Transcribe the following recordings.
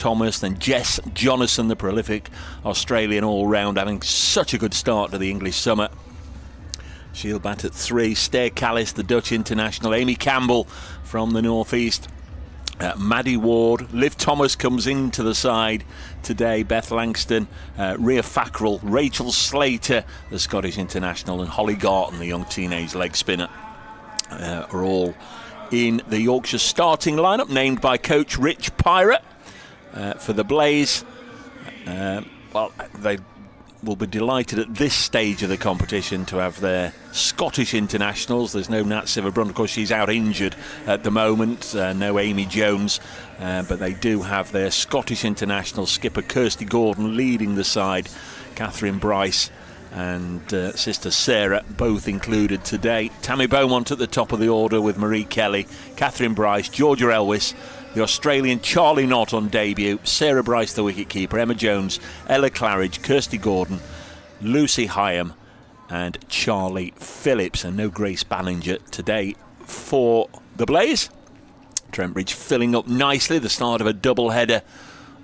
Thomas, then Jess Jonathan, the prolific Australian all-round, having such a good start to the English summer. She'll bat at 3. Stair Callis, the Dutch international. Amy Campbell from the northeast. Maddie Ward. Liv Thomas comes into the side today. Beth Langston, Rhea Fackrell, Rachel Slater, the Scottish international, and Holly Garton, the young teenage leg spinner, are all in the Yorkshire starting lineup, named by coach Rich Pirate for the Blaze. Well, they will be delighted at this stage of the competition to have their Scottish internationals. There's no Nat Sciver-Brunt, of course, she's out injured at the moment. No Amy Jones, but they do have their Scottish international skipper Kirsty Gordon leading the side. Catherine Bryce and sister Sarah both included today. Tammy Beaumont at the top of the order with Marie Kelly, Catherine Bryce, Georgia Elwis, the Australian Charlie Knott on debut, Sarah Bryce the wicketkeeper, Emma Jones, Ella Claridge, Kirsty Gordon, Lucy Hyam and Charlie Phillips. And no Grace Ballinger today for the Blaze. Trent Bridge filling up nicely, the start of a double header.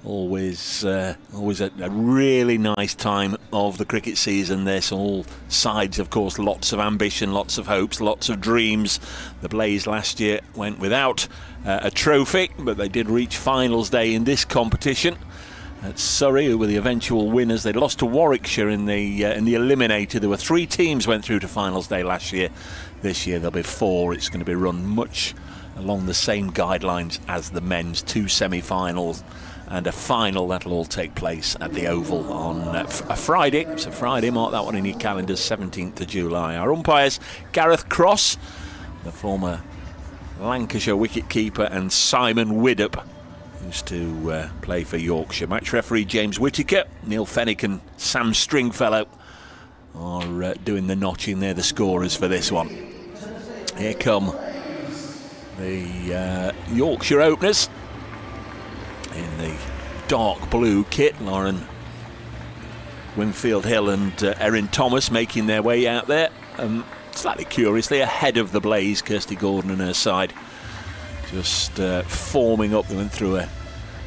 Always a really nice time of the cricket season this. All sides, of course, lots of ambition, lots of hopes, lots of dreams. The Blaze last year went without a trophy, but they did reach finals day in this competition at Surrey, who were the eventual winners. They lost to Warwickshire in the eliminator. There were 3 teams went through to finals day last year. This year there'll be 4. It's going to be run much along the same guidelines as the men's. 2 semi-finals and a final. That'll all take place at the Oval on a Friday. It's a Friday, mark that one in your calendars, 17th of July. Our umpires, Gareth Cross, the former Lancashire wicketkeeper, and Simon Widdop, used to play for Yorkshire. Match referee James Whittaker, Neil Fennick and Sam Stringfellow are doing the notching. They're the scorers for this one. Here come the Yorkshire openers in the dark blue kit. Lauren Winfield Hill and Erin Thomas making their way out there. Slightly curiously ahead of the Blaze, Kirsty Gordon and her side just forming up. They went through a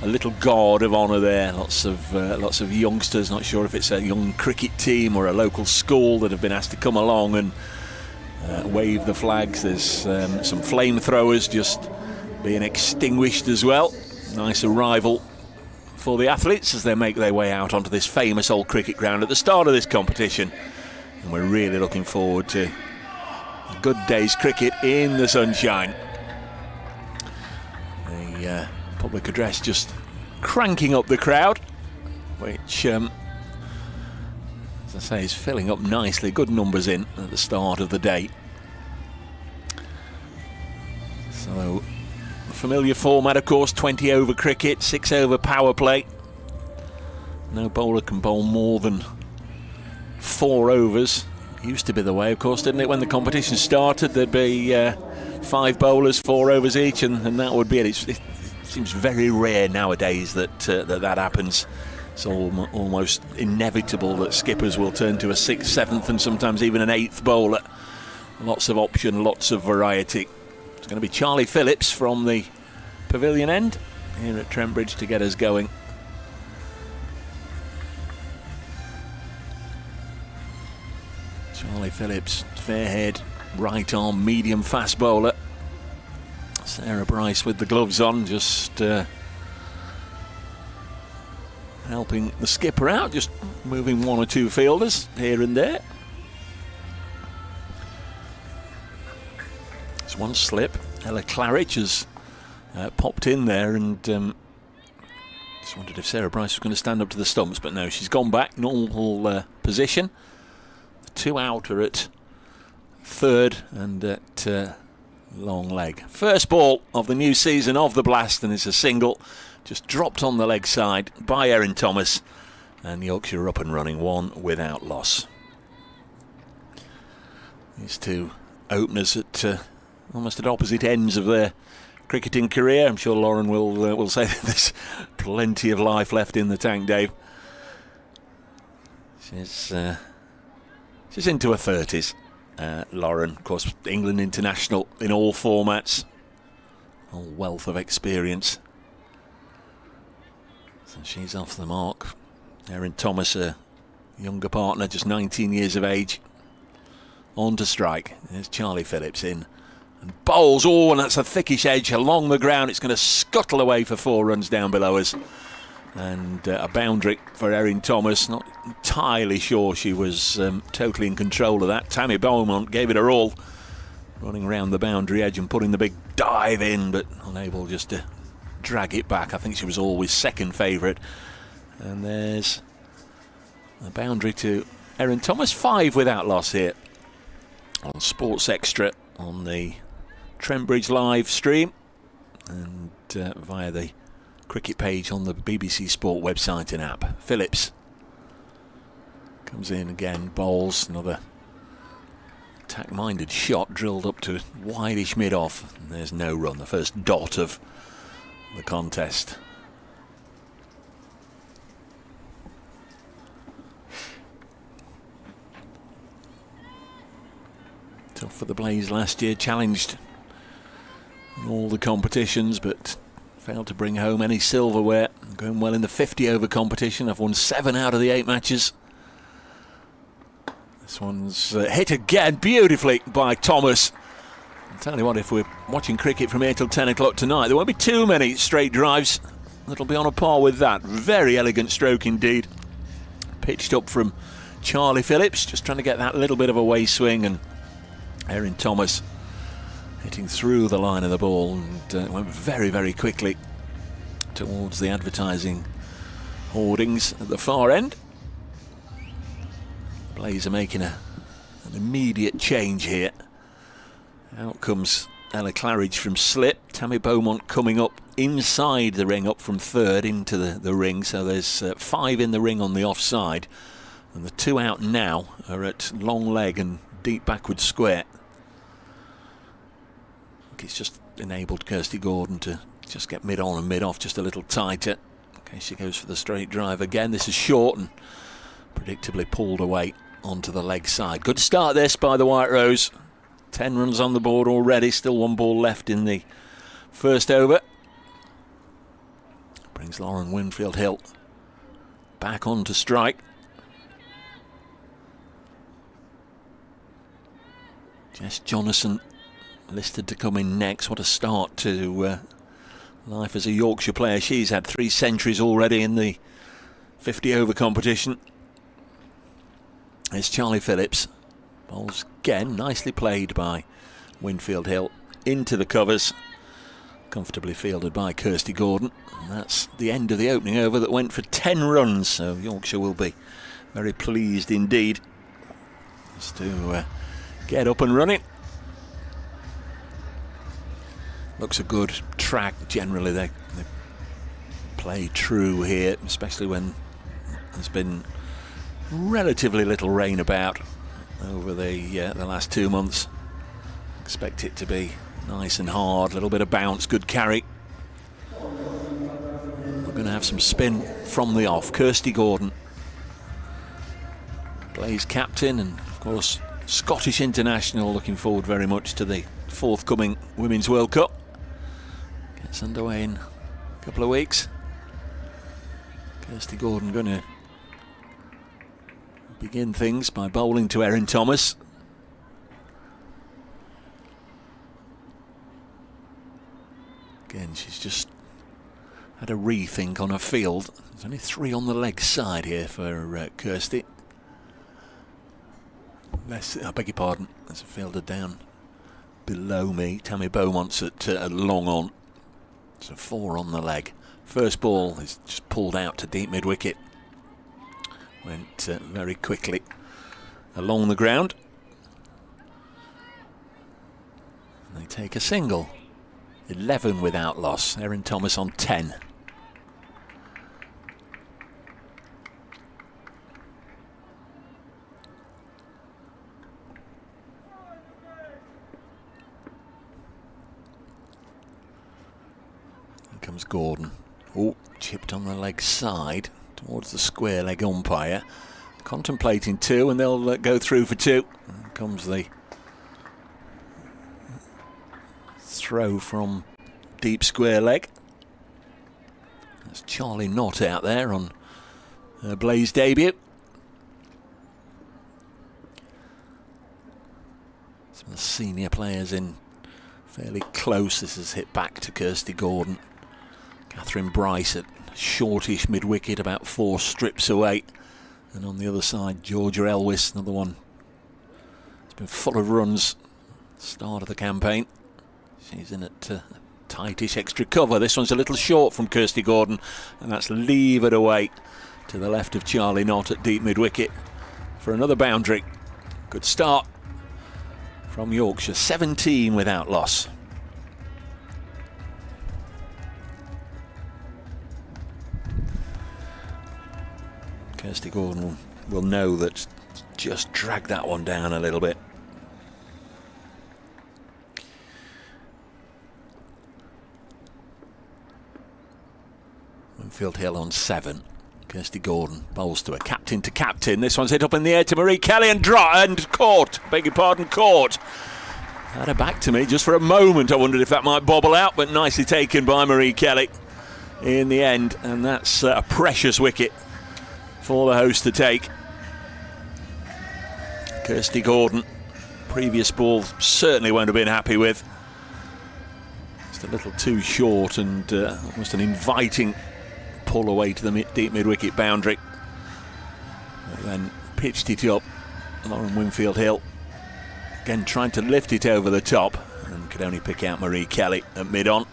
little guard of honour there. Lots of youngsters. Not sure if it's a young cricket team or a local school that have been asked to come along and wave the flags. There's some flamethrowers just being extinguished as well. Nice arrival for the athletes as they make their way out onto this famous old cricket ground at the start of this competition. And we're really looking forward to a good day's cricket in the sunshine. The public address just cranking up the crowd, which, as I say, is filling up nicely. Good numbers in at the start of the day. So, familiar format, of course, 20 over cricket, 6 over power play. No bowler can bowl more than 4 overs. Used to be the way, of course, didn't it? When the competition started, there'd be 5 bowlers, 4 overs each, and that would be it. It seems very rare nowadays that that happens. It's almost inevitable that skippers will turn to a 6th, 7th and sometimes even an 8th bowler. Lots of option, lots of variety. It's going to be Charlie Phillips from the pavilion end here at Trent Bridge to get us going. Charlie Phillips, fair head, right arm, medium fast bowler. Sarah Bryce with the gloves on, just helping the skipper out, just moving 1 or 2 fielders here and there. There's one slip. Ella Claridge has popped in there and just wondered if Sarah Bryce was going to stand up to the stumps, but no, she's gone back, normal position. The 2 out are at 3rd and at long leg. First ball of the new season of the Blast, and it's a single just dropped on the leg side by Erin Thomas, and Yorkshire up and running, 1 without loss. These 2 openers at almost at opposite ends of their cricketing career. I'm sure Lauren will say that there's plenty of life left in the tank, Dave. She's into her 30s. Lauren, of course, England international in all formats. A wealth of experience. So she's off the mark. Erin Thomas, a younger partner, just 19 years of age. On to strike. There's Charlie Phillips in. And bowls. Oh, and that's a thickish edge along the ground. It's going to scuttle away for 4 runs down below us. And a boundary for Erin Thomas. Not entirely sure she was totally in control of that. Tammy Beaumont gave it her all, running around the boundary edge and putting the big dive in, but unable just to drag it back. I think she was always second favourite. And there's a boundary to Erin Thomas. 5 without loss here on Sports Extra on the Trent Bridge live stream and via the cricket page on the BBC Sport website and app. Phillips comes in again, bowls, another attack-minded shot drilled up to wideish mid-off. And there's no run, the first dot of the contest. Tough for the Blaze last year, challenged in all the competitions, but failed to bring home any silverware. Going well in the 50-over competition. I've won 7 out of the 8 matches. This one's hit again beautifully by Thomas. I'll tell you what, if we're watching cricket from here till 10 o'clock tonight, there won't be too many straight drives. That'll be on a par with that. Very elegant stroke indeed. Pitched up from Charlie Phillips, just trying to get that little bit of a way swing, and Erin Thomas hitting through the line of the ball and went very, very quickly towards the advertising hoardings at the far end. Blaze are making an immediate change here. Out comes Ella Claridge from slip. Tammy Beaumont coming up inside the ring, up from third into the ring. So there's 5 in the ring on the offside. And the 2 out now are at long leg and deep backward square. It's just enabled Kirsty Gordon to just get mid on and mid off just a little tighter in case she goes for the straight drive again. This is short and predictably pulled away onto the leg side. Good start this by the White Rose. 10 runs on the board already, still 1 ball left in the first over. Brings Lauren Winfield Hill back on to strike. Jess Jonathan listed to come in next. What a start to life as a Yorkshire player. She's had 3 centuries already in the 50-over competition. There's Charlie Phillips. Bowls again, nicely played by Winfield Hill into the covers. Comfortably fielded by Kirsty Gordon. And that's the end of the opening over that went for 10 runs. So Yorkshire will be very pleased indeed just to get up and running. Looks a good track generally. They play true here, especially when there's been relatively little rain about over the last 2 months. Expect it to be nice and hard, a little bit of bounce, good carry. We're going to have some spin from the off. Kirsty Gordon, Blaze captain and of course Scottish international, looking forward very much to the forthcoming Women's World Cup. Gets underway in a couple of weeks. Kirsty Gordon going to begin things by bowling to Erin Thomas. Again, she's just had a rethink on her field. There's only 3 on the leg side here for Kirsty. I beg your pardon, there's a fielder down below me. Tammy Beaumont's at long on. So 4 on the leg. First ball is just pulled out to deep mid-wicket. Went very quickly along the ground. And they take a single. 11 without loss. Erin Thomas on 10. Here comes Gordon. Oh, chipped on the leg side towards the square leg umpire. Contemplating 2 and they'll go through for 2. And comes the throw from deep square leg. That's Charlie Knott out there on her Blaze debut. Some of the senior players in fairly close. This is hit back to Kirsty Gordon. Catherine Bryce at shortish mid-wicket, about 4 strips away. And on the other side, Georgia Elwis, another one. It's been full of runs. Start of the campaign. She's in at tightish extra cover. This one's a little short from Kirsty Gordon, and that's levered away to the left of Charlie Knott at deep mid-wicket for another boundary. Good start from Yorkshire, 17 without loss. Kirsty Gordon will know that just drag that one down a little bit. Winfield Hill on 7. Kirsty Gordon bowls to her, captain to captain. This one's hit up in the air to Marie Kelly and caught. Beg your pardon, caught. Had her back to me just for a moment. I wondered if that might bobble out, but nicely taken by Marie Kelly in the end. And that's a precious wicket for the host to take. Kirsty Gordon, previous ball certainly won't have been happy with. Just a little too short and almost an inviting pull away to the deep mid-wicket boundary. But then pitched it up. Lauren Winfield Hill again trying to lift it over the top and could only pick out Marie Kelly at mid-on.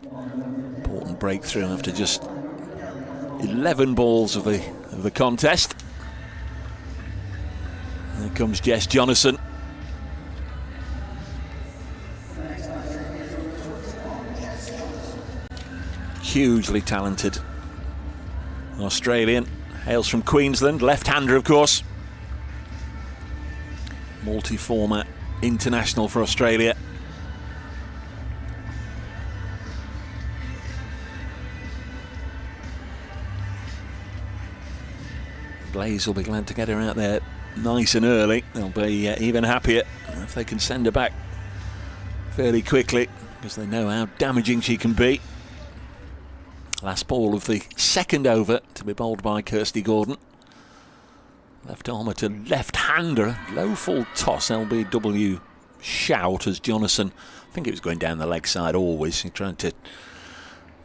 Important breakthrough after just 11 balls of the contest. There comes Jess Jonathan. Hugely talented Australian, hails from Queensland, left-hander of course. Multi-format international for Australia. Blaze will be glad to get her out there nice and early. They'll be even happier if they can send her back fairly quickly, because they know how damaging she can be. Last ball of the second over to be bowled by Kirsty Gordon. Left armour to left-hander. Low full toss, LBW shout as Jonathan, I think it was going down the leg side always. He tried to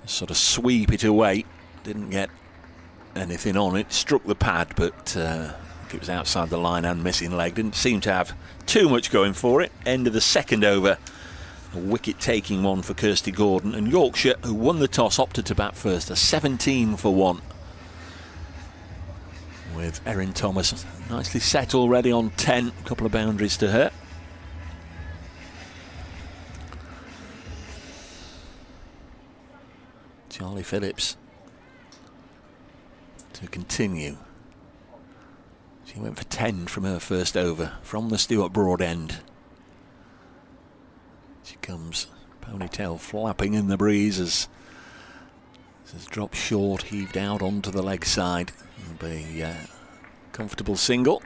sort of sweep it away. Didn't get anything on it. Struck the pad, but I think it was outside the line and missing leg. Didn't seem to have too much going for it. End of the second over. A wicket-taking one for Kirsty Gordon, and Yorkshire, who won the toss, opted to bat first. A 17 for 1 with Erin Thomas nicely set already on 10. A couple of boundaries to her. Charlie Phillips to continue. She went for 10 from her first over from the Stuart Broad end. She comes, ponytail flapping in the breeze as dropped short, heaved out onto the leg side. It'll be a comfortable single.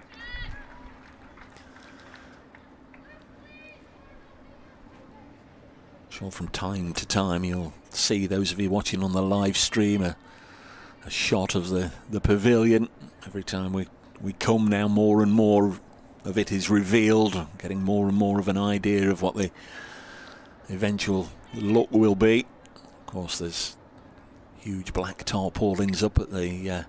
Sure, from time to time you'll see, those of you watching on the live stream, a shot of the pavilion. Every time we come now, more and more of it is revealed, getting more and more of an idea of what the eventual look will be. Of course, there's huge black tarpaulins up at the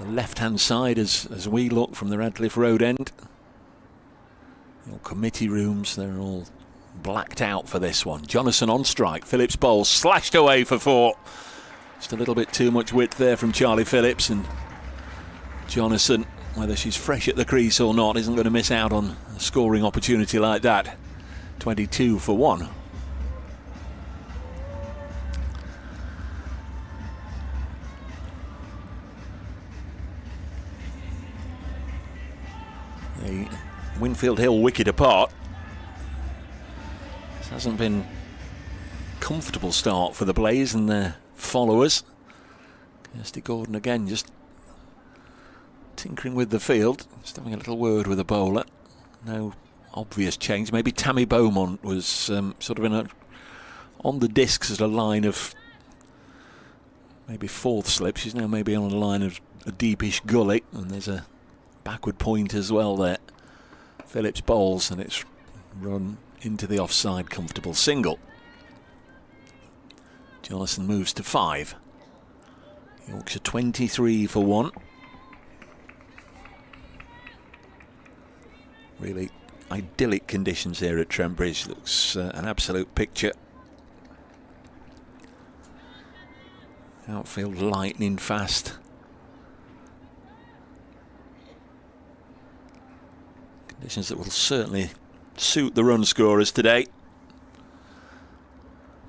left-hand side as we look from the Radcliffe Road end. The committee rooms, they're all blacked out for this one. Jonathan on strike. Phillips bowls, slashed away for 4. Just a little bit too much width there from Charlie Phillips, and Jonathan, whether she's fresh at the crease or not, isn't going to miss out on a scoring opportunity like that. 22 for 1. The Winfield Hill wicket apart. This hasn't been a comfortable start for the Blaze and their followers. Kirsty Gordon again just tinkering with the field, just having a little word with the bowler. No obvious change. Maybe Tammy Beaumont was sort of on the discs at a line of maybe fourth slip. She's now maybe on a line of a deepish gully, and there's a backward point as well there. Phillips bowls, and it's run into the offside comfortable single. Jonathan moves to 5. Yorkshire 23 for 1. Really idyllic conditions here at Trent Bridge. Looks an absolute picture. Outfield lightning fast. Conditions that will certainly suit the run scorers today.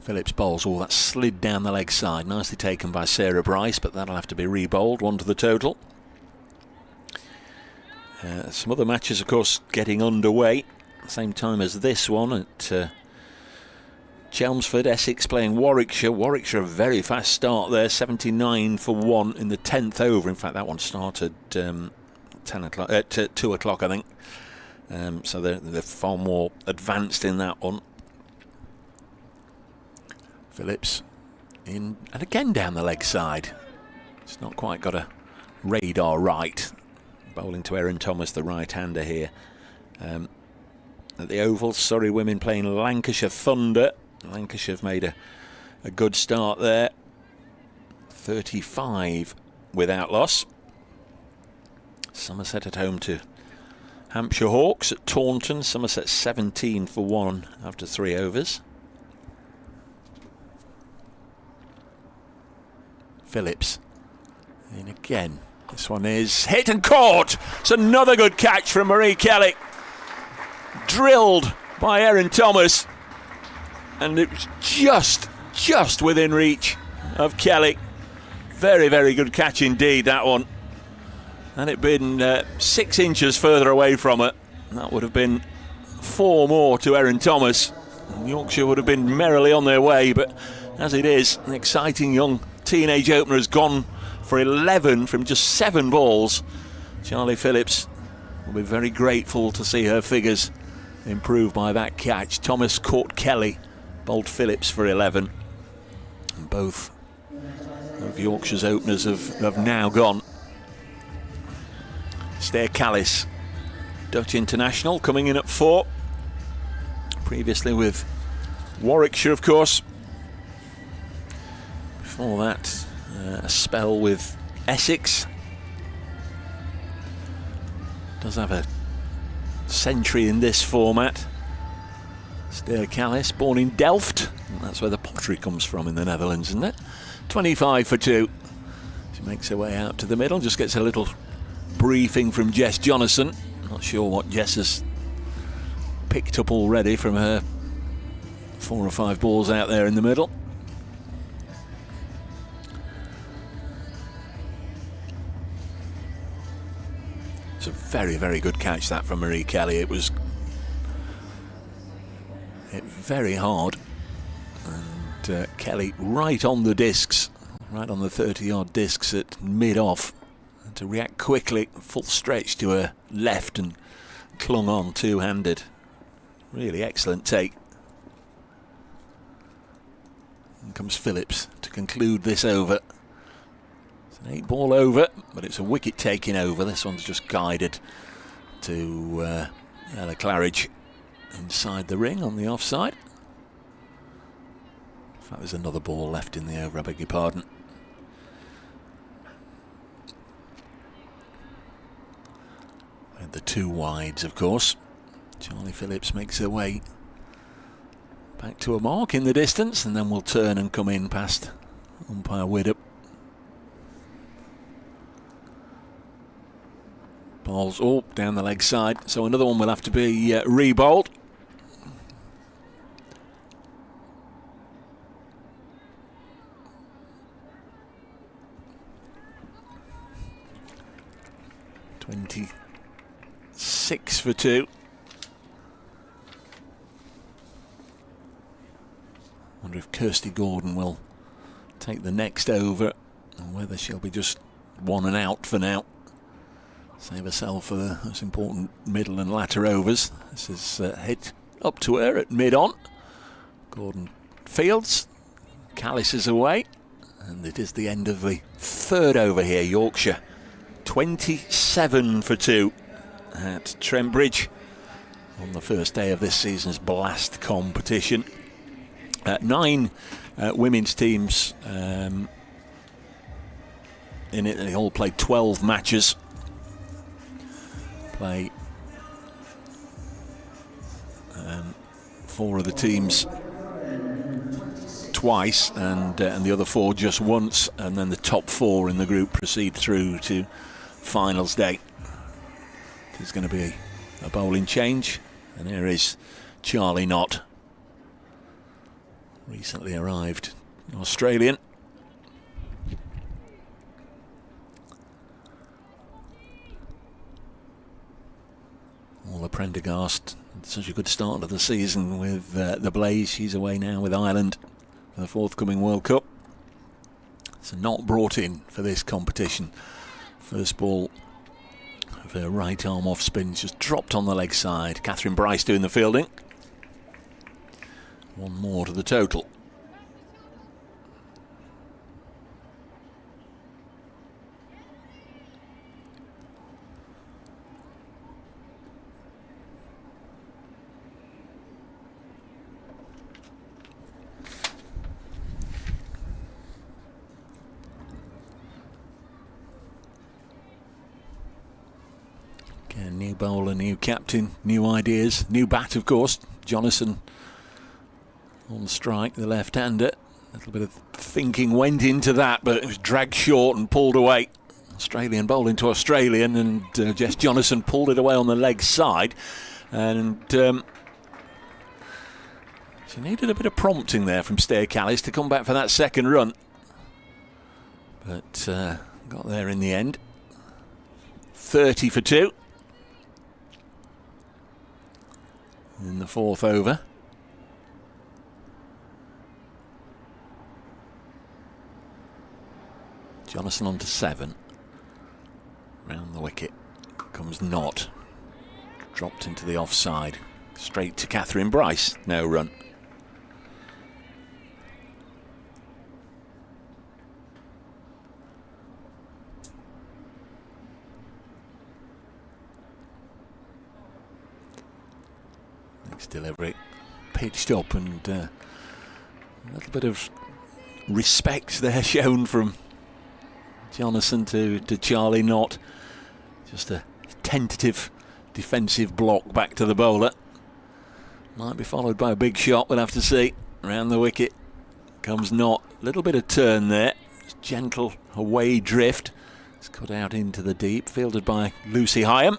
Phillips bowls. Oh, that slid down the leg side. Nicely taken by Sarah Bryce, but that'll have to be re-bowled. 1 to the total. Some other matches, of course, getting underway. Same time as this one at Chelmsford. Essex playing Warwickshire. Warwickshire, a very fast start there. 79 for 1 in the 10th over. In fact, that one started 10 o'clock, at 2 o'clock, I think. So they're far more advanced in that one. Phillips in, and again down the leg side. It's not quite got a radar right. Bowling to Erin Thomas, the right-hander here. At the Oval, Surrey women playing Lancashire Thunder. Lancashire have made a good start there. 35 without loss. Somerset at home to Hampshire Hawks at Taunton. Somerset 17 for 1 after 3 overs. Phillips in again. This one is hit and caught. It's another good catch from Marie Kelly. Drilled by Erin Thomas. And it was just within reach of Kelly. Very, very good catch indeed, that one. And it'd been 6 inches further away from it. That would have been 4 more to Erin Thomas. And Yorkshire would have been merrily on their way, but as it is, an exciting young teenage opener has gone for 11 from just 7 balls. Charlie Phillips will be very grateful to see her figures improve by that catch. Thomas caught Kelly, bowled Phillips for 11. And both of Yorkshire's openers have now gone. Stair Callis, Dutch international, coming in at 4. Previously with Warwickshire, of course. Before that, a spell with Essex. Does have a century in this format. Stair Callis, born in Delft. That's where the pottery comes from in the Netherlands, isn't it? 25 for 2. She makes her way out to the middle, just gets a little briefing from Jess Jonathan. Not sure what Jess has picked up already from her 4 or 5 balls out there in the middle. It's a very, very good catch that from Marie Kelly. It was very hard, and Kelly right on the discs, right on the 30-yard discs at mid-off, and to react quickly, full stretch to her left and clung on two-handed. Really excellent take. In comes Phillips to conclude this over. It's an 8-ball over, but it's a wicket taking over. This one's just guided to Ella Claridge inside the ring on the offside. In fact, there's another ball left in the over, I beg your pardon. And the 2 wides, of course. Charlie Phillips makes her way back to a mark in the distance, and then we'll turn and come in past umpire Widdup. Balls all down the leg side, so another one will have to be re-bowled. (26 for 2). Wonder if Kirsty Gordon will take the next over, or whether she'll be just 1 and out for now. Save herself for the most important middle and latter overs. This is hit up to her at mid-on. Gordon fields. Callis is away. And it is the end of the third over here, Yorkshire. 27 for 2 at Trent Bridge on the first day of this season's Blast competition. 9 women's teams in it. They all played 12 matches. Play 4 of the teams twice, and the other 4 just once, and then the top 4 in the group proceed through to finals day. There's going to be a bowling change, and here is Charlie Knott, recently arrived Australian. All Prendergast, such a good start to the season with the Blaze. She's away now with Ireland for the forthcoming World Cup. So not brought in for this competition. First ball of her right arm off spin, just dropped on the leg side. Catherine Bryce doing the fielding. 1 more to the total. Again, new bowler, new captain, new ideas, new bat, of course. Jonathan on strike, the left-hander. A little bit of thinking went into that, but it was dragged short and pulled away. Australian bowling to Australian, and Jess Jonathan pulled it away on the leg side. And she needed a bit of prompting there from Stair Callis to come back for that second run. But got there in the end. 30 for 2. In the 4th over. Jonathan on to 7. Round the wicket comes Knott. Dropped into the offside. Straight to Catherine Bryce. No run. Next delivery. Pitched up, and a little bit of respect there shown from Jonathan to Charlie Knott. Just a tentative defensive block back to the bowler. Might be followed by a big shot, we'll have to see. Around the wicket comes Knott. Little bit of turn there. Just gentle away drift. It's cut out into the deep. Fielded by Lucy Hyam.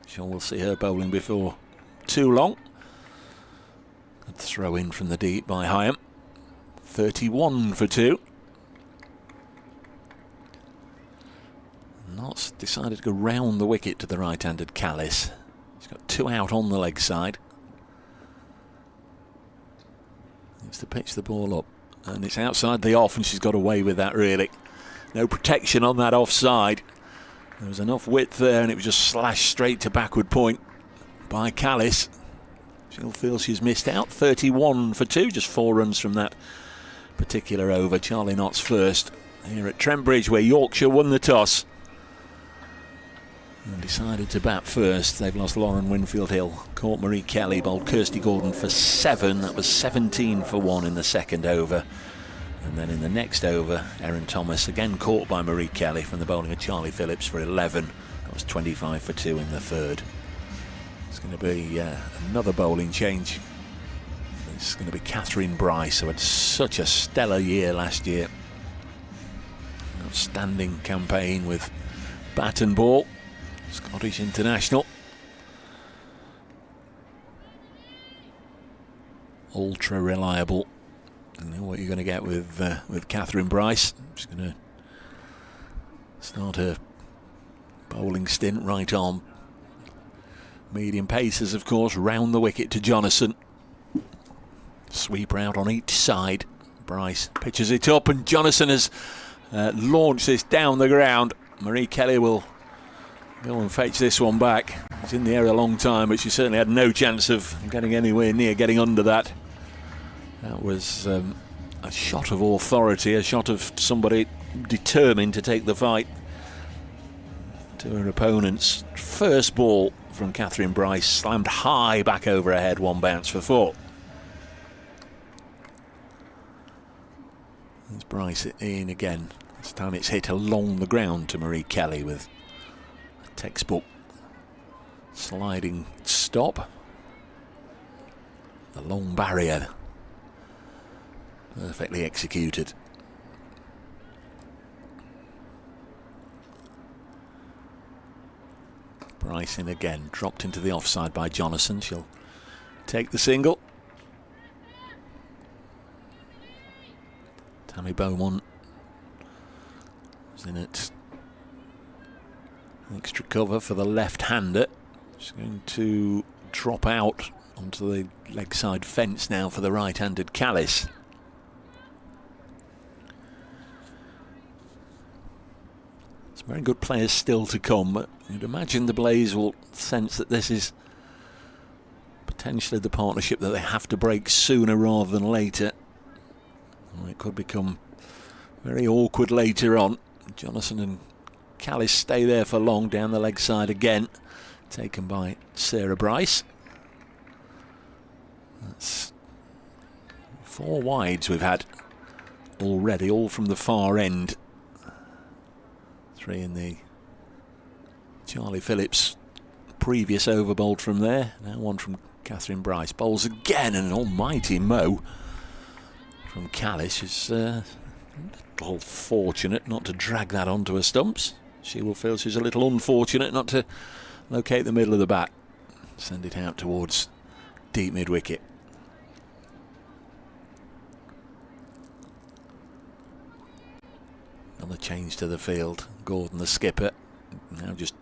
Sure we'll see her bowling before too long. Good throw in from the deep by Hyam. 31 for 2. Knott's decided to go round the wicket to the right-handed Callis. He's got 2 out on the leg side. Needs to pitch the ball up, and it's outside the off, and she's got away with that, really. No protection on that offside. There was enough width there, and it was just slashed straight to backward point by Callis. She'll feel she's missed out. 31 for 2, just 4 runs from that particular over. Charlie Knott's first here at Trent Bridge, where Yorkshire won the toss and decided to bat first. They've lost Lauren Winfield-Hill. Caught Marie Kelly, bowled Kirsty Gordon for 7. That was 17 for 1 in the second over. And then in the next over, Erin Thomas, again caught by Marie Kelly from the bowling of Charlie Phillips for 11. That was 25 for 2 in the third. It's going to be another bowling change. It's going to be Catherine Bryce, who had such a stellar year last year. Outstanding campaign with bat and ball. Scottish international. Ultra reliable. You know what you're going to get with Catherine Bryce. She's going to start her bowling stint right arm. Medium paces, of course, round the wicket to Jonathan. Sweeper out on each side. Bryce pitches it up, and Jonathan has launched this down the ground. Marie Kelly will go and fetch this one back. It's in the air a long time, but she certainly had no chance of getting anywhere near getting under that. That was a shot of authority, a shot of somebody determined to take the fight to her opponents. First ball from Catherine Bryce, slammed high back over her head, one bounce for 4. There's Bryce in again. This time it's hit along the ground to Marie Kelly with a textbook sliding stop. The long barrier, perfectly executed. Bryce in again, dropped into the offside by Jonathan. She'll take the single. Tammy Beaumont is in it. Extra cover for the left-hander. She's going to drop out onto the leg side fence now for the right-handed Callis. Some very good players still to come, but you'd imagine the Blaze will sense that this is potentially the partnership that they have to break sooner rather than later. Or it could become very awkward later on. Jonathan and Callis stay there for long, down the leg side again, taken by Sarah Bryce. That's 4 wides we've had already, all from the far end. 3 in the Charlie Phillips previous over bowled from there. Now 1 from Catherine Bryce. Bowls again, and an almighty mo from Callis. Is a little fortunate not to drag that onto her stumps. She will feel she's a little unfortunate not to locate the middle of the bat. Send it out towards deep mid-wicket. Another change to the field. Gordon, the skipper, now just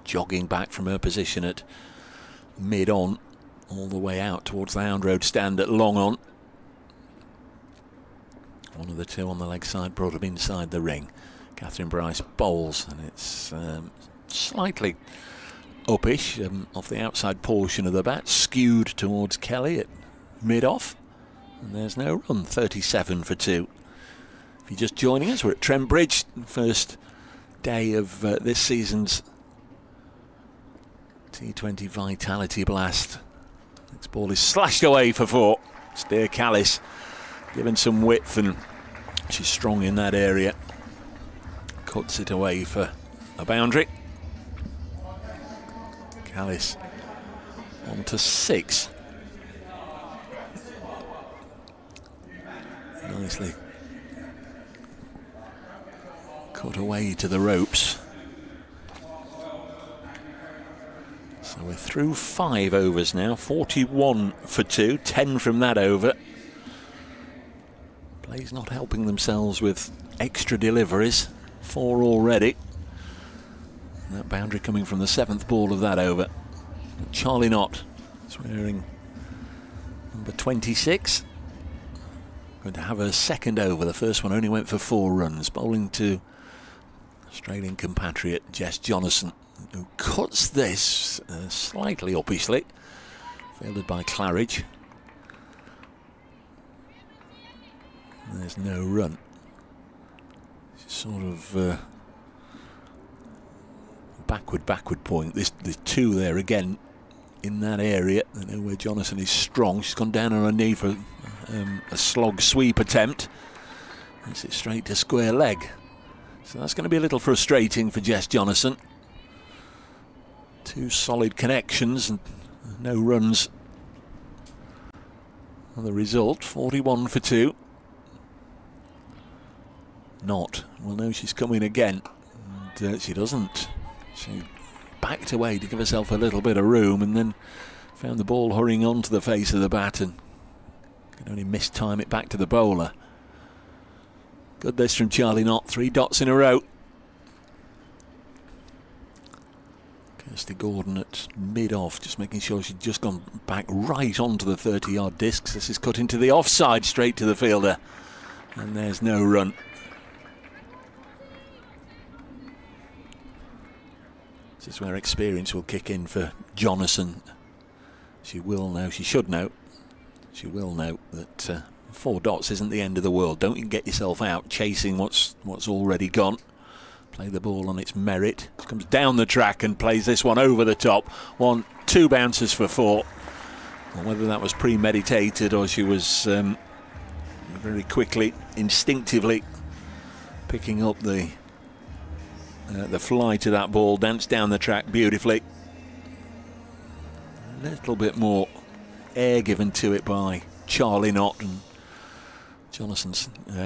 jogging back from her position at mid-on, all the way out towards the Hound Road stand at long-on. One of the 2 on the leg side brought him inside the ring. Catherine Bryce bowls, and it's slightly uppish off the outside portion of the bat, skewed towards Kelly at mid-off, and there's no run. 37 for 2. If you're just joining us, we're at Trent Bridge, first day of this season's T20 Vitality Blast. Next ball is slashed away for 4. Steer Callis given some width, and she's strong in that area. Cuts it away for a boundary. Callis on to 6. Nicely cut away to the ropes. So we're through 5 overs now. 41 for 2, 10 from that over. Blaze not helping themselves with extra deliveries. 4 already. And that boundary coming from the 7th ball of that over. Charlie Knott is wearing number 26. Going to have her second over. The first one only went for 4 runs. Bowling to Australian compatriot Jess Jonathan, who cuts this slightly uppishly. Fielded by Claridge. There's no run. It's sort of backward point. There's 2 there again in that area. I know where Jonathan is strong. She's gone down on her knee for a slog sweep attempt. That's it straight to square leg. So that's going to be a little frustrating for Jess Jonathan. 2 solid connections and no runs. And the result, 41 for 2. Not. Well, no, she's coming again. And she doesn't. She backed away to give herself a little bit of room, and then found the ball hurrying onto the face of the bat and could only mistime it back to the bowler. Good this from Charlie Knott. 3 dots in a row. Kirsty Gordon at mid-off, just making sure she'd just gone back right onto the 30-yard discs. This is cut into the offside, straight to the fielder. And there's no run. This is where experience will kick in for Jonathan. She will know, she should know, she will know that 4 dots isn't the end of the world. Don't you get yourself out chasing what's already gone. Play the ball on its merit. She comes down the track and plays this one over the top. 2 bounces for 4. Well, whether that was premeditated or she was very quickly, instinctively picking up the fly to that ball, danced down the track beautifully. A little bit more air given to it by Charlie Knott, and Jonathan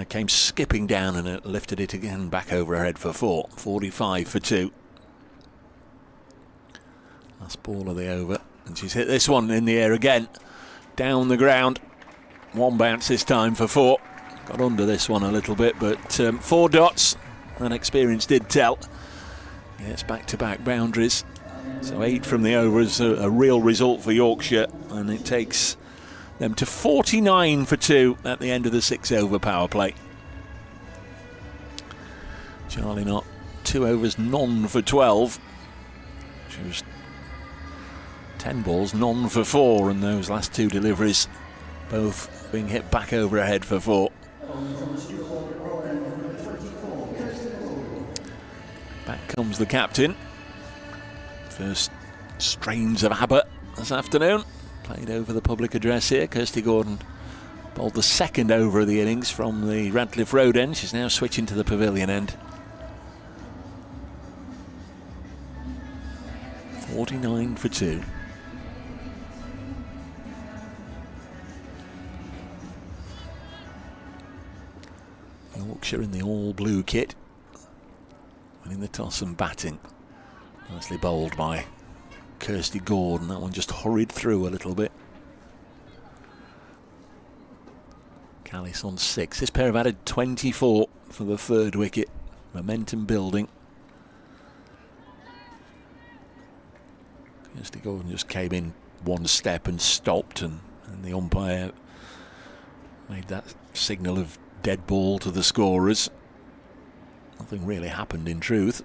came skipping down and it lifted it again back over her head for 4. 45 for 2. Last ball of the over, and she's hit this one in the air again, down the ground. 1 bounce this time for 4. Got under this one a little bit, but 4 dots, and experience did tell. Gets back-to-back boundaries. So 8 from the over is a real result for Yorkshire, and it takes them to 49 for 2 at the end of the 6-over power play. Charlie Knott, 2 overs, none for 12. She was 10 balls, none for 4, and those last 2 deliveries both being hit back over her head for 4. Back comes the captain. First strains of ABBA this afternoon. Played over the public address here. Kirsty Gordon bowled the 2nd over of the innings from the Radcliffe Road end. She's now switching to the pavilion end. 49 for 2. Yorkshire in the all-blue kit, winning the toss and batting. Nicely bowled by Kirsty Gordon. That one just hurried through a little bit. Callis on 6. This pair have added 24 for the 3rd wicket. Momentum building. Kirsty Gordon just came in 1 step and stopped, and the umpire made that signal of dead ball to the scorers. Nothing really happened in truth.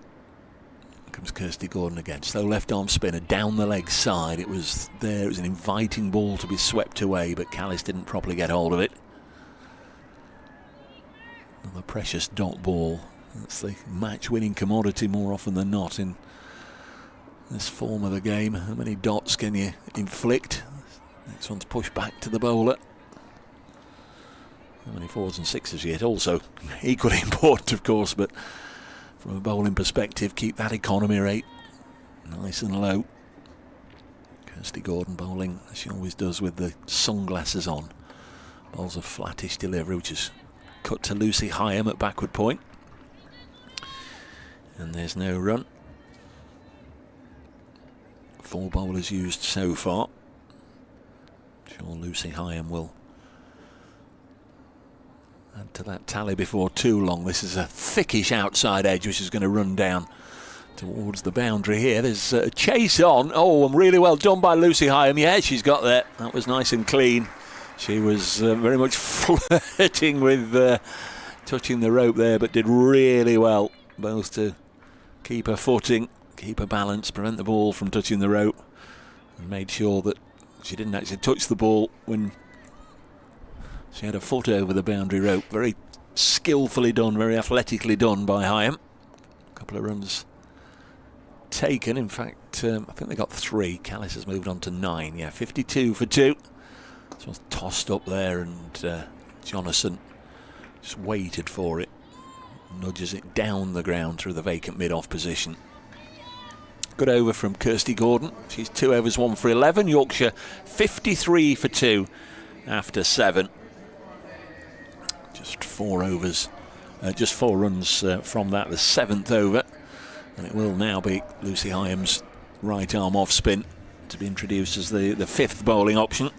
Here comes Kirsty Gordon again. Slow left arm spinner down the leg side. It was there. It was an inviting ball to be swept away, but Callis didn't properly get hold of it. Another precious dot ball. That's the match-winning commodity more often than not in this form of the game. How many dots can you inflict? Next one's pushed back to the bowler. How many 4s and 6s yet? Also equally important, of course, but from a bowling perspective, keep that economy rate nice and low. Kirsty Gordon bowling, as she always does, with the sunglasses on. Bowls a flattish delivery, which is cut to Lucy Hyam at backward point. And there's no run. 4 bowlers used so far. Sure, Lucy Hyam will add to that tally before too long. This is a thickish outside edge which is going to run down towards the boundary here. There's a chase on. Oh, and really well done by Lucy Hyam. Yeah, she's got there. That was nice and clean. She was very much flirting with touching the rope there, but did really well both to keep her footing, keep her balance, prevent the ball from touching the rope, and made sure that she didn't actually touch the ball when she had a foot over the boundary rope. Very skillfully done, very athletically done by Hyam. A couple of runs taken. In fact, I think they got 3. Callis has moved on to 9. Yeah, 52 for 2. This one's tossed up there, and Jonathan just waited for it. Nudges it down the ground through the vacant mid-off position. Good over from Kirsty Gordon. She's 2 overs, 1 for 11. Yorkshire 53 for 2 after 7. Just 4 overs, just 4 runs from that, the 7th over, and it will now be Lucy Hyam's right arm off spin to be introduced as the 5th bowling option.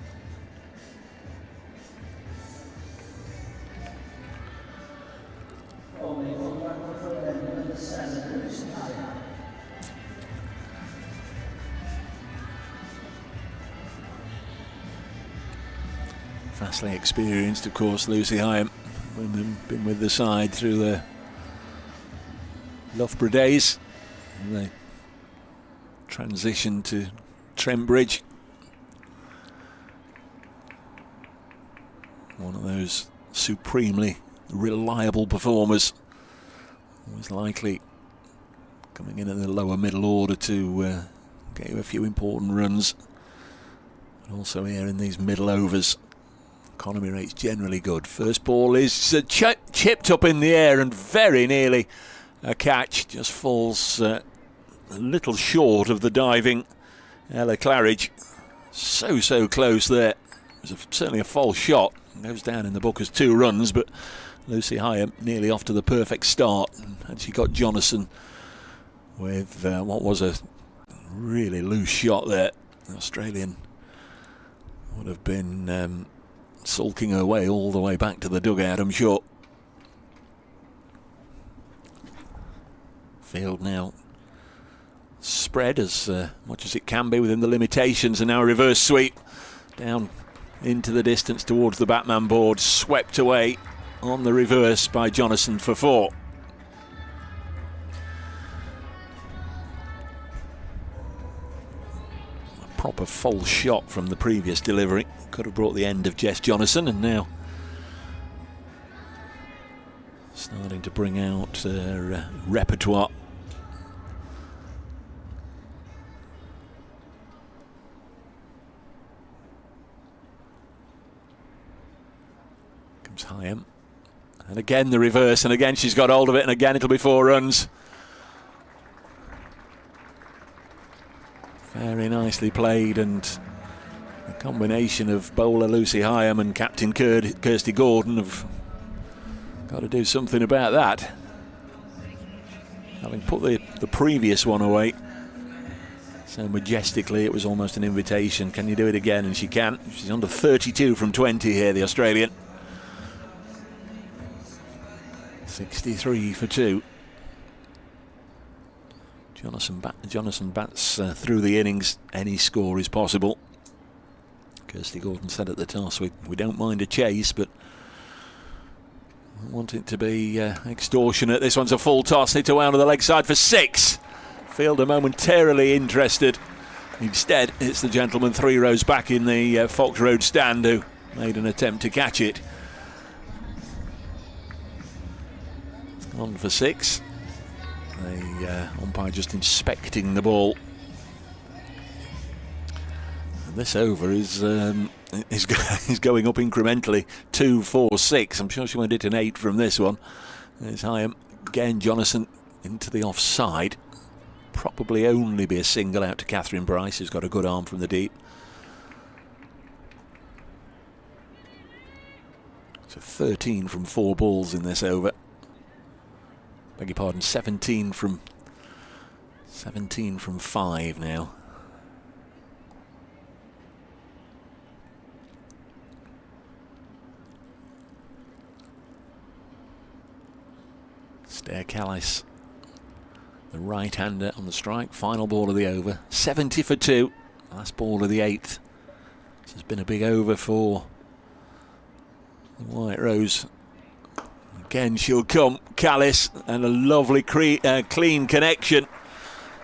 Vastly experienced, of course, Lucy Hyam. Been with the side through the Loughborough days, the transition to Trent Bridge. One of those supremely reliable performers. Always likely coming in the lower middle order to get you a few important runs. And also here in these middle overs, economy rate's generally good. First ball is chipped up in the air and very nearly a catch. Just falls a little short of the diving Ella Claridge. So close there. It was certainly a false shot. Goes down in the book as 2 runs, but Lucy Hyam nearly off to the perfect start. And she got Jonathan with what was a really loose shot there. The Australian would have been sulking her way all the way back to the dugout, I'm sure. Field now spread as much as it can be within the limitations, and now a reverse sweep down into the distance towards the Batman board, swept away on the reverse by Jonathan for 4. A proper false shot from the previous delivery. Could have brought the end of Jess Jonathan, and now starting to bring out her repertoire. Hyam, and again the reverse, and again she's got hold of it, and again it'll be 4 runs. Very nicely played, and the combination of bowler Lucy Hyam and captain Kirsty Gordon have got to do something about that. Having put the previous one away so majestically, it was almost an invitation. Can you do it again? And she can. She's under 32 from 20 here, the Australian. 63 for 2. Jonathan bats through the innings. Any score is possible. Kirsty Gordon said at the toss, we don't mind a chase, but we want it to be extortionate. This one's a full toss, hit away onto the leg side for 6. Fielder momentarily interested. Instead, it's the gentleman 3 rows back in the Fox Road stand who made an attempt to catch it. On for 6. The umpire just inspecting the ball. And this over is going up incrementally. 2, 4, 6. I'm sure she went hit an 8 from this one. There's Hyam. Again, Jonathan into the offside. Probably only be a single out to Catherine Bryce, who's got a good arm from the deep. So 13 from 4 balls in this over. Beg your pardon, 17 from 5 now. Stair Callis, the right-hander on the strike. Final ball of the over. 70 for 2. Last ball of the 8th. This has been a big over for the White Rose. Again, she'll come, Callis, and a lovely clean connection.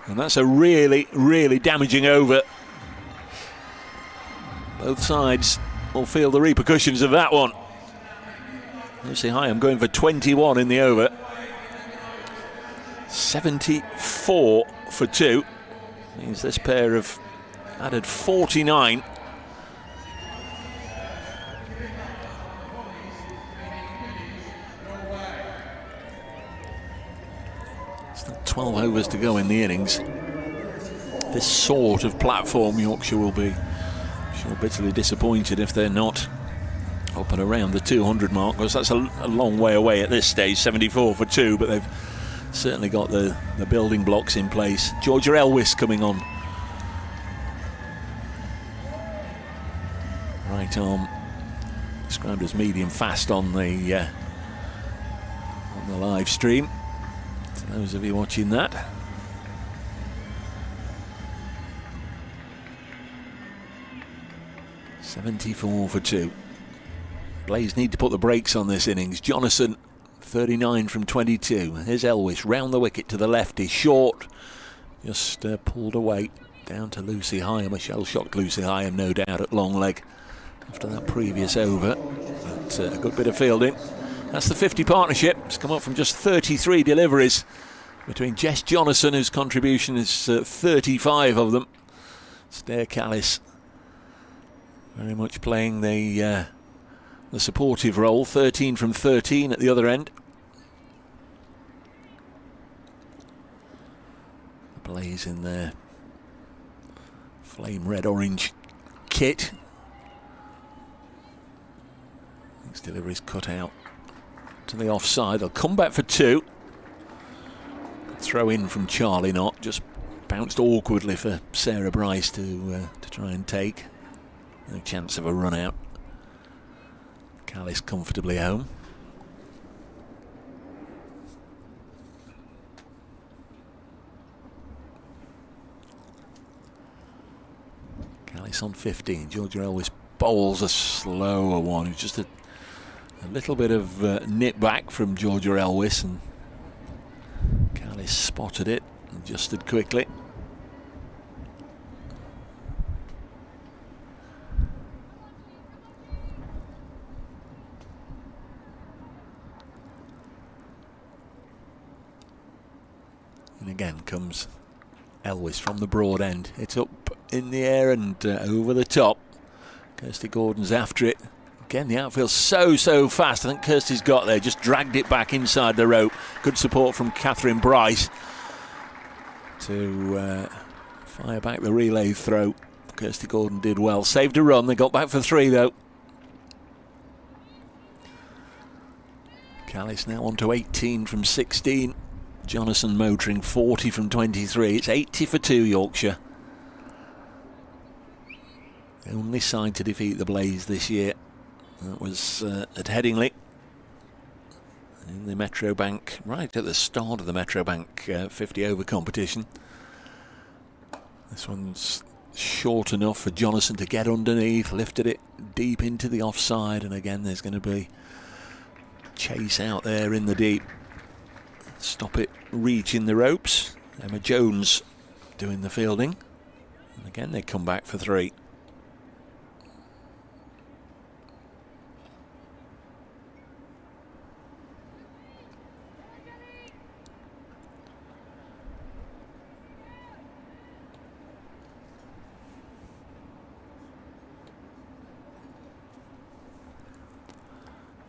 And that's a really damaging over. Both sides will feel the repercussions of that one. Lucy Hyam going for 21 in the over. 74 for 2. Means this pair have added 49. Still 12 overs to go in the innings. This sort of platform, Yorkshire will be sure bitterly disappointed if they're not up and around the 200 mark, because that's a long way away at this stage. 74 for 2, but they've certainly got the building blocks in place. Georgia Elwis coming on. Right arm described as medium fast on the live stream. To those of you watching that. $74 for 2. Blaze need to put the brakes on this innings. Jonathan, 39 from 22. Here's Elwis round the wicket to the left. He's short. just pulled away down to Lucy Hyam. A shell-shocked Lucy Hyam, no doubt, at long leg after that previous over. But a good bit of fielding. That's the 50 partnership. It's come up from just 33 deliveries between Jess Jonathan, whose contribution is 35 of them. Stair Callis very much playing the supportive role. 13 from 13 at the other end. The Blaze in their flame red-orange kit. Next delivery's cut out to the offside. They'll come back for 2. Throw in from Charlie Knott, just bounced awkwardly for Sarah Bryce to try and take. No chance of a run out. Callis comfortably home. Callis on 15. Georgia Elwys bowls a slower one. It's just a little bit of nip back from Georgia Elwys, and Callis spotted it, adjusted quickly. And again comes Elwys from the broad end. It's up in the air and over the top. Kirsty Gordon's after it. Again, the outfield's so fast. I think Kirsty's got there, just dragged it back inside the rope. Good support from Catherine Bryce to fire back the relay throw. Kirsty Gordon did well. Saved a run. They got back for 3 though. Callis now on to 18 from 16. Jonathan motoring 40 from 23. It's 80 for 2 Yorkshire. The only side to defeat the Blaze this year. That was at Headingley in the Metrobank, right at the start of the Metrobank 50 over competition. This one's short enough for Jonathan to get underneath, lifted it deep into the offside, and again there's going to be chase out there in the deep. Stop it reaching the ropes. Emma Jones doing the fielding, and again they come back for 3.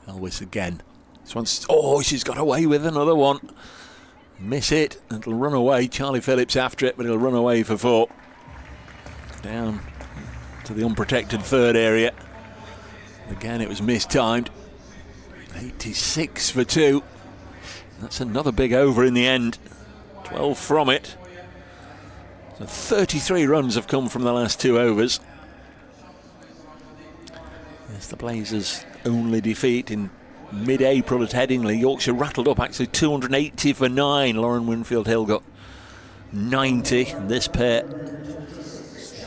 Elwys again. This one's, oh, she's got away with another one. Miss it, and it'll run away. Charlie Phillips after it, but it'll run away for 4. Down to the unprotected third area. Again, it was mistimed. 86 for 2. That's another big over in the end. 12 from it. So 33 runs have come from the last 2 overs. It's the Blazers' only defeat in mid-April at Headingley. Yorkshire rattled up actually 280 for 9. Lauren Winfield Hill got 90. And this pair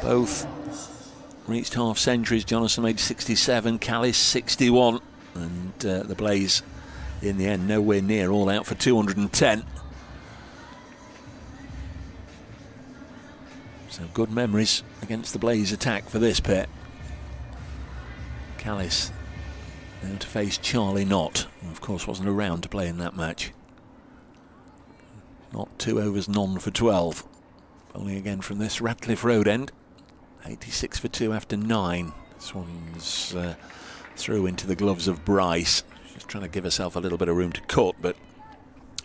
both reached half centuries. Jonathan made 67, Callis 61. And the Blaze in the end nowhere near, all out for 210. So good memories against the Blaze attack for this pair. Callis now to face Charlie Knott, who of course wasn't around to play in that match. Knott 2 overs, none for 12. Bowling again from this Ratcliffe Road end. 86 for 2 after 9. This one's through into the gloves of Bryce. She's trying to give herself a little bit of room to cut, but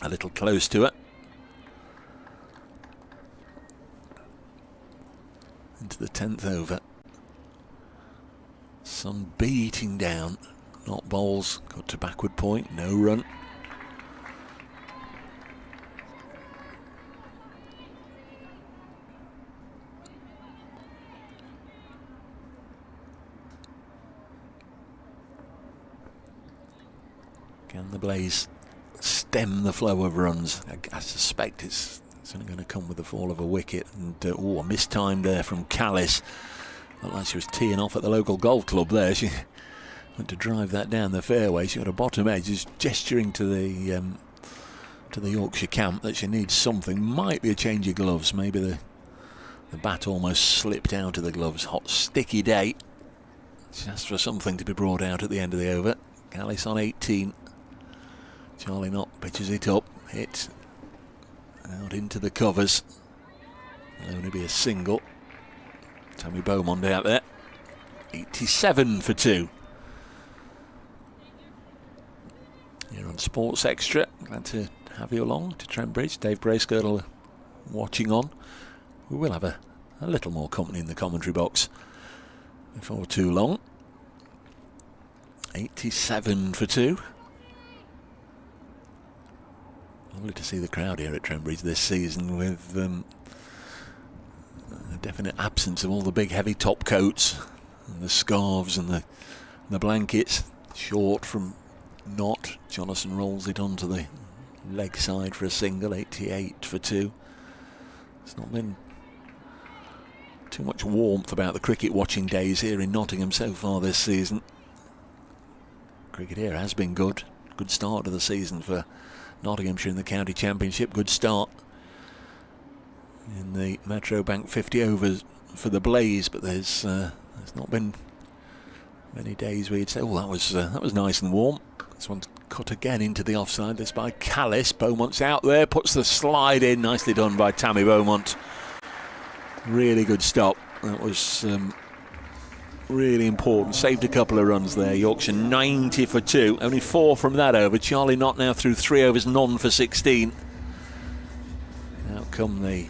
a little close to it. Into the 10th over. Sun beating down. Knott bowls, got to backward point, no run. Can the Blaze stem the flow of runs? I suspect it's only going to come with the fall of a wicket. And a mistimed there from Callis. Looked like she was teeing off at the local golf club there. She went to drive that down the fairway. She got a bottom edge, just gesturing to the to the Yorkshire camp that she needs something. Might be a change of gloves. Maybe the bat almost slipped out of the gloves. Hot, sticky day. She asked for something to be brought out at the end of the over. Callis on 18. Charlie Knott pitches it up. Hit out into the covers. There'll only be a single. Tammy Beaumont out there. 87 for 2. You're on Sports Extra. Glad to have you along to Trent Bridge. Dave Bracegirdle watching on. We will have a little more company in the commentary box before too long. 87 for 2. Lovely to see the crowd here at Trent Bridge this season, with a definite absence of all the big heavy top coats and the scarves and the blankets. Short from Knott. Jonathan rolls it onto the leg side for a single. 88 for 2. It's not been too much warmth about the cricket watching days here in Nottingham so far this season. Cricket here has been good. Good start to the season for Nottinghamshire in the county championship. Good start in the Metro Bank 50 overs for the Blaze, but there's not been many days where you'd say, oh, that was nice and warm. This one's cut again into the offside. This by Callis. Beaumont's out there, puts the slide in. Nicely done by Tammy Beaumont. Really good stop. That was really important. Saved a couple of runs there. Yorkshire 90 for 2. Only 4 from that over. Charlie Knott now through 3 overs, none for 16. Out come the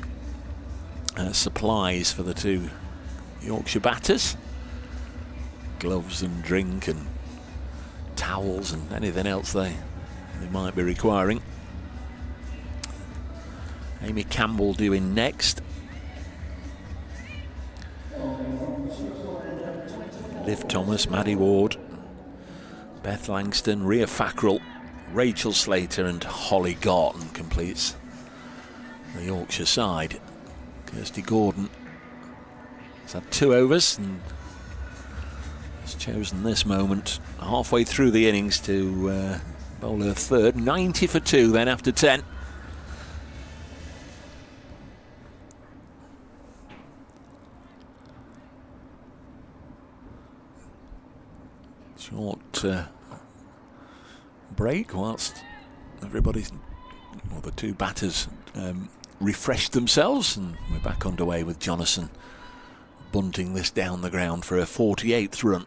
supplies for the two Yorkshire batters. Gloves and drink and towels and anything else they might be requiring. Amy Campbell doing next. Liv Thomas, Maddie Ward, Beth Langston, Rhea Fackrell, Rachel Slater and Holly Garton completes the Yorkshire side. Kirsty Gordon has had 2 overs and has chosen this moment halfway through the innings to bowl her third. 90 for 2 then after 10. Short break whilst everybody's, well, the two batters refreshed themselves, and we're back underway with Jonathan bunting this down the ground for a 48th run.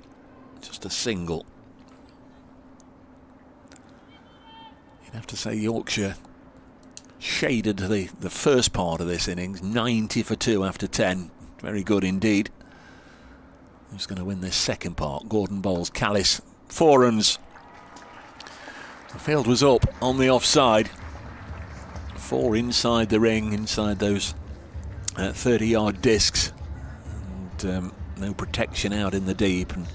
Just a single. You'd have to say Yorkshire shaded the first part of this innings. 90 for 2 after 10. Very good indeed. Who's going to win this second part? Gordon bowls. Callis, 4 runs. The field was up on the offside. 4 inside the ring, inside those 30-yard discs. And no protection out in the deep. And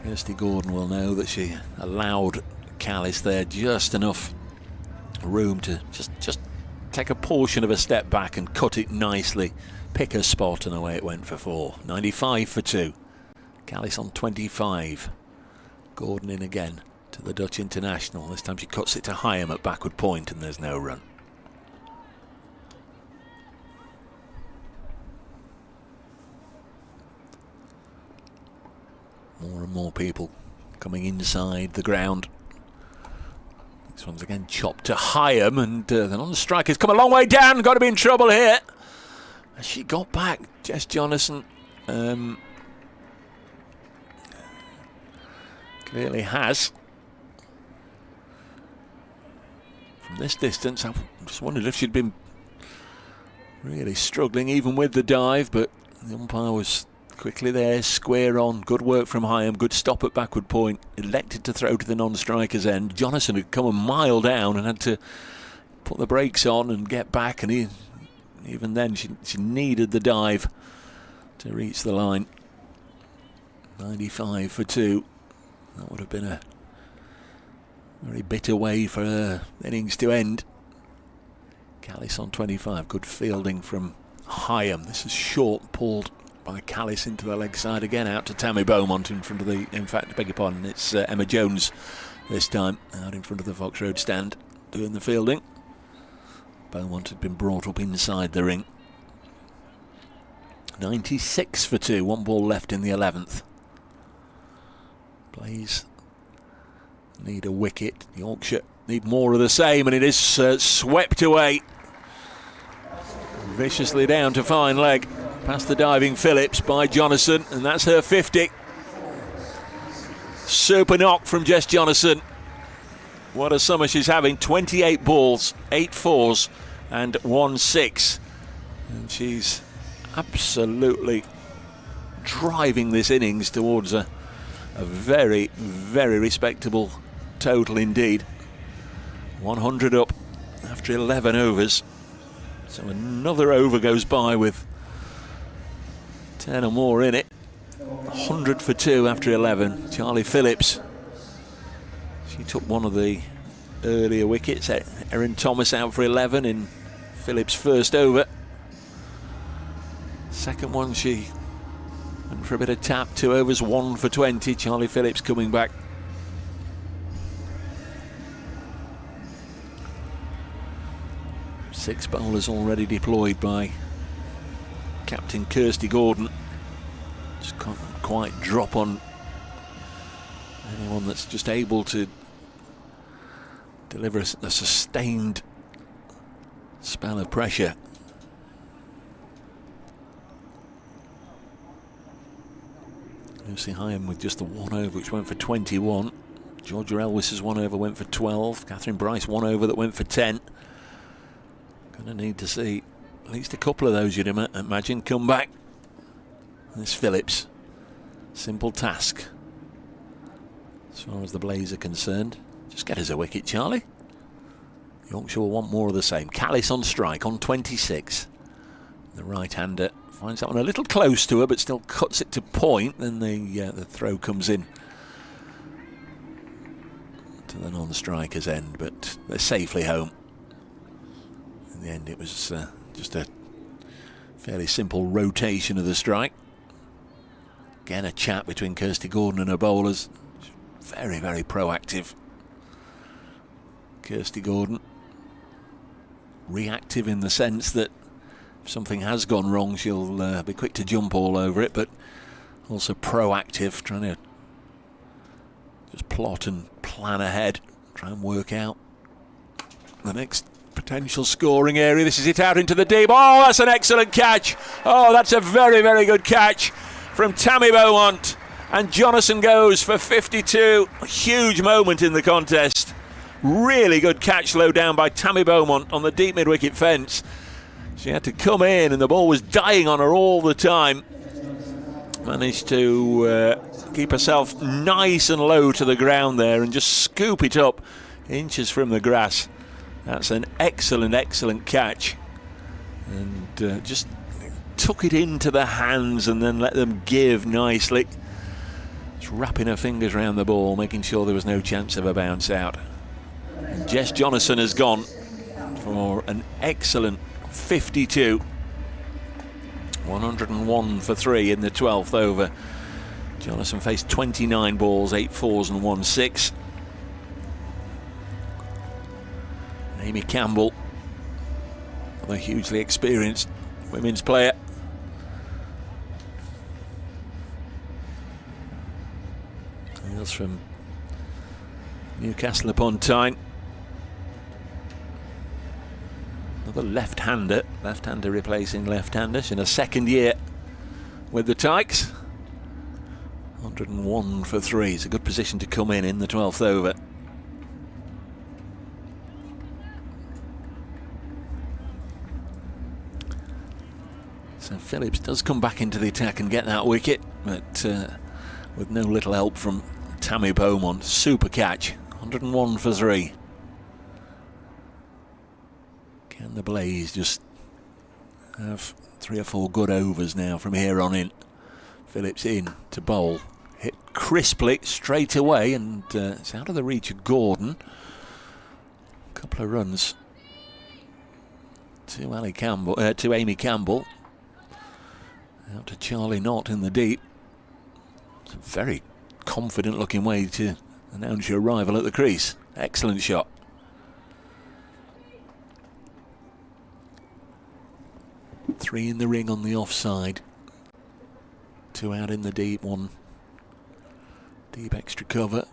Kirsty Gordon will know that she allowed Callis there just enough room to just take a portion of a step back and cut it nicely. Pick a spot, and away it went for 4. 95 for 2. Callis on 25. Gordon in again to the Dutch international. This time she cuts it to Hyam at backward point, and there's no run. More and more people coming inside the ground. This one's again chopped to Hyam, and the non-striker's come a long way down. Got to be in trouble here. Has she got back, Jess Jonathan? Clearly has. From this distance, I just wondered if she'd been really struggling even with the dive, but the umpire was quickly there, square on. Good work from Hyam, good stop at backward point. Elected to throw to the non-striker's end. Jonathan had come a mile down and had to put the brakes on and get back, and even then she needed the dive to reach the line. 95 for 2. That would have been a very bitter way for her innings to end. Callis on 25. Good fielding from Hyam. This is short, pulled by Callis into the leg side again, out to Tammy Beaumont in front of the, in fact, beg your pardon, it's Emma Jones this time, out in front of the Fox Road stand. doing the fielding. Beaumont had been brought up inside the ring. 96 for 2, 1 ball left in the 11th. Blaze need a wicket. Yorkshire need more of the same, and it is swept away. Viciously down to fine leg. Past the diving Phillips by Jonathan, and that's her 50. Super knock from Jess Jonathan. What a summer she's having. 28 balls, 8 fours and 1 6. And she's absolutely driving this innings towards a very, very respectable total indeed. 100 up after 11 overs. So another over goes by with 10 or more in it. 100 for 2 after 11. Charlie Phillips. She took one of the earlier wickets. Erin Thomas out for 11 in Phillips' first over. Second one she went for a bit of tap. 2 overs, 1 for 20. Charlie Phillips coming back. Six bowlers already deployed by Captain Kirsty Gordon. Just can't quite drop on anyone that's just able to deliver a sustained spell of pressure. Lucy Hyam with just the 1 over which went for 21. Georgia Elwis's 1 over went for 12. Catherine Bryce 1 over that went for 10. Going to need to see at least a couple of those, you'd imagine, come back. This Phillips, simple task as far as the Blaze are concerned. Just get us a wicket, Charlie. Yorkshire will want more of the same. Callis on strike on 26. The right-hander finds that one a little close to her, but still cuts it to point. Then the throw comes in to the non-striker's end, but they're safely home. In the end, it was just a fairly simple rotation of the strike. Again, a chat between Kirsty Gordon and her bowlers. Very, very proactive. Kirsty Gordon. Reactive in the sense that if something has gone wrong, she'll be quick to jump all over it, but also proactive, trying to just plot and plan ahead, try and work out the next potential scoring area. This is it out into the deep. Oh, that's an excellent catch. Oh, that's a very, very good catch from Tammy Beaumont. And Jonathan goes for 52. A huge moment in the contest. Really good catch low down by Tammy Beaumont on the deep mid-wicket fence. She had to come in and the ball was dying on her all the time. Managed to keep herself nice and low to the ground there and just scoop it up inches from the grass. That's an excellent, excellent catch. And just took it into the hands and then let them give nicely. Just wrapping her fingers around the ball, making sure there was no chance of a bounce out. And Jess Jonathan has gone for an excellent 52. 101 for 3 in the 12th over. Jonathan faced 29 balls, 8 fours and 1 6. Amy Campbell, a hugely experienced women's player. Hails from Newcastle upon Tyne. Another left-hander replacing left-handers in a second year with the Tykes. 101 for 3. It's a good position to come in the 12th over. So Phillips does come back into the attack and get that wicket, but with no little help from Tammy Beaumont. Super catch. 101 for 3. Can the Blaze just have 3 or 4 good overs now from here on in? Phillips in to bowl. Hit crisply straight away, and it's out of the reach of Gordon. A couple of runs to Amy Campbell. Out to Charlie Knott in the deep. It's a very confident looking way to announce your arrival at the crease. Excellent shot. 3 in the ring on the offside. 2 out in the deep, 1 deep extra cover.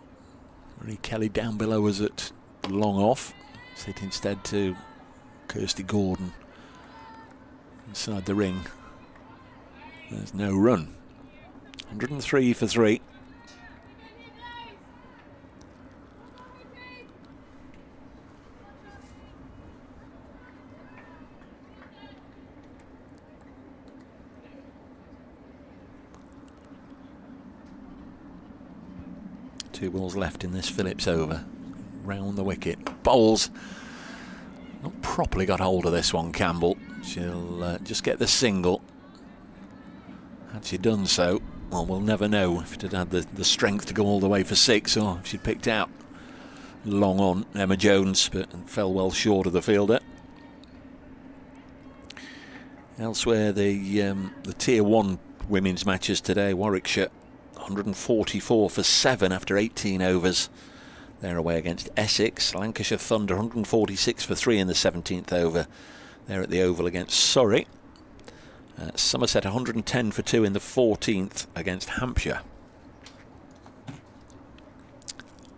Marie Kelly down below us at long off. Sit instead to Kirsty Gordon inside the ring. There's no run. 103 for 3. Two balls left in this Phillips over. Round the wicket. Bowles. Not properly got hold of this one, Campbell. She'll just get the single. Had she done so, well, we'll never know if it had had the strength to go all the way for 6, or if she'd picked out long on Emma Jones, but fell well short of the fielder. Elsewhere, the Tier 1 women's matches today. Warwickshire 144 for 7 after 18 overs. They're away against Essex. Lancashire Thunder 146 for 3 in the 17th over. They're at the Oval against Surrey. Somerset 110 for 2 in the 14th against Hampshire.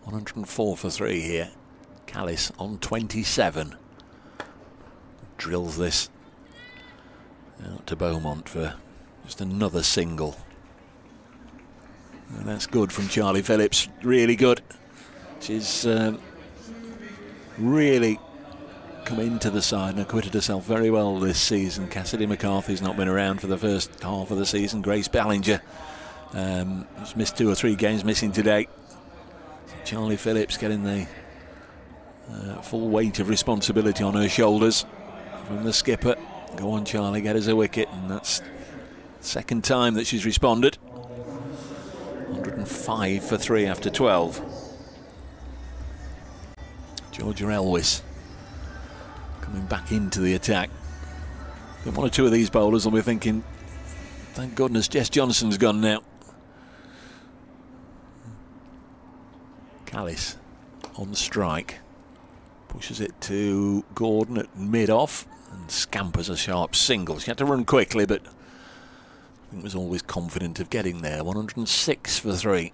104 for 3 here. Callis on 27. Drills this out to Beaumont for just another single. And that's good from Charlie Phillips. Really good. She's really come into the side and acquitted herself very well this season. Cassidy McCarthy's not been around for the first half of the season. Grace Ballinger has missed 2 or 3 games, missing today. Charlie Phillips getting the full weight of responsibility on her shoulders from the skipper. Go on, Charlie, get us a wicket. And that's the second time that she's responded. 105 for 3 after 12. Georgia Elwes coming back into the attack. And 1 or 2 of these bowlers will be thinking, thank goodness Jess Johnson's gone now. Callis on strike. Pushes it to Gordon at mid-off and scampers a sharp single. She had to run quickly, but I think was always confident of getting there. 106 for 3.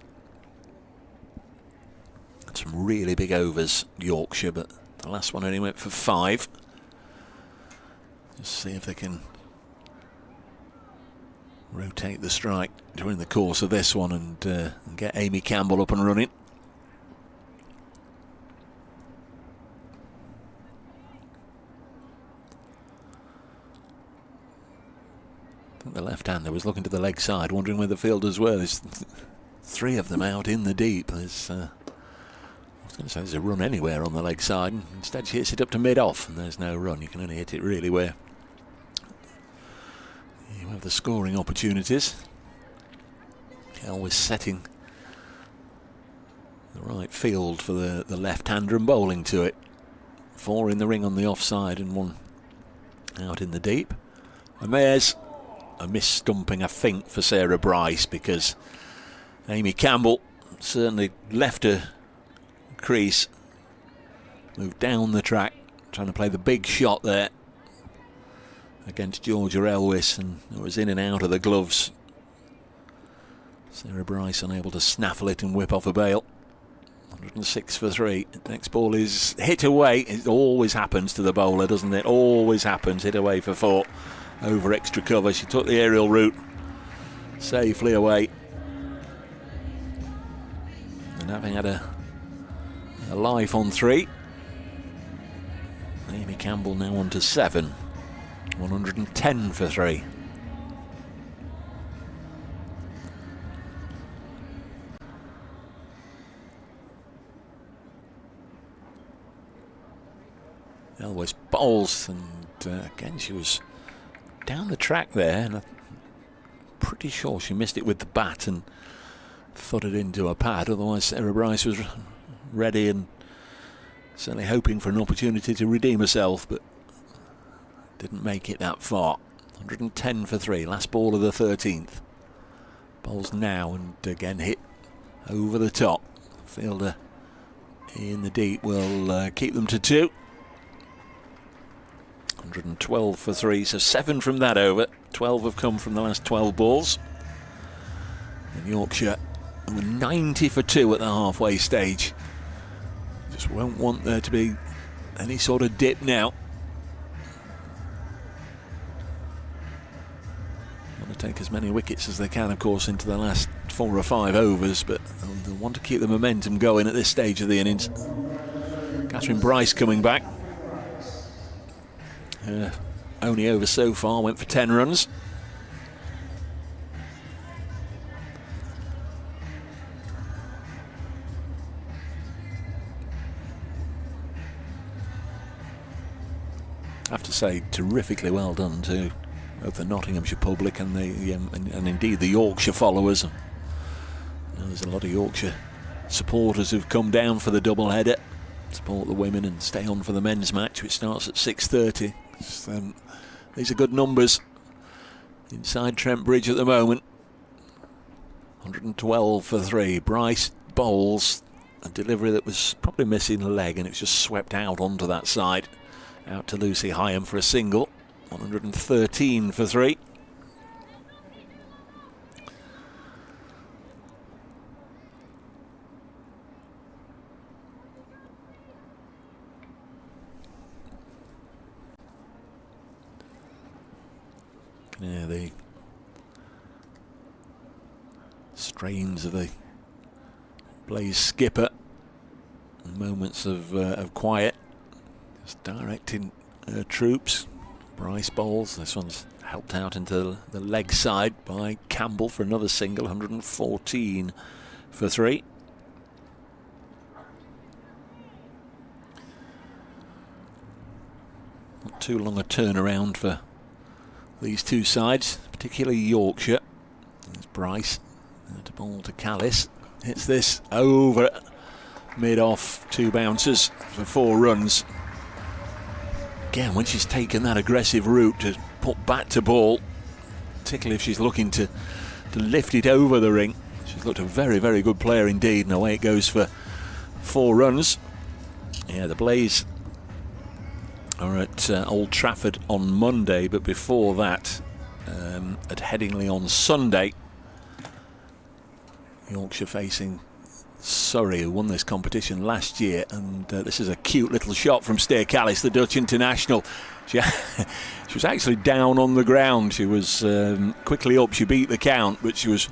Some really big overs, Yorkshire, but the last one only went for 5. Just see if they can rotate the strike during the course of this one and get Amy Campbell up and running. I think the left-hander was looking to the leg side, wondering where the fielders were. There's 3 of them out in the deep. There's I was going to say there's a run anywhere on the leg side, and instead she hits it up to mid-off, and there's no run. You can only hit it really where you have the scoring opportunities. Always setting the right field for the left-hander and bowling to it. 4 in the ring on the offside and 1 out in the deep. And there's a miss-stumping, I think, for Sarah Bryce, because Amy Campbell certainly left her crease, moved down the track, trying to play the big shot there against Georgia Elwes, and it was in and out of the gloves. Sarah Bryce unable to snaffle it and whip off a bail. 106 for 3. Next ball is hit away. It always happens to the bowler, doesn't it? Always happens. Hit away for 4. Over extra cover. She took the aerial route safely away. And having had a life on 3, Amy Campbell now on to 7. 110 for 3. Elwes bowls, and again she was down the track there, and I'm pretty sure she missed it with the bat and thudded into a pad. Otherwise Sarah Bryce was ready and certainly hoping for an opportunity to redeem herself, but didn't make it that far. 110 for 3, last ball of the 13th. Bowls now, and again hit over the top. Fielder in the deep will keep them to 2. 112 for 3, so 7 from that over. 12 have come from the last 12 balls. And Yorkshire were 90 for 2 at the halfway stage. Just won't want there to be any sort of dip now. Want to take as many wickets as they can, of course, into the last 4 or 5 overs, but they'll want to keep the momentum going at this stage of the innings. Catherine Bryce coming back. Only over so far, went for 10 runs. I have to say, terrifically well done to both the Nottinghamshire public and and indeed the Yorkshire followers. You know, there's a lot of Yorkshire supporters who've come down for the double header, support the women and stay on for the men's match, which starts at 6:30. These are good numbers inside Trent Bridge at the moment. 112 for 3. Bryce bowls a delivery that was probably missing a leg, and it was just swept out onto that side. Out to Lucy Hyam for a single. 113 for 3. Yeah, the strains of the Blaze skipper and moments of quiet. Just directing her troops. Bryce bowls. This one's helped out into the leg side by Campbell for another single. 114 for 3. Not too long a turnaround for these two sides, particularly Yorkshire. There's Bryce to bowl to Callis. Hits this over mid-off, 2 bounces for 4 runs. Again, when she's taken that aggressive route to put bat to ball, particularly if she's looking to lift it over the ring, she's looked a very, very good player indeed, and away it goes for 4 runs. Yeah, the Blaze are at Old Trafford on Monday, but before that at Headingley on Sunday. Yorkshire facing Surrey, who won this competition last year, and this is a cute little shot from Stair Callis, the Dutch international. She was actually down on the ground. She was quickly up. She beat the count, but she was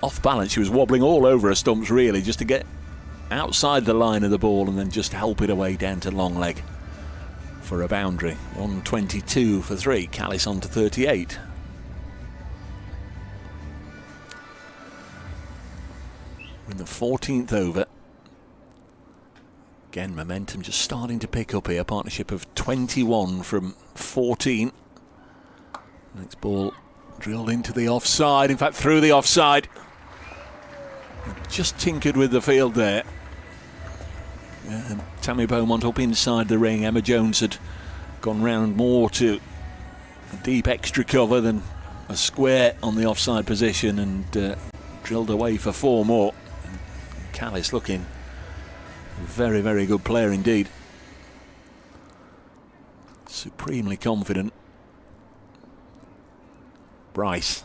off balance. She was wobbling all over her stumps, really, just to get outside the line of the ball and then just help it away down to long leg for a boundary. 122 for 3. Callis on to 38. In the 14th over. Again, momentum just starting to pick up here. Partnership of 21 from 14. Next ball drilled into the offside. In fact, through the offside. Just tinkered with the field there. And Tammy Beaumont up inside the ring. Emma Jones had gone round more to a deep extra cover than a square on the offside position, and drilled away for 4 more. Callis looking very, very good player indeed. Supremely confident. Bryce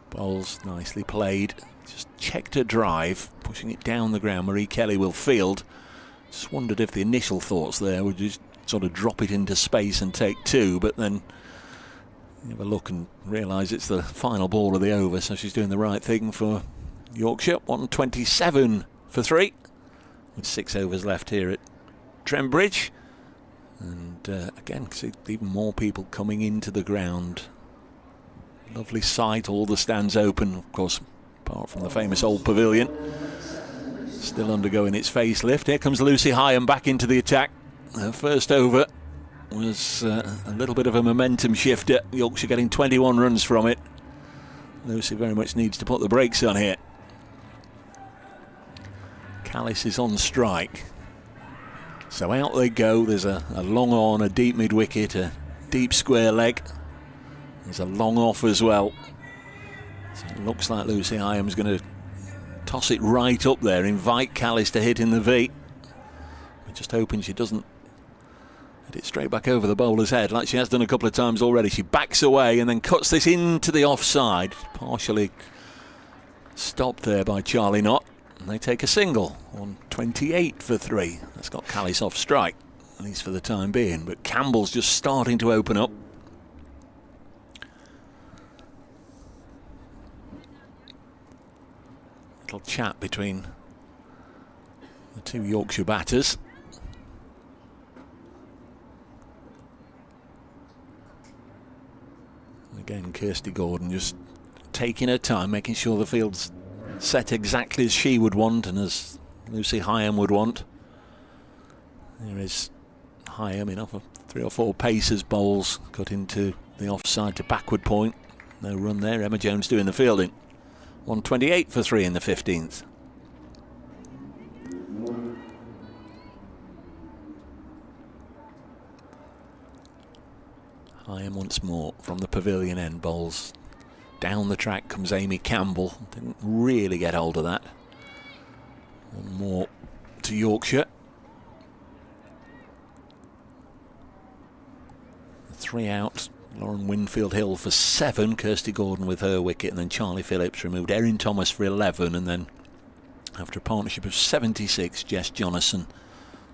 bowls nicely played. Just checked her drive, pushing it down the ground. Marie Kelly will field. Just wondered if the initial thoughts there would just sort of drop it into space and take 2, but then you have a look and realise it's the final ball of the over, so she's doing the right thing for Yorkshire. 127 for 3, with 6 overs left here at Trent Bridge. And again, see even more people coming into the ground. Lovely sight, all the stands open, of course, apart from the famous old pavilion. Still undergoing its facelift. Here comes Lucy Hyam back into the attack. Her first over was a little bit of a momentum shifter. Yorkshire getting 21 runs from it. Lucy very much needs to put the brakes on here. Callis is on strike. So out they go. There's a long on, a deep mid-wicket, a deep square leg. There's a long off as well. So it looks like Lucy Hyam's going to toss it right up there, invite Callis to hit in the V. We're just hoping she doesn't Hit it straight back over the bowler's head, like she has done a couple of times already. She backs away and then cuts this into the offside. Partially stopped there by Charlie Knott. And they take a single on 28 for 3. That's got Callis off strike, at least for the time being. But Campbell's just starting to open up. Little chat between the two Yorkshire batters. Again, Kirsty Gordon just taking her time, making sure the field's set exactly as she would want and as Lucy Hyam would want. There is Hyam in off of 3 or 4 pacers bowls, cut into the offside to backward point. No run there. Emma Jones doing the fielding. 128 for 3 in the 15th. Hyam once more from the pavilion end bowls. Down the track comes Amy Campbell. Didn't really get hold of that. One more to Yorkshire. 3 out. Lauren Winfield Hill for 7. Kirsty Gordon with her wicket, and then Charlie Phillips removed Erin Thomas for 11, and then after a partnership of 76, Jess Jonathan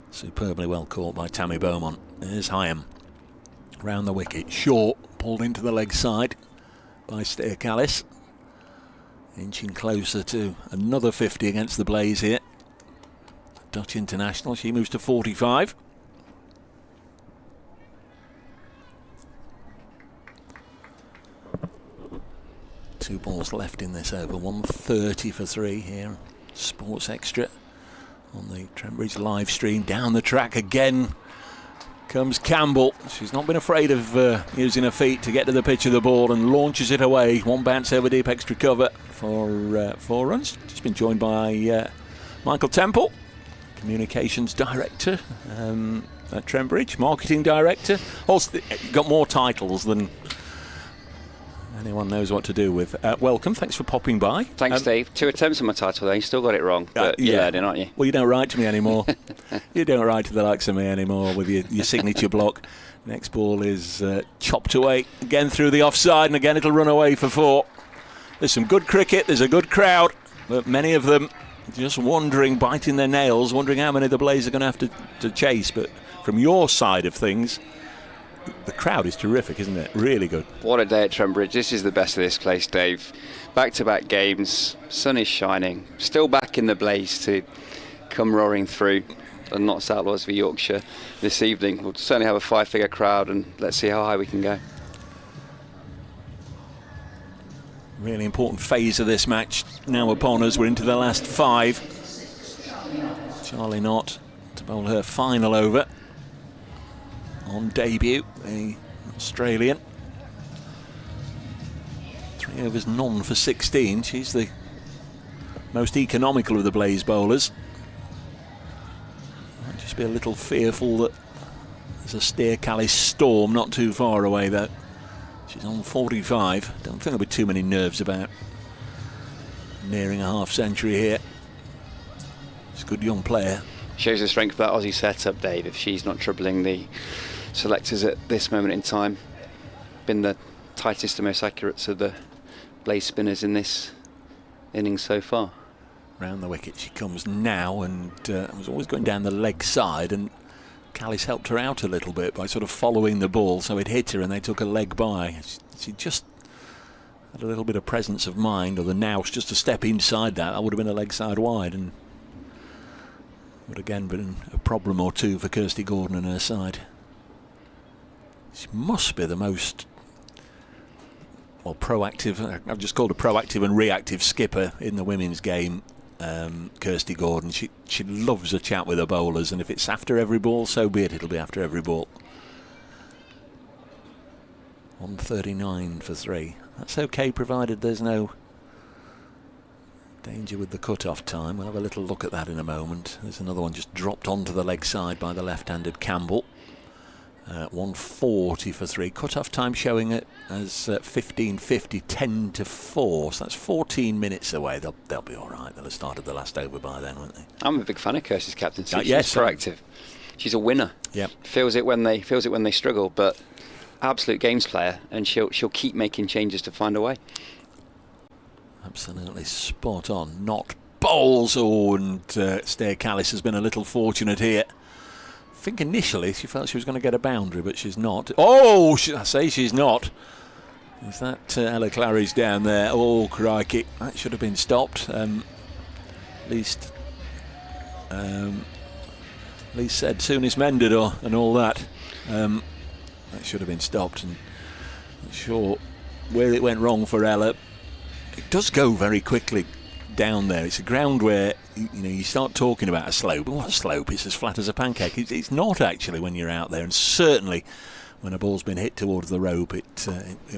superbly well caught by Tammy Beaumont. There's Hyam round the wicket, short, pulled into the leg side by Steer Callis, inching closer to another 50 against the Blaze here. Dutch international, she moves to 45. Two balls left in this over. 130 for 3 here. Sports Extra on the Trent Bridge live stream. Down the track again comes Campbell. She's not been afraid of using her feet to get to the pitch of the ball and launches it away. One bounce over deep, extra cover for 4 runs. Just been joined by Michael Temple, Communications Director at Trent Bridge, Marketing Director. Also got more titles than anyone knows what to do with. Welcome, thanks for popping by. Thanks, Dave. 2 attempts on my title there, you still got it wrong, but you're learning, aren't you? Well, you don't write to me anymore. You don't write to the likes of me anymore with your signature block. Next ball is chopped away, again through the offside, and again it'll run away for 4. There's some good cricket, there's a good crowd, but many of them just wondering, biting their nails, wondering how many the Blaze are going to have to chase. But from your side of things, the crowd is terrific, isn't it? Really good. What a day at Trent Bridge. This is the best of this place, Dave. Back-to-back games, sun is shining, still back in the Blaze to come roaring through and Notts Outlaws for Yorkshire this evening. We'll certainly have a 5-figure crowd, and let's see how high we can go. Really important phase of this match now upon us. We're into the last 5. Charlie Knott to bowl her final over on debut, the Australian. 3 overs, none for 16. She's the most economical of the Blaze bowlers. Might just be a little fearful that there's a Steer Callis storm not too far away, though. She's on 45. Don't think there'll be too many nerves about nearing a half-century here. She's a good young player. Shows the strength of that Aussie setup, Dave, if she's not troubling the selectors at this moment in time. Been the tightest and most accurate of the Blaze spinners in this innings so far. Round the wicket she comes now, and was always going down the leg side, and Callis helped her out a little bit by sort of following the ball, so it hit her and they took a leg by. She just had a little bit of presence of mind, or the nous just a step inside that would have been a leg side wide, and would again been a problem or two for Kirsty Gordon and her side. She must be the most proactive, I've just called her proactive and reactive skipper in the women's game. Kirsty Gordon, she loves a chat with her bowlers, and if it's after every ball, so be it. It'll be after every ball. 139 for 3. That's okay, provided there's no danger with the cut-off time. We'll have a little look at that in a moment. There's another one just dropped onto the leg side by the left-handed Campbell. 140 for 3. Cut-off time showing it as 15:50, 10 to 4. So that's 14 minutes away. They'll be all right. They'll have started the last over by then, won't they? I'm a big fan of Kirsty's captaincy. Yes, she's proactive. she's a winner. Yeah, Feels it when they struggle, but absolute games player, and she'll keep making changes to find a way. Absolutely spot on. Not bowls. Oh, and Stair Callis has been a little fortunate here. I think initially she felt she was going to get a boundary, but she's not. Oh, I say she's not. Is that Ella Clary's down there? Oh, crikey. That should have been stopped. At least said soon is mended and all that. That should have been stopped. And I'm not sure where it went wrong for Ella. It does go very quickly down there. It's a ground where you start talking about a slope. What a slope! It's as flat as a pancake. It's not actually when you're out there, and certainly when a ball's been hit towards the rope, it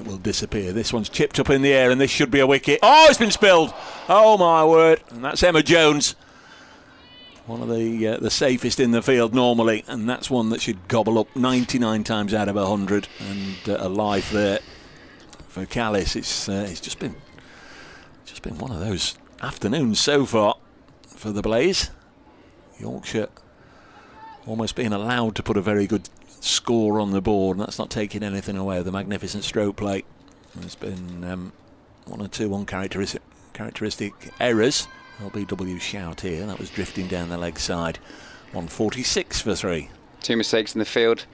will disappear. This one's chipped up in the air, and this should be a wicket. Oh, it's been spilled! Oh my word! And that's Emma Jones, one of the safest in the field normally, and that's one that should gobble up 99 times out of 100, and a life there for Callis. It's just been one of those afternoons so far for the Blaze. Yorkshire almost being allowed to put a very good score on the board, and that's not taking anything away with the magnificent stroke play. There's been one or two uncharacteristic errors. LBW shout here. That was drifting down the leg side. 146 for 3. 2 mistakes in the field.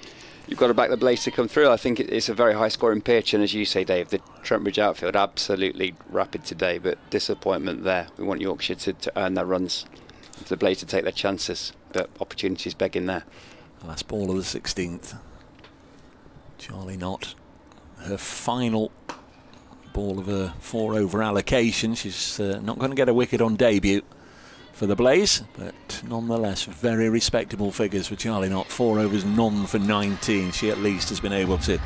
You've got to back the Blaze to come through. I think it's a very high-scoring pitch, and as you say, Dave, the Trent Bridge outfield absolutely rapid today, but disappointment there. We want Yorkshire to earn their runs, for the Blaze to take their chances, but opportunities begging there. Last ball of the 16th. Charlie Knott, her final ball of her 4-over allocation. She's not going to get a wicket on debut for the Blaze, but nonetheless very respectable figures for Charlie Knott. 4 overs, none for 19. She at least has been able to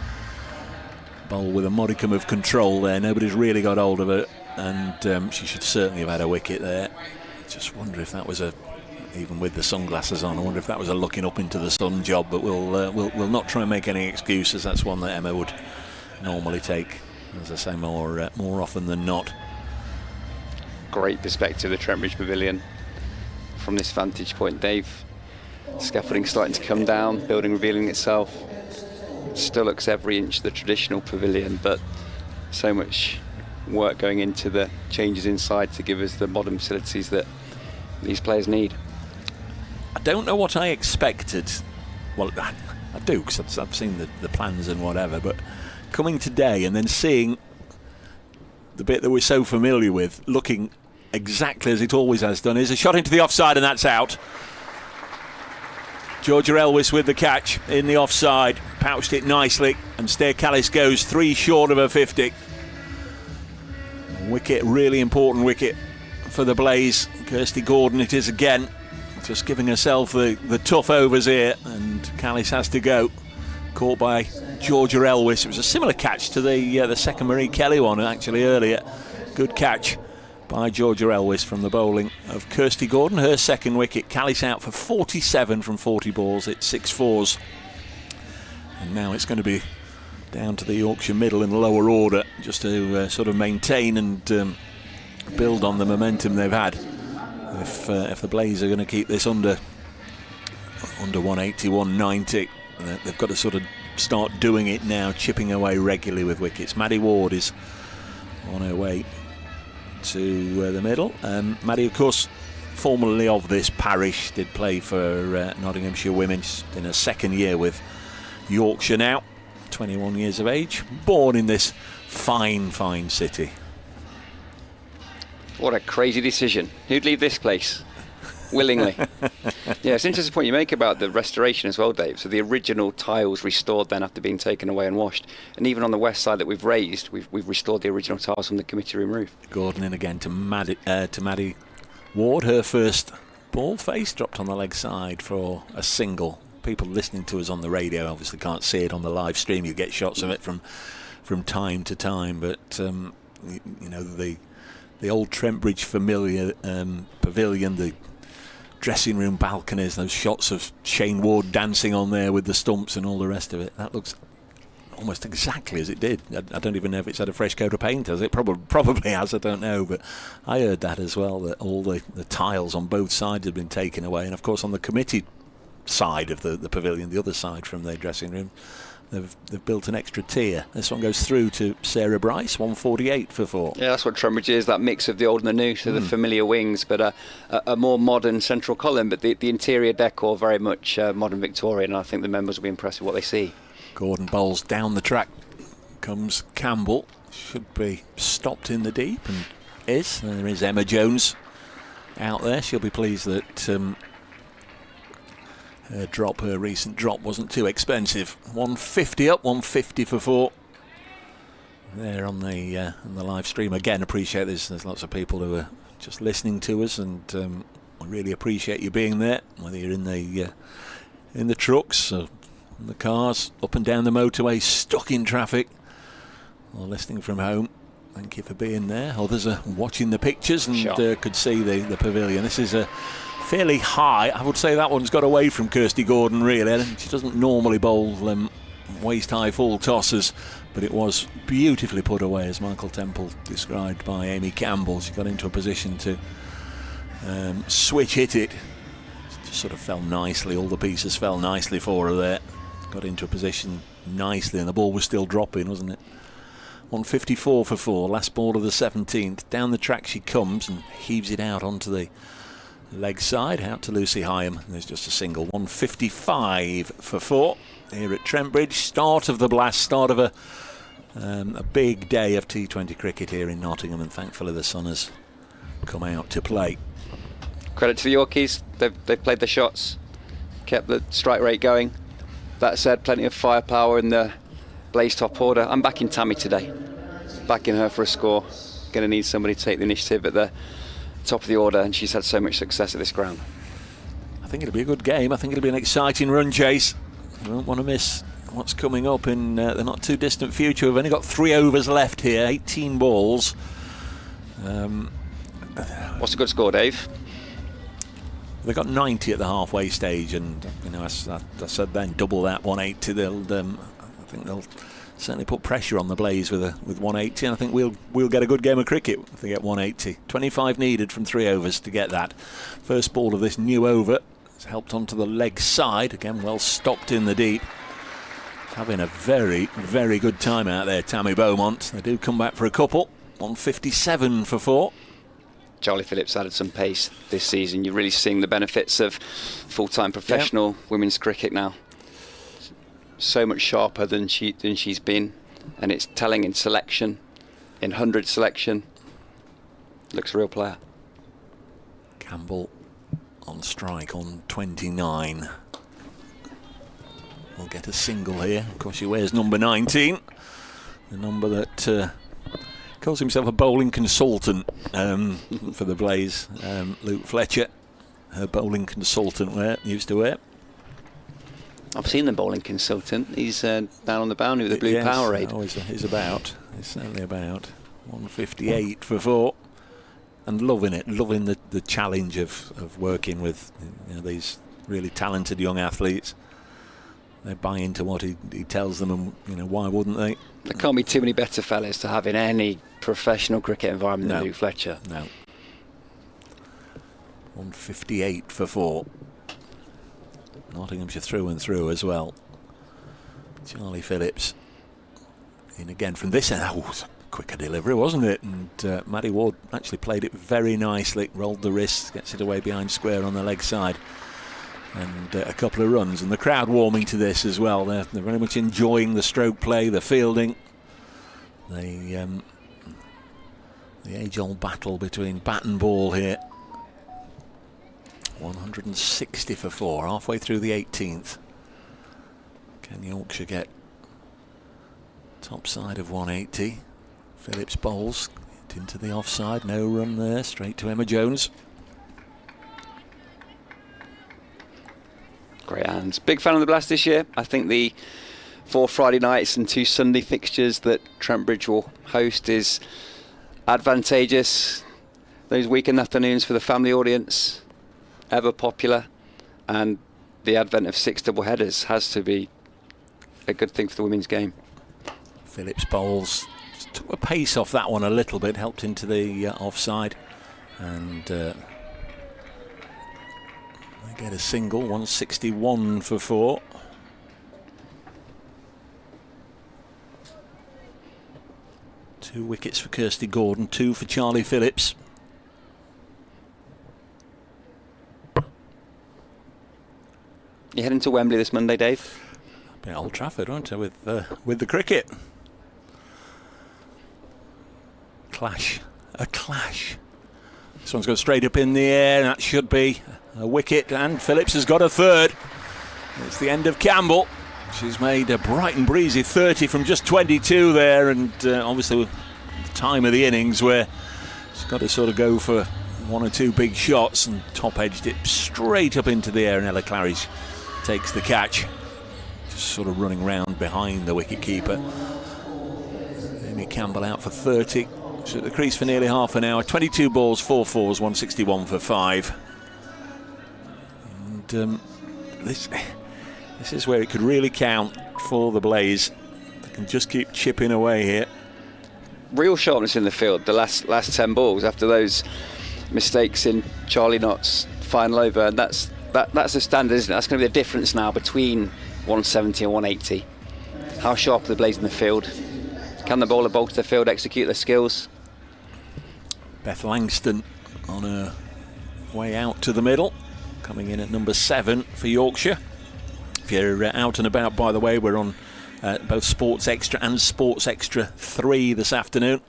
bowl with a modicum of control there. Nobody's really got hold of her, and she should certainly have had a wicket there. Just wonder if that was even with the sunglasses on, I wonder if that was a looking up into the sun job, but we'll not try and make any excuses. That's one that Emma would normally take, as I say, more often than not. Great perspective, the Trent Bridge Pavilion. From this vantage point, Dave, scaffolding starting to come down, building revealing itself. Still looks every inch the traditional pavilion, but so much work going into the changes inside to give us the modern facilities that these players need. I don't know what I expected. Well, I do, because I've seen the plans and whatever, but coming today and then seeing the bit that we're so familiar with looking exactly as it always has done, is a shot into the offside, and that's out. Georgia Elwis with the catch in the offside, pouched it nicely, and Stair Callis goes 3 short of her 50. Wicket, really important wicket for the Blaze. Kirsty Gordon it is again, just giving herself the tough overs here, and Callis has to go. Caught by Georgia Elwis. It was a similar catch to the second Marie Kelly one actually earlier. Good catch by Georgia Elwis from the bowling of Kirsty Gordon. Her second wicket. Callis out for 47 from 40 balls. It's 6 fours. And now it's going to be down to the Yorkshire middle and lower order just to sort of maintain and build on the momentum they've had. If the Blaze are going to keep this under 180, 190, they've got to sort of start doing it now, chipping away regularly with wickets. Maddie Ward is on her way to the middle. Maddie, of course, formerly of this parish, did play for Nottinghamshire Women. She's in her second year with Yorkshire now, 21 years of age, born in this fine city. What a crazy decision. Who'd leave this place willingly? Yeah, it's an interesting point you make about the restoration as well, Dave. So the original tiles restored then after being taken away and washed, and even on the west side that we've raised, we've restored the original tiles from the committee room roof. Gordon in again to Maddie Ward. Her first ball face dropped on the leg side for a single. People listening to us on the radio obviously can't see it on the live stream. You get shots of it from time to time, but you know, the old Trent Bridge pavilion, the dressing room balconies, those shots of Shane Ward dancing on there with the stumps and all the rest of it, that looks almost exactly as it did. I don't even know if it's had a fresh coat of paint, has it? Probably has, I don't know, but I heard that as well, that all the tiles on both sides had been taken away. And of course on the committee side of the pavilion, the other side from their dressing room. They've built an extra tier. This one goes through to Sarah Bryce, 148 for 4. Yeah, that's what Trent Bridge is, that mix of the old and the new, so the familiar wings, but a more modern central column, but the interior decor very much modern Victorian, and I think the members will be impressed with what they see. Gordon bowls down the track. Comes Campbell. Should be stopped in the deep, and is. And there is Emma Jones out there. She'll be pleased that her recent drop wasn't too expensive. 150 up, 150 for 4. There on the live stream. Again, appreciate this. There's lots of people who are just listening to us, and I really appreciate you being there. Whether you're in the trucks, or in the cars, up and down the motorway, stuck in traffic, or listening from home. Thank you for being there. Others are watching the pictures and could see the pavilion. This is a fairly high. I would say that one's got away from Kirsty Gordon, really. She doesn't normally bowl waist-high full tossers, but it was beautifully put away, as Michael Temple described, by Amy Campbell. She got into a position to switch hit it. Just sort of fell nicely. All the pieces fell nicely for her there. Got into a position nicely, and the ball was still dropping, wasn't it? 154 for 4, last ball of the 17th. Down the track she comes and heaves it out onto the leg side, out to Lucy Hyam. There's just a single. 155 for 4 here at Trent Bridge. Start of the blast, start of a big day of T20 cricket here in Nottingham, and thankfully the sun has come out to play. Credit to the Yorkies, they've played their shots, kept the strike rate going. That said, plenty of firepower in the Blaze top order. I'm backing Tammy today, backing her for a score. Going to need somebody to take the initiative at the top of the order, and she's had so much success at this ground. I think it'll be a good game. I think it'll be an exciting run chase. You won't want to miss what's coming up in the not too distant future. We've only got 3 overs left here, 18 balls. What's a good score, Dave? They got 90 at the halfway stage, and I said then double that, 180. I think they'll certainly put pressure on the Blaze with 180, and I think we'll get a good game of cricket if they get 180. 25 needed from 3 overs to get that. First ball of this new over. It's helped onto the leg side. Again, well stopped in the deep. Having a very, very good time out there, Tammy Beaumont. They do come back for a couple. 157 for 4. Charlie Phillips added some pace this season. You're really seeing the benefits of full-time professional women's cricket now. So much sharper than she's been, and it's telling in selection, in 100 selection. Looks a real player. Campbell on strike on 29. We'll get a single here. Of course, she wears number 19, the number that calls himself a bowling consultant for the Blaze. Luke Fletcher, her bowling consultant, used to wear. I've seen the bowling consultant. He's down on the boundary with the blue Powerade. He's certainly about. 158 for 4. And loving it, loving the challenge of working with these really talented young athletes. They buy into what he tells them, and why wouldn't they? There can't be too many better fellas to have in any professional cricket environment than Luke Fletcher. No. 158 for 4. Nottinghamshire through and through as well. Charlie Phillips in again from this end. That was a quicker delivery, wasn't it? And Maddie Ward actually played it very nicely. Rolled the wrist, gets it away behind square on the leg side. And a couple of runs. And the crowd warming to this as well. They're very much enjoying the stroke play, the fielding. The age-old battle between bat and ball here. 160 for 4, halfway through the 18th. Can Yorkshire get top side of 180? Phillips bowls into the offside, no run there, straight to Emma Jones. Great hands. Big fan of the Blast this year. I think the 4 Friday nights and 2 Sunday fixtures that Trent Bridge will host is advantageous. Those weekend afternoons for the family audience, ever popular, and the advent of 6 double headers has to be a good thing for the women's game. Phillips bowls, just took the pace off that one a little bit, helped into the offside, and They get a single, 161 for 4. Two wickets for Kirsty Gordon, 2 for Charlie Phillips. You heading to Wembley this Monday, Dave? Be at Old Trafford, won't I, with the cricket. Clash. A clash. This one's gone straight up in the air, and that should be a wicket, and Phillips has got a third. It's the end of Campbell. She's made a bright and breezy 30 from just 22 there, and obviously the time of the innings where she's got to sort of go for 1 or 2 big shots, and top-edged it straight up into the air, and Ella Claridge takes the catch. Just sort of running round behind the wicket-keeper. Amy Campbell out for 30. She's at the crease for nearly half an hour. 22 balls, 4 fours, 161 for 5. And this is where it could really count for the Blaze. They can just keep chipping away here. Real sharpness in the field the last 10 balls after those mistakes in Charlie Knott's final over, and that's the standard, isn't it? That's going to be the difference now between 170 and 180. How sharp are the Blaze in the field? Can the bowler bowl to the field execute their skills? Beth Langston on her way out to the middle, coming in at number 7 for Yorkshire. If you're out and about, by the way, we're on both Sports Extra and Sports Extra 3 this afternoon.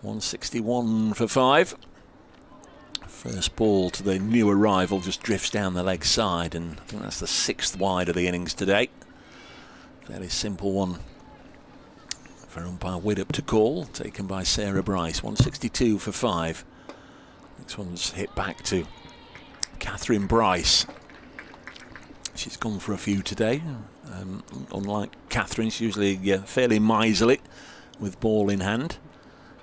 161 for 5. First ball to the new arrival just drifts down the leg side, and I think that's the 6th wide of the innings today. Fairly simple one for umpire Widdop to call, taken by Sarah Bryce. 162 for 5. Next one's hit back to Catherine Bryce. She's gone for a few today. Unlike Catherine, she's usually fairly miserly with ball in hand.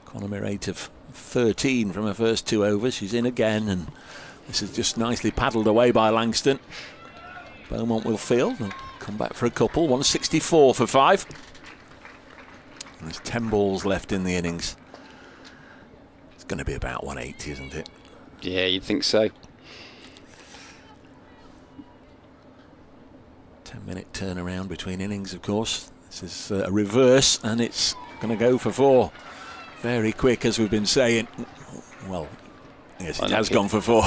Economy rate of 13 from her first 2 overs. She's in again, and this is just nicely paddled away by Langston. Beaumont will field and come back for a couple. 164 for 5. And there's 10 balls left in the innings. It's going to be about 180, isn't it? Yeah, you'd think so. 10-minute turnaround between innings, of course. This is a reverse, and it's going to go for 4. Very quick, as we've been saying. Well, yes, it has gone for 4.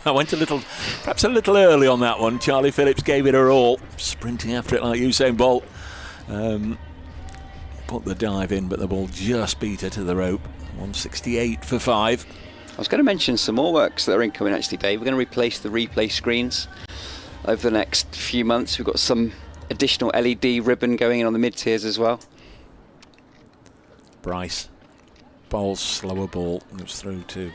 I went perhaps a little early on that one. Charlie Phillips gave it her all, sprinting after it like Usain Bolt. Put the dive in, but the ball just beat her to the rope. 168 for 5. I was going to mention some more works that are incoming, actually, Dave. We're going to replace the replay screens over the next few months. We've got some additional LED ribbon going in on the mid-tiers as well. Bryce bowls slower ball, moves through to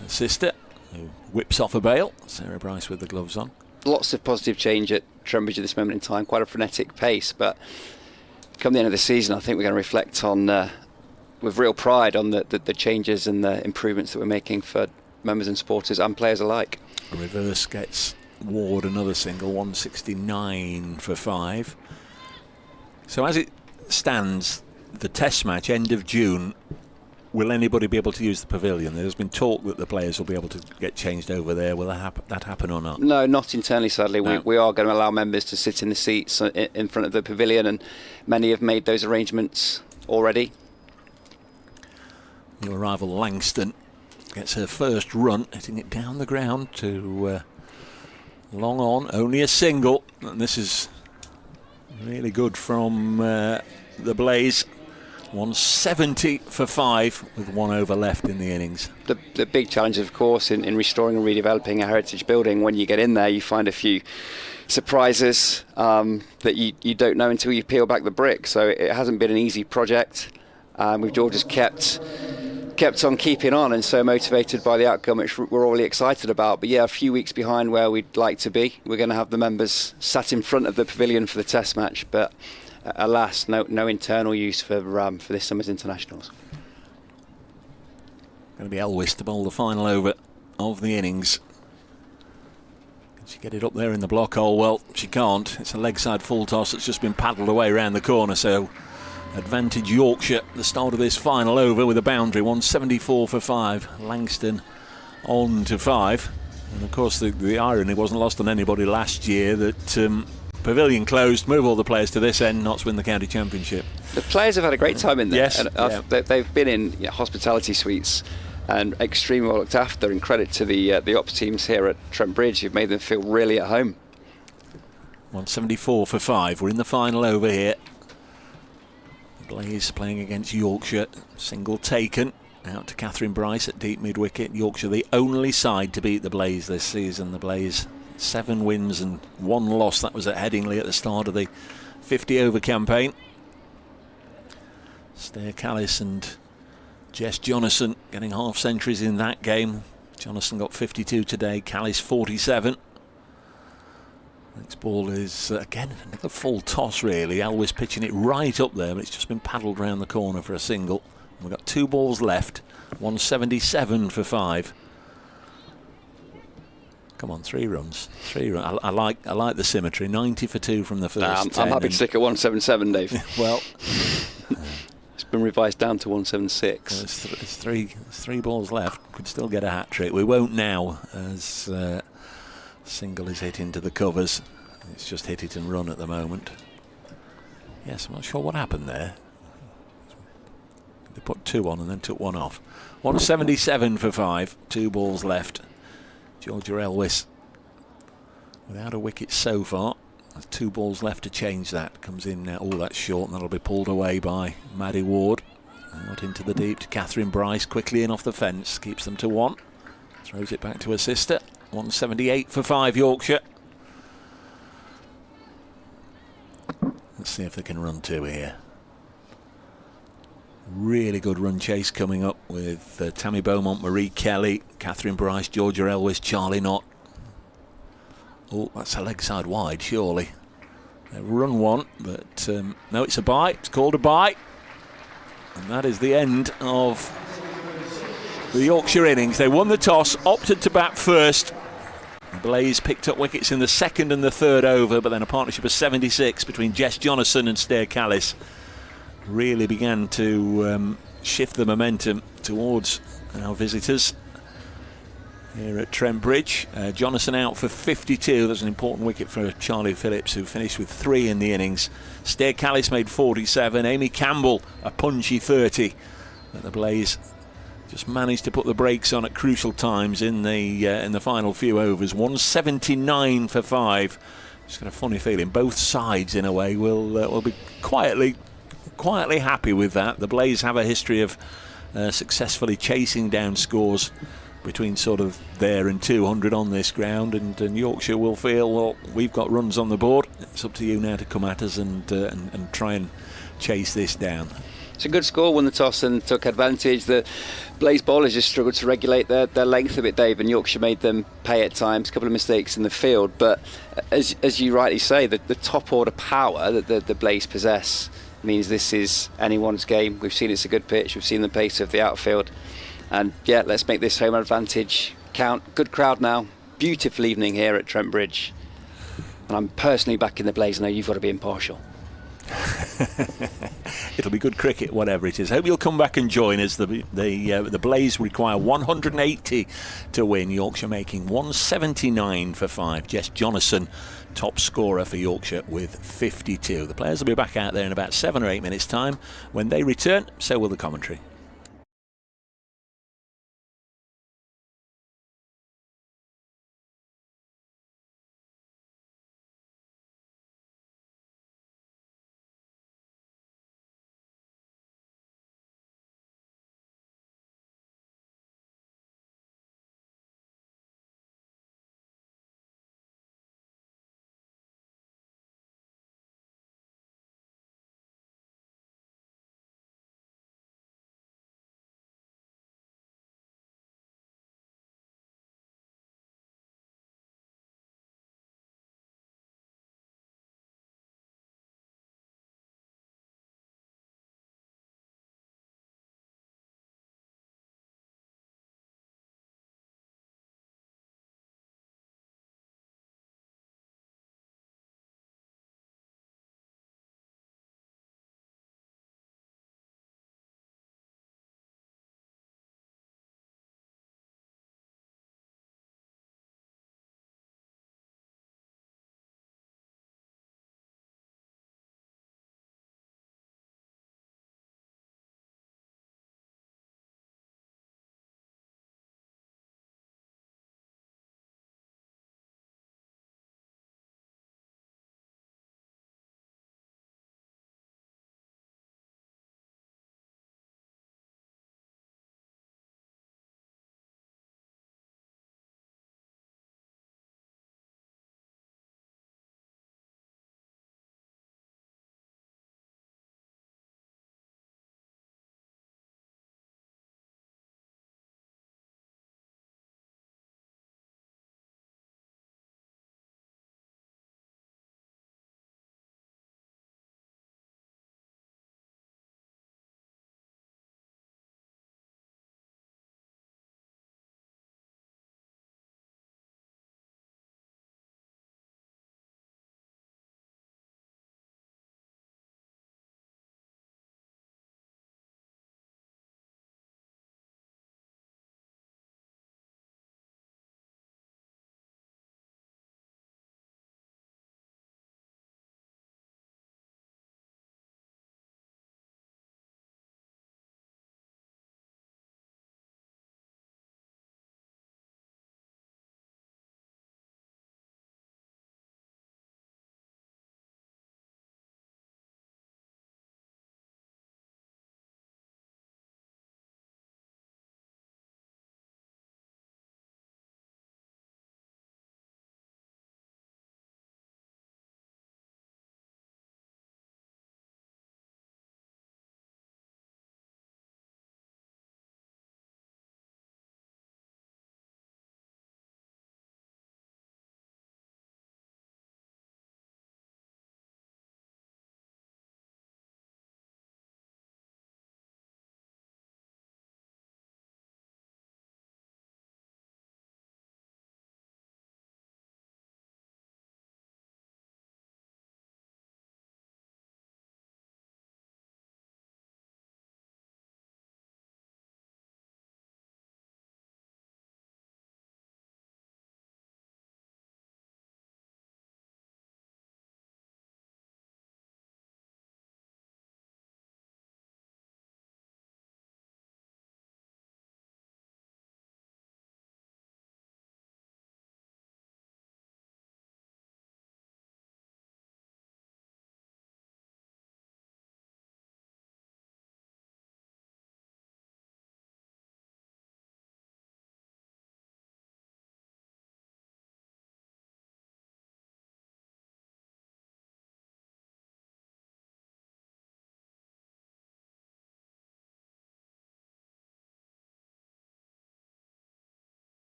her sister, who whips off a bail. Sarah Bryce with the gloves on. Lots of positive change at Trent Bridge at this moment in time. Quite a frenetic pace, but come the end of the season, I think we're going to reflect on with real pride on the changes and the improvements that we're making for members and supporters and players alike. A reverse gets Ward another single, 169 for 5. So as it stands, the test match, end of June, will anybody be able to use the pavilion? There's been talk that the players will be able to get changed over there. Will that happen or not? No, not internally, sadly. No. We are going to allow members to sit in the seats in front of the pavilion, and many have made those arrangements already. New arrival Langston gets her first run, hitting it down the ground to long on, only a single, and this is really good from the Blaze. 170 for 5 with 1 over left in the innings. The big challenge, of course, in restoring and redeveloping a heritage building, when you get in there, you find a few surprises that you don't know until you peel back the brick. So it hasn't been an easy project. We've all just kept on keeping on, and so motivated by the outcome, which we're all really excited about. But yeah, a few weeks behind where we'd like to be. We're going to have the members sat in front of the pavilion for the test match, but alas, no internal use for this summer's internationals. Going to be Elwes to bowl the final over of the innings. Can she get it up there in the block hole? Well, she can't. It's a leg side full toss that's just been paddled away around the corner, so advantage Yorkshire at the start of this final over with a boundary. 174 for 5. Langston on to 5. And of course, the irony wasn't lost on anybody last year that Pavilion closed, move all the players to this end, Notts win the county championship. The players have had a great time in there. Yes, And they've been in hospitality suites and extremely well looked after. And credit to the ops teams here at Trent Bridge, who've made them feel really at home. 174 for 5. We're in the final over here. Blaze playing against Yorkshire. Single taken. Out to Catherine Bryce at deep mid-wicket. Yorkshire the only side to beat the Blaze this season. The Blaze 7 wins and 1 loss. That was at Headingley at the start of the 50-over campaign. Stair Callis and Jess Jonathan getting half centuries in that game. Jonathan got 52 today. Callis 47. Next ball is, again, another full toss really. Elwes pitching it right up there, but it's just been paddled round the corner for a single. We've got 2 balls left. 177 for 5. Come on, 3 runs. 3 runs. I like the symmetry. 90 for 2 from the first. I'm happy to stick at 177, Dave. Well, it's been revised down to 176. There's three balls left. Could still get a hat trick. We won't now, as single is hit into the covers. It's just hit it and run at the moment. Yes, I'm not sure what happened there. They put 2 on and then took 1 off. 177 for 5. 2 balls left. Georgia Elwes without a wicket so far. There's 2 balls left to change that. Comes in now. Oh, that's short, and that'll be pulled away by Maddie Ward. Out into the deep to Catherine Bryce. Quickly in off the fence. Keeps them to 1. Throws it back to her sister. 178 for 5 Yorkshire. Let's see if they can run 2 here. Really good run chase coming up with Tammy Beaumont, Marie Kelly, Catherine Bryce, Georgia Elwes, Charlie Knott. Oh, that's a leg side wide, surely. They've run 1, but no, it's a bye. It's called a bye. And that is the end of the Yorkshire innings. They won the toss, opted to bat first. Blaze picked up wickets in the 2nd and the 3rd over, but then a partnership of 76 between Jess Jonathan and Stair Callis really began to shift the momentum towards our visitors here at Trent Bridge. Jonathan out for 52. That's an important wicket for Charlie Phillips, who finished with 3 in the innings. Stair Callis made 47. Amy Campbell a punchy 30. But the Blaze just managed to put the brakes on at crucial times in the final few overs. 179 for 5. Just got a funny feeling both sides, in a way, will be quietly happy with that. The Blaze have a history of successfully chasing down scores between sort of there and 200 on this ground, and Yorkshire will feel, well, we've got runs on the board. It's up to you now to come at us and try and chase this down. It's a good score, won the toss and took advantage. The Blaze bowlers just struggled to regulate their length a bit, Dave, and Yorkshire made them pay at times. A couple of mistakes in the field, but as you rightly say, the top order power that the Blaze possess means this is anyone's game. We've seen it's a good pitch, we've seen the pace of the outfield, and yeah, let's make this home advantage count. Good crowd now, beautiful evening here at Trent Bridge, and I'm personally backing the Blaze. Now you've got to be impartial. It'll be good cricket, whatever it is. Hope you'll come back and join us. The Blaze require 180 to win. Yorkshire making 179 for 5. Jess Jonathan, top scorer for Yorkshire with 52. The players will be back out there in about 7 or 8 minutes' time. When they return, so will the commentary.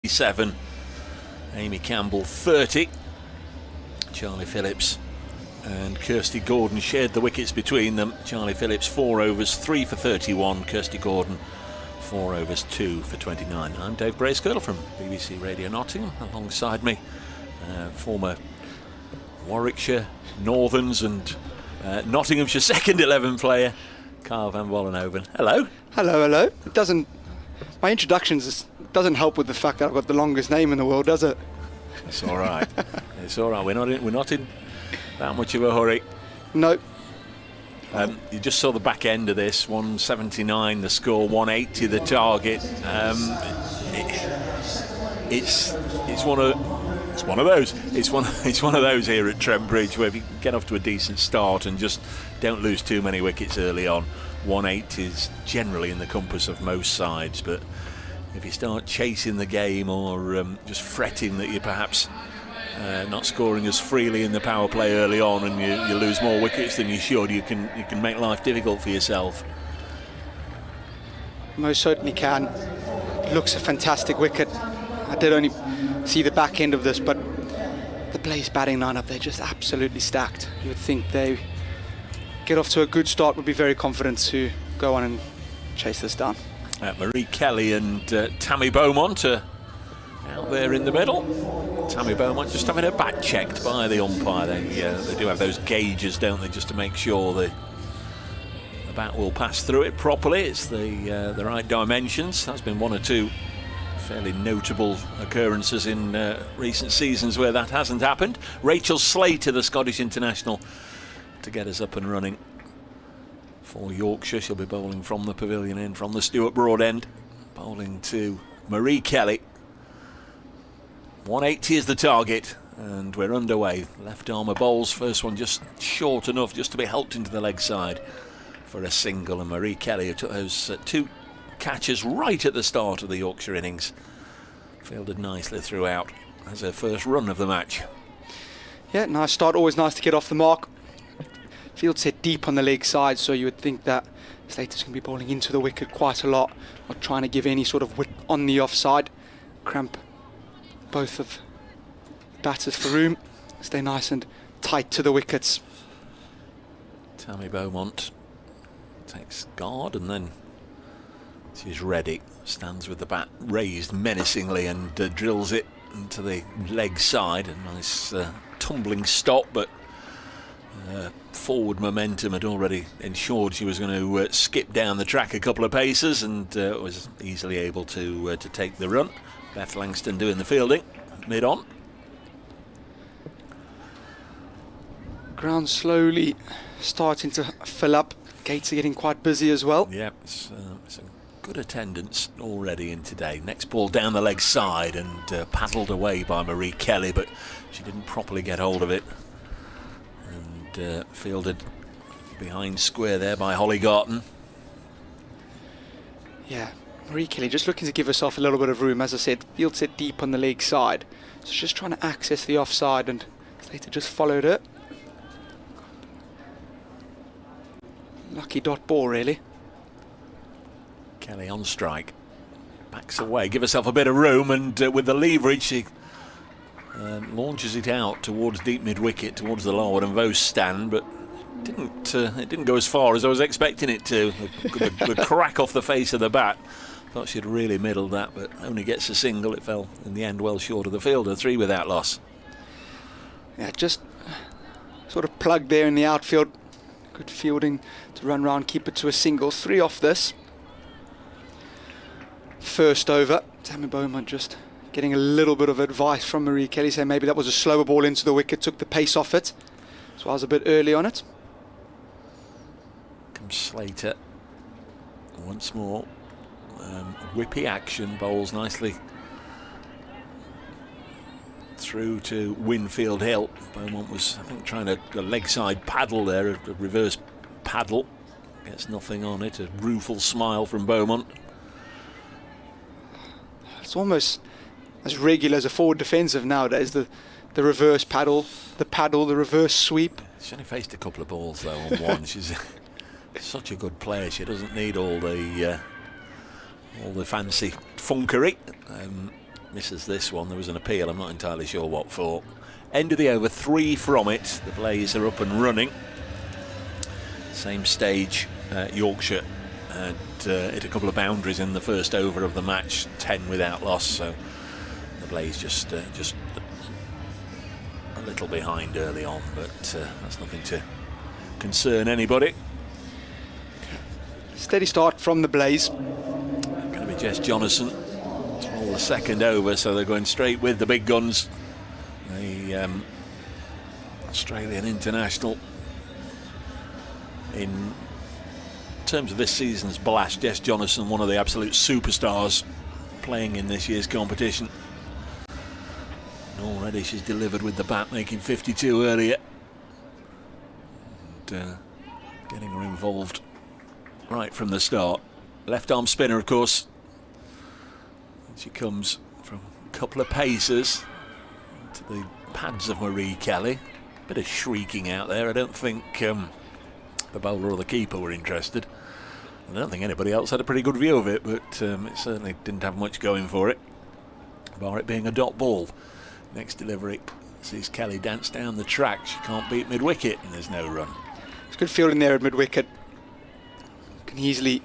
27. Amy Campbell 30. Charlie Phillips and Kirsty Gordon shared the wickets between them. Charlie Phillips 4 overs, 3 for 31. Kirsty Gordon 4 overs, 2 for 29. I'm Dave Bracegirdle from BBC Radio Nottingham. Alongside me, former Warwickshire, Northerns and Nottinghamshire second 11 player, Carl van Vollenhoven. Hello. Hello, hello. It doesn't. My introductions doesn't help with the fact that I've got the longest name in the world, does it? It's all right. It's all right. We're not in that much of a hurry. No. You just saw the back end of this. 179 the score, 180 the target. It's one of those. It's one of those here at Trent Bridge where if you get off to a decent start and just don't lose too many wickets early on, 180 is generally in the compass of most sides. But if you start chasing the game or just fretting that you're perhaps not scoring as freely in the power play early on and you lose more wickets than you should, you can make life difficult for yourself. Most certainly can. Looks a fantastic wicket. I did only see the back end of this, but the Blaze batting lineup, they're just absolutely stacked. You would think they get off to a good start, would be very confident to go on and chase this down. Marie Kelly and Tammy Beaumont are out there in the middle. Tammy Beaumont just having her back checked by the umpire. They do have those gauges, don't they, just to make sure the bat will pass through it properly. It's the right dimensions. That's been one or two fairly notable occurrences in recent seasons where that hasn't happened. Rachel Slater, the Scottish international, to get us up and running for Yorkshire. She'll be bowling from the pavilion end, from the Stuart Broad end, bowling to Marie Kelly. 180 is the target and we're underway. Left armer bowls, first one just short enough just to be helped into the leg side for a single, and Marie Kelly, who took those two catches right at the start of the Yorkshire innings, fielded nicely throughout as her first run of the match. Yeah, nice start, always nice to get off the mark. Field set deep on the leg side, so you would think that Slater's going to be bowling into the wicket quite a lot, not trying to give any sort of width on the offside. Cramp both of the batters for room, stay nice and tight to the wickets. Tammy Beaumont takes guard and then she's ready, stands with the bat raised menacingly and drills it into the leg side. A nice tumbling stop, but forward momentum had already ensured she was going to skip down the track a couple of paces and was easily able to take the run. Beth Langston doing the fielding, mid-on. Ground slowly starting to fill up. Gates are getting quite busy as well. Yeah, it's a good attendance already in today. Next ball down the leg side and paddled away by Marie Kelly, but she didn't properly get hold of it. And fielded behind square there by Holly Garton. Yeah, Marie Kelly just looking to give herself a little bit of room. As I said, field set deep on the leg side, so she's just trying to access the offside, and Slater just followed her. Lucky dot ball, really. Kelly on strike, backs away, give herself a bit of room, and with the leverage she launches it out towards deep mid-wicket, towards the Larwood and Vose stand, but it didn't go as far as I was expecting it to. The crack off the face of the bat, thought she'd really middled that, but only gets a single. It fell in the end well short of the fielder, 3 without loss. Yeah, just sort of plugged there in the outfield. Good fielding to run round, keep it to a single. 3 off this first over. Tammy Beaumont just getting a little bit of advice from Marie Kelly, saying maybe that was a slower ball into the wicket, took the pace off it. So I was a bit early on it. Comes Slater once more. Whippy action, bowls nicely through to Winfield Hill. Beaumont was, I think, trying a leg side paddle there, a reverse paddle. Gets nothing on it. A rueful smile from Beaumont. It's almost as regular as a forward defensive nowadays. The reverse paddle, the reverse sweep. She's only faced a couple of balls though on one. She's such a good player. She doesn't need all the fancy funkery. misses this one. There was an appeal, I'm not entirely sure what for. End of the over, 3 from it. The Blaze are up and running. Same stage, Yorkshire had hit a couple of boundaries in the first over of the match, 10 without loss, so the Blaze just a little behind early on, but that's nothing to concern anybody. Steady start from the Blaze. Going to be Jess Jonathan. It's all the second over, so they're going straight with the big guns. The Australian international. In terms of this season's blast, Jess Jonathan, one of the absolute superstars playing in this year's competition. And already she's delivered with the bat, making 52 earlier. And getting her involved right from the start. Left arm spinner, of course. And she comes from a couple of paces to the pads of Marie Kelly. Bit of shrieking out there. I don't think the bowler or the keeper were interested. I don't think anybody else had a pretty good view of it, but it certainly didn't have much going for it, bar it being a dot ball. Next delivery sees Kelly dance down the track. She can't beat mid-wicket, and there's no run. It's good fielding there at mid-wicket. Can easily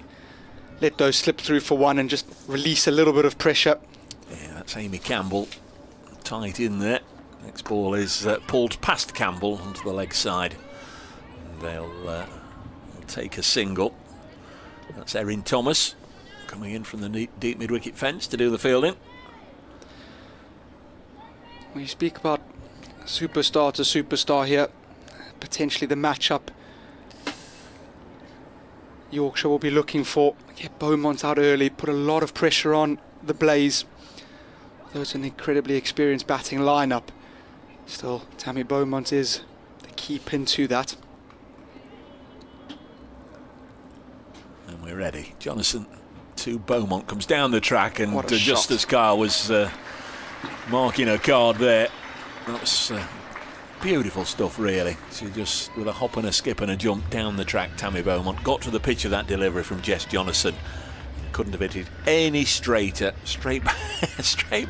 let those slip through for one and just release a little bit of pressure. Yeah, that's Amy Campbell tight in there. Next ball is pulled past Campbell onto the leg side. They'll take a single. That's Erin Thomas coming in from the deep mid-wicket fence to do the fielding. When you speak about superstar to superstar here, potentially the matchup Yorkshire will be looking for. Get Beaumont out early, put a lot of pressure on the Blaze. Though it's an incredibly experienced batting lineup, still Tammy Beaumont is the key pin to that. And we're ready. Jonathan to Beaumont, comes down the track, and just shot. as Carl was marking her card there, that was beautiful stuff, really. She just, with a hop and a skip and a jump down the track, Tammy Beaumont got to the pitch of that delivery from Jess Jonathan. Couldn't have hit it any straighter. Straight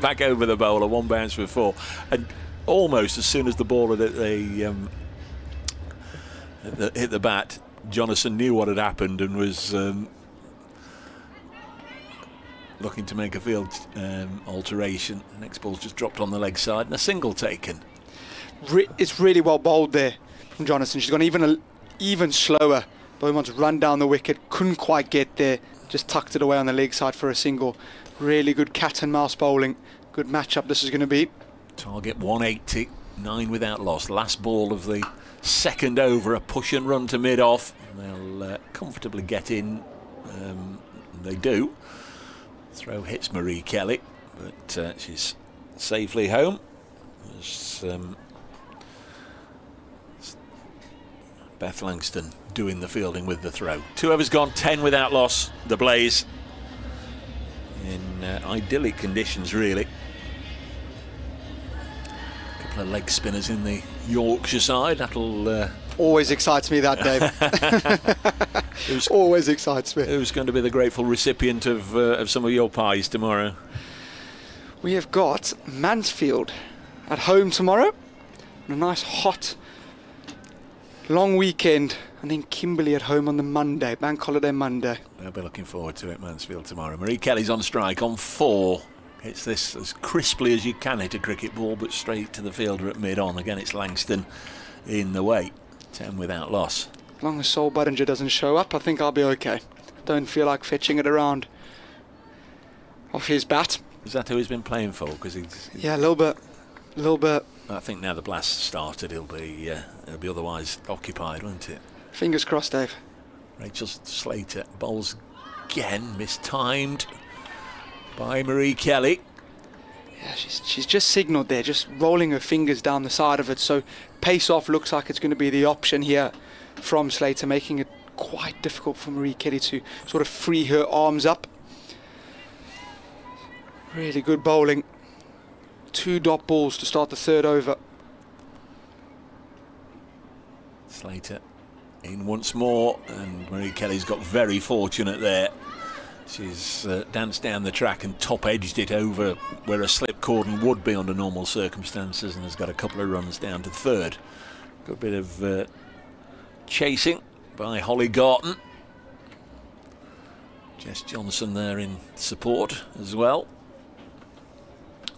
back over the bowler, one bounce for 4, and almost as soon as the ball had hit the bat, Jonathan knew what had happened and was looking to make a field alteration. Next ball's just dropped on the leg side and a single taken. It's really well bowled there from Jonathan. She's gone even slower. Beaumont's run down the wicket, couldn't quite get there, just tucked it away on the leg side for a single. Really good cat and mouse bowling. Good matchup this is going to be. Target 180, 9 without loss. Last ball of the second over, a push and run to mid-off. They'll comfortably get in. They do. Throw hits Marie Kelly, but she's safely home. There's Beth Langston doing the fielding with the throw. 2 overs gone, 10 without loss. The Blaze in idyllic conditions, really. A couple of leg spinners in the Yorkshire side. That'll always excites me, that, Dave. Always excites me. Who's going to be the grateful recipient of some of your pies tomorrow? We have got Mansfield at home tomorrow. A nice hot long weekend, and then Kimberley at home on the Monday, bank holiday Monday. They'll be looking forward to it, Mansfield tomorrow. Marie Kelly's on strike on 4. Hits this as crisply as you can hit a cricket ball, but straight to the fielder at mid-on. Again, it's Langston in the way. 10 without loss. As long as Sol Buttinger doesn't show up, I think I'll be okay. Don't feel like fetching it around off his bat. Is that who he's been playing for? Because yeah, a little bit. I think now the blast started, he'll be otherwise occupied, won't it? Fingers crossed, Dave. Rachel Slater bowls again, mistimed by Marie Kelly. Yeah, she's just signalled there, just rolling her fingers down the side of it. So pace off looks like it's going to be the option here from Slater, making it quite difficult for Marie Kelly to sort of free her arms up. Really good bowling. 2 dot balls to start the third over. Slater in once more, and Marie Kelly's got very fortunate there. She's danced down the track and top-edged it over where a slip cordon would be under normal circumstances, and has got a couple of runs down to third. Good bit of chasing by Holly Garton. Jess Johnson there in support as well.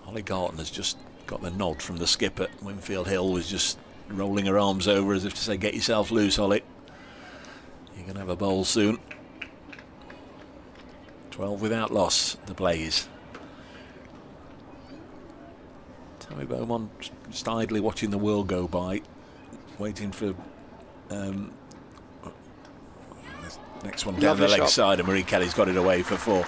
Holly Garton has just got the nod from the skipper. Winfield Hill was just rolling her arms over as if to say, get yourself loose, Holly. You're going to have a bowl soon. 12 without loss, the Blaze. Tammy Beaumont just idly watching the world go by, waiting for this next one down the leg side, and Marie Kelly's got it away for 4.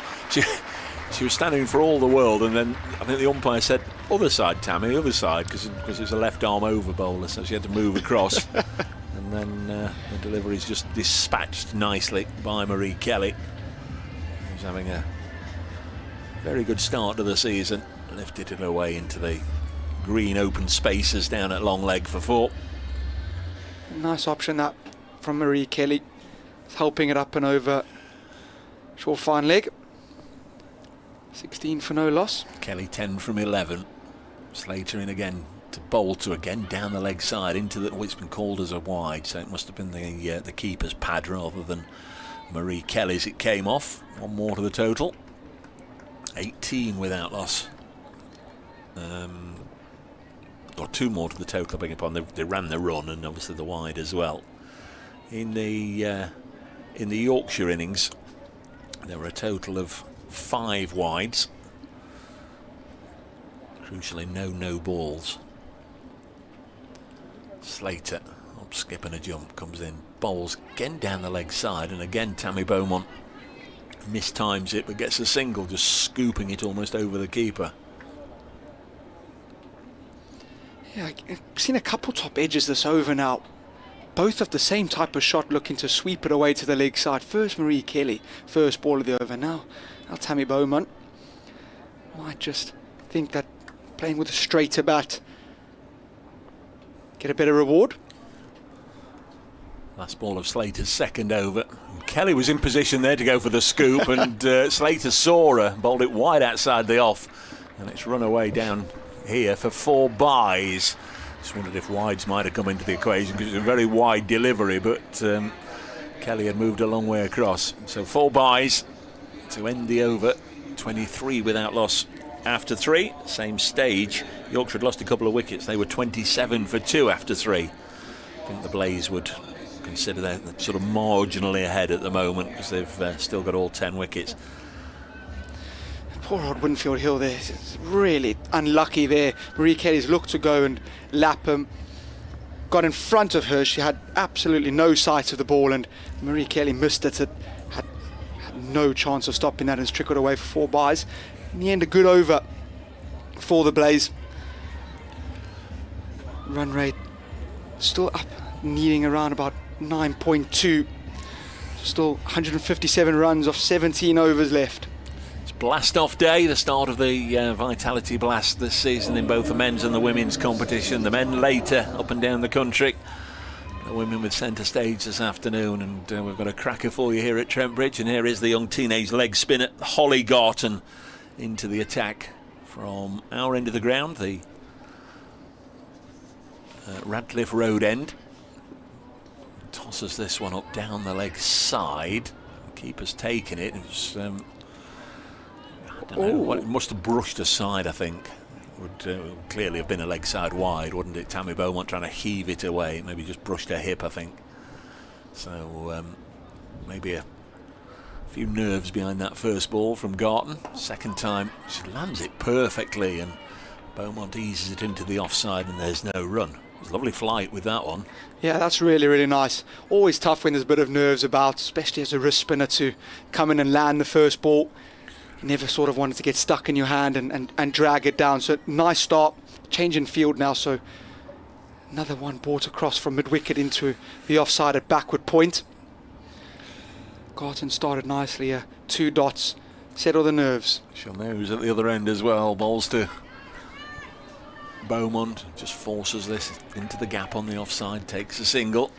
She was standing for all the world, and then I think the umpire said, other side, Tammy, other side, because it's a left arm over bowler, so she had to move across. And then the delivery's just dispatched nicely by Marie Kelly. He's having a very good start to the season. Lifted it away into the green open spaces down at long leg for 4. Nice option that from Marie Kelly. It's helping it up and over short fine leg. 16 for no loss. Kelly 10 from 11. Slater in again to bowl to again down the leg side into the, it's been called as a wide, so it must have been the keeper's pad rather than Marie Kelly's. It came off. 1 more to the total. 18 without loss. Or 2 more to the total, I beg your pardon. They ran the run and obviously the wide as well. In the Yorkshire innings, there were a total of 5 wides. Crucially, no balls. Slater, up skip and a jump, comes in, bowls again down the leg side, and again Tammy Beaumont mistimes it but gets a single, just scooping it almost over the keeper. Yeah, I've seen a couple top edges this over now. Both of the same type of shot, looking to sweep it away to the leg side. First Marie Kelly, first ball of the over. Now Tammy Beaumont might just think that playing with a straighter bat get a better reward. Last ball of Slater's second over. Kelly was in position there to go for the scoop, and Slater saw her, bowled it wide outside the off, and it's run away down here for 4 byes. Just wondered if wides might have come into the equation because it's a very wide delivery, but Kelly had moved a long way across. So 4 byes to end the over. 23 without loss after 3. Same stage. Yorkshire had lost a couple of wickets. They were 27 for 2 after 3. I think the Blaze would consider they're sort of marginally ahead at the moment because they've still got all 10 wickets. Poor old Winfield Hill there, it's really unlucky there. Marie Kelly's looked to go and lap him, got in front of her. She had absolutely no sight of the ball, and Marie Kelly missed it. Had no chance of stopping that, and it's trickled away for 4 byes. In the end, a good over for the Blaze. Run rate still up, needing around about 9.2. Still 157 runs off 17 overs left. Blast off day, the start of the Vitality Blast this season in both the men's and the women's competition. The men later up and down the country, the women with centre stage this afternoon, and we've got a cracker for you here at Trent Bridge. And here is the young teenage leg spinner Holly Garton into the attack from our end of the ground, the Radcliffe Road end. Tosses this one up down the leg side. The keeper's taken it. It was I don't know, what, it must have brushed aside, I think. Would clearly have been a leg side wide, wouldn't it? Tammy Beaumont trying to heave it away, maybe just brushed her hip, I think. So maybe a few nerves behind that first ball from Garton. Second time she lands it perfectly, and Beaumont eases it into the offside, and there's no run. It was a lovely flight with that one. Yeah, that's really, really nice. Always tough when there's a bit of nerves about, especially as a wrist spinner, to come in and land the first ball. Never sort of wanted to get stuck in your hand and drag it down. So nice start, change in field now. So another one brought across from mid-wicket into the offside at backward point. Garton started nicely, 2 dots, settle the nerves. She'll know who's at the other end as well. Bowls to Beaumont, just forces this into the gap on the offside, takes a single.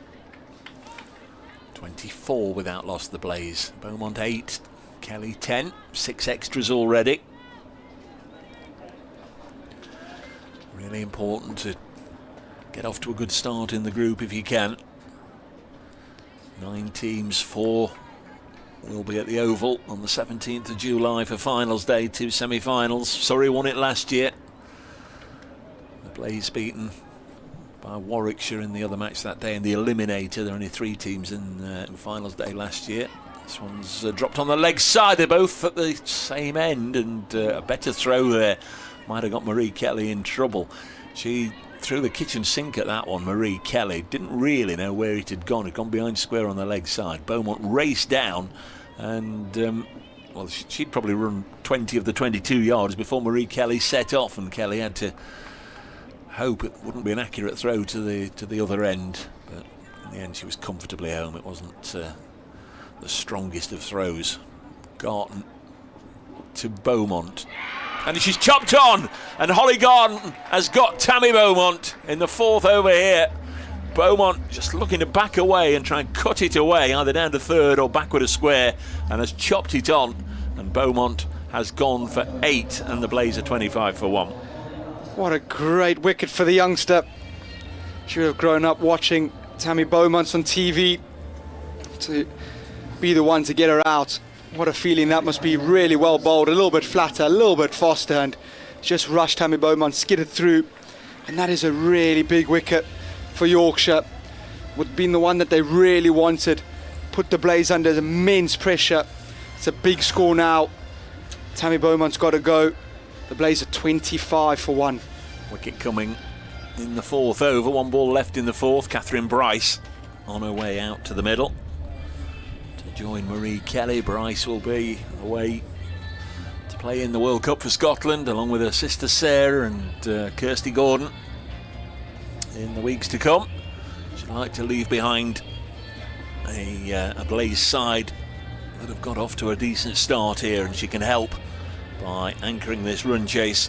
24 without loss, the Blaze. Beaumont 8, Kelly 10, 6 extras already. Really important to get off to a good start in the group if you can. 9 teams, 4 will be at the Oval on the 17th of July for finals day, 2 semi-finals. Surrey won it last year. The Blaze beaten by Warwickshire in the other match that day in the Eliminator. There were only 3 teams in finals day last year. This one's dropped on the leg side. They're both at the same end, and a better throw there might have got Marie Kelly in trouble. She threw the kitchen sink at that one, Marie Kelly. Didn't really know where it had gone. It had gone behind square on the leg side. Beaumont raced down, and well, she'd probably run 20 of the 22 yards before Marie Kelly set off, and Kelly had to hope it wouldn't be an accurate throw to the other end. But in the end, she was comfortably home. It wasn't the strongest of throws. Garton to Beaumont. And she's chopped on, and Holly Garton has got Tammy Beaumont in the 4th over here. Beaumont just looking to back away and try and cut it away, either down to 3rd or backward a square, and has chopped it on, and Beaumont has gone for 8, and the Blaze are 25 for 1. What a great wicket for the youngster. She would have grown up watching Tammy Beaumont on TV. To be the one to get her out, what a feeling that must be. Really well bowled, a little bit flatter, a little bit faster, and just rushed Tammy Beaumont, skidded through, and that is a really big wicket for Yorkshire. Would have been the one that they really wanted. Put the Blaze under immense pressure. It's a big score now. Tammy Beaumont's got to go. The Blaze are 25 for 1. Wicket coming in the 4th over. 1 ball left in the 4th. Catherine Bryce on her way out to the middle to join Marie Kelly. Bryce will be away to play in the World Cup for Scotland, along with her sister Sarah and Kirsty Gordon in the weeks to come. She'd like to leave behind a Blaze side that have got off to a decent start here, and she can help by anchoring this run chase.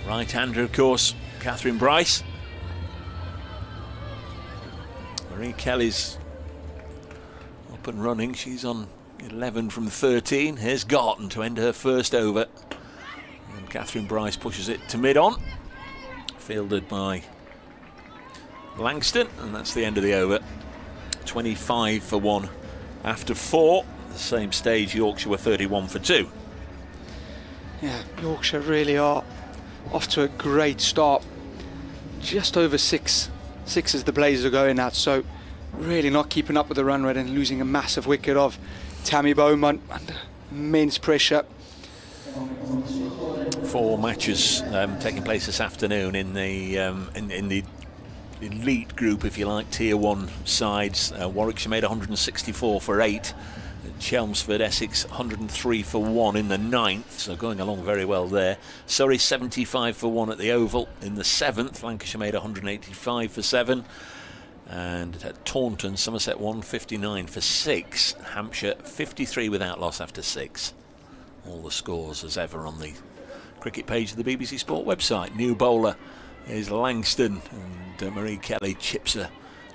Right-hander, of course, Catherine Bryce. Marie Kelly's up and running. She's on 11 from 13. Here's Garton to end her first over, and Catherine Bryce pushes it to mid-on, fielded by Langston, and that's the end of the over. 25 for 1 after 4. The same stage, Yorkshire were 31 for 2. Yeah, Yorkshire really are off to a great start. Just over 6 as the Blazers are going at, so really not keeping up with the run rate and losing a massive wicket of Tammy Beaumont under immense pressure. 4 matches taking place this afternoon in the elite group, if you like, tier 1 sides. Warwickshire made 164 for 8. Chelmsford, Essex 103 for 1 in the 9th, so going along very well there. Surrey 75 for 1 at the Oval in the 7th. Lancashire made 185 for 7. And at Taunton, Somerset 159 for 6. Hampshire 53 without loss after 6. All the scores as ever on the cricket page of the BBC Sport website. New bowler is Langston, and Marie Kelly chips her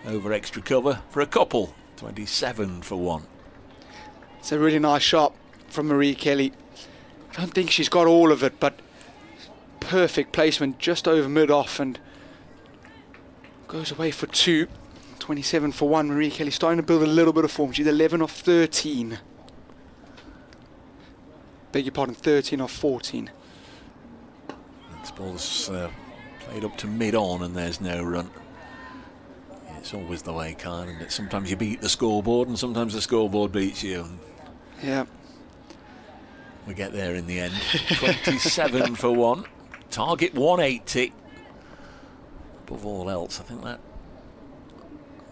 over extra cover for a couple. 27 for 1. It's a really nice shot from Marie Kelly. I don't think she's got all of it, but perfect placement just over mid-off, and goes away for 2. 27 for 1. Marie Kelly starting to build a little bit of form. She's 11 off 13. Beg your pardon, 13 off 14. This ball's played up to mid-on, and there's no run. Yeah, it's always the way, Kyle, and sometimes you beat the scoreboard and sometimes the scoreboard beats you. And yeah, we get there in the end. 27 for 1. Target 180. Above all else, I think that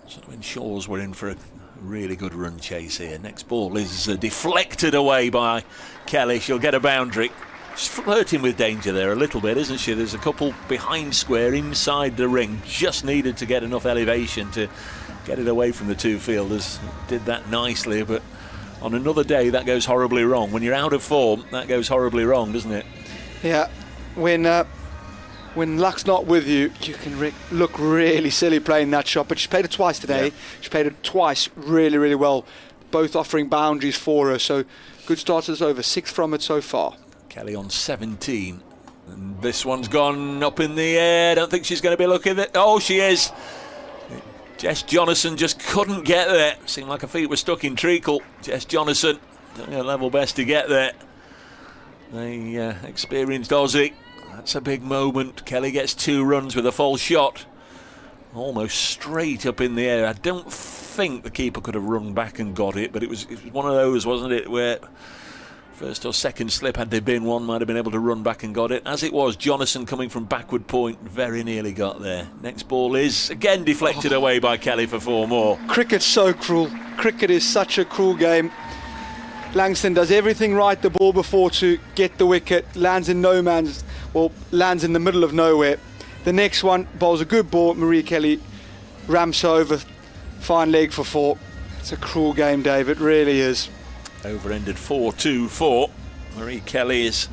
sort of ensures we're in for a really good run chase here. Next ball is deflected away by Kelly. She'll get a boundary. She's flirting with danger there a little bit, isn't she? There's a couple behind square inside the ring. Just needed to get enough elevation to get it away from the 2 fielders. Did that nicely, but on another day that goes horribly wrong. When you're out of form, that goes horribly wrong, doesn't it? Yeah, when luck's not with you, you can look really silly playing that shot. But she played it twice today. Yeah. She played it twice really, really well. both offering boundaries for her. So good start to this over, 6 from it so far. Kelly on 17. And this one's gone up in the air. Don't think she's going to be looking at it. Oh, she is. Jess Jonathan just couldn't get there. Seemed like her feet were stuck in treacle. Jess Jonathan doing her level best to get there. The experienced Aussie. That's a big moment. Kelly gets 2 runs with a false shot. Almost straight up in the air. I don't think the keeper could have run back and got it, but it was one of those, wasn't it, where first or second slip, had there been one, might have been able to run back and got it. As it was, Jonathan coming from backward point very nearly got there. Next ball is again deflected away by Kelly for 4 more. Cricket's so cruel. Cricket is such a cruel game. Langston does everything right the ball before to get the wicket, lands in no man's, well, lands in the middle of nowhere. The next one bowls a good ball, Marie Kelly ramps over, fine leg for 4. It's a cruel game, Dave, it really is. Over-ended 4-2-4. Marie Kelly is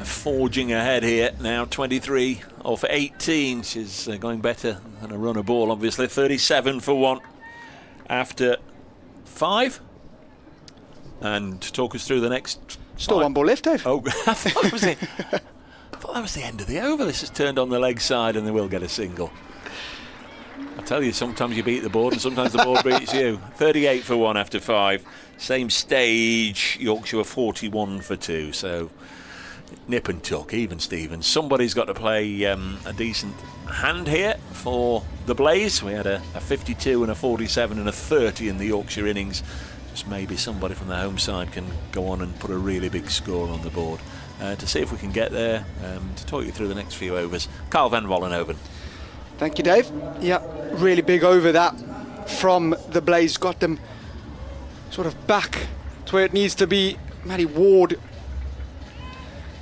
forging ahead here now, 23 off 18. She's going better than a runner ball, obviously. 37 for 1 after 5. And talk us through the next. Still 1 ball left, Dave. Oh, I thought that was it. I thought that was the end of the over. This has turned on the leg side and they will get a single. I tell you, sometimes you beat the board and sometimes the board beats you. 38 for 1 after 5. Same stage, Yorkshire 41 for 2. So nip and tuck, even Stephen. Somebody's got to play a decent hand here for the Blaze. We had a 52 and a 47 and a 30 in the Yorkshire innings. Just maybe somebody from the home side can go on and put a really big score on the board. To see if we can get there, to talk you through the next few overs. Carl van Vollenhoven. Thank you, Dave. Yeah, really big over that from the Blaze. Got them sort of back to where it needs to be. Maddie Ward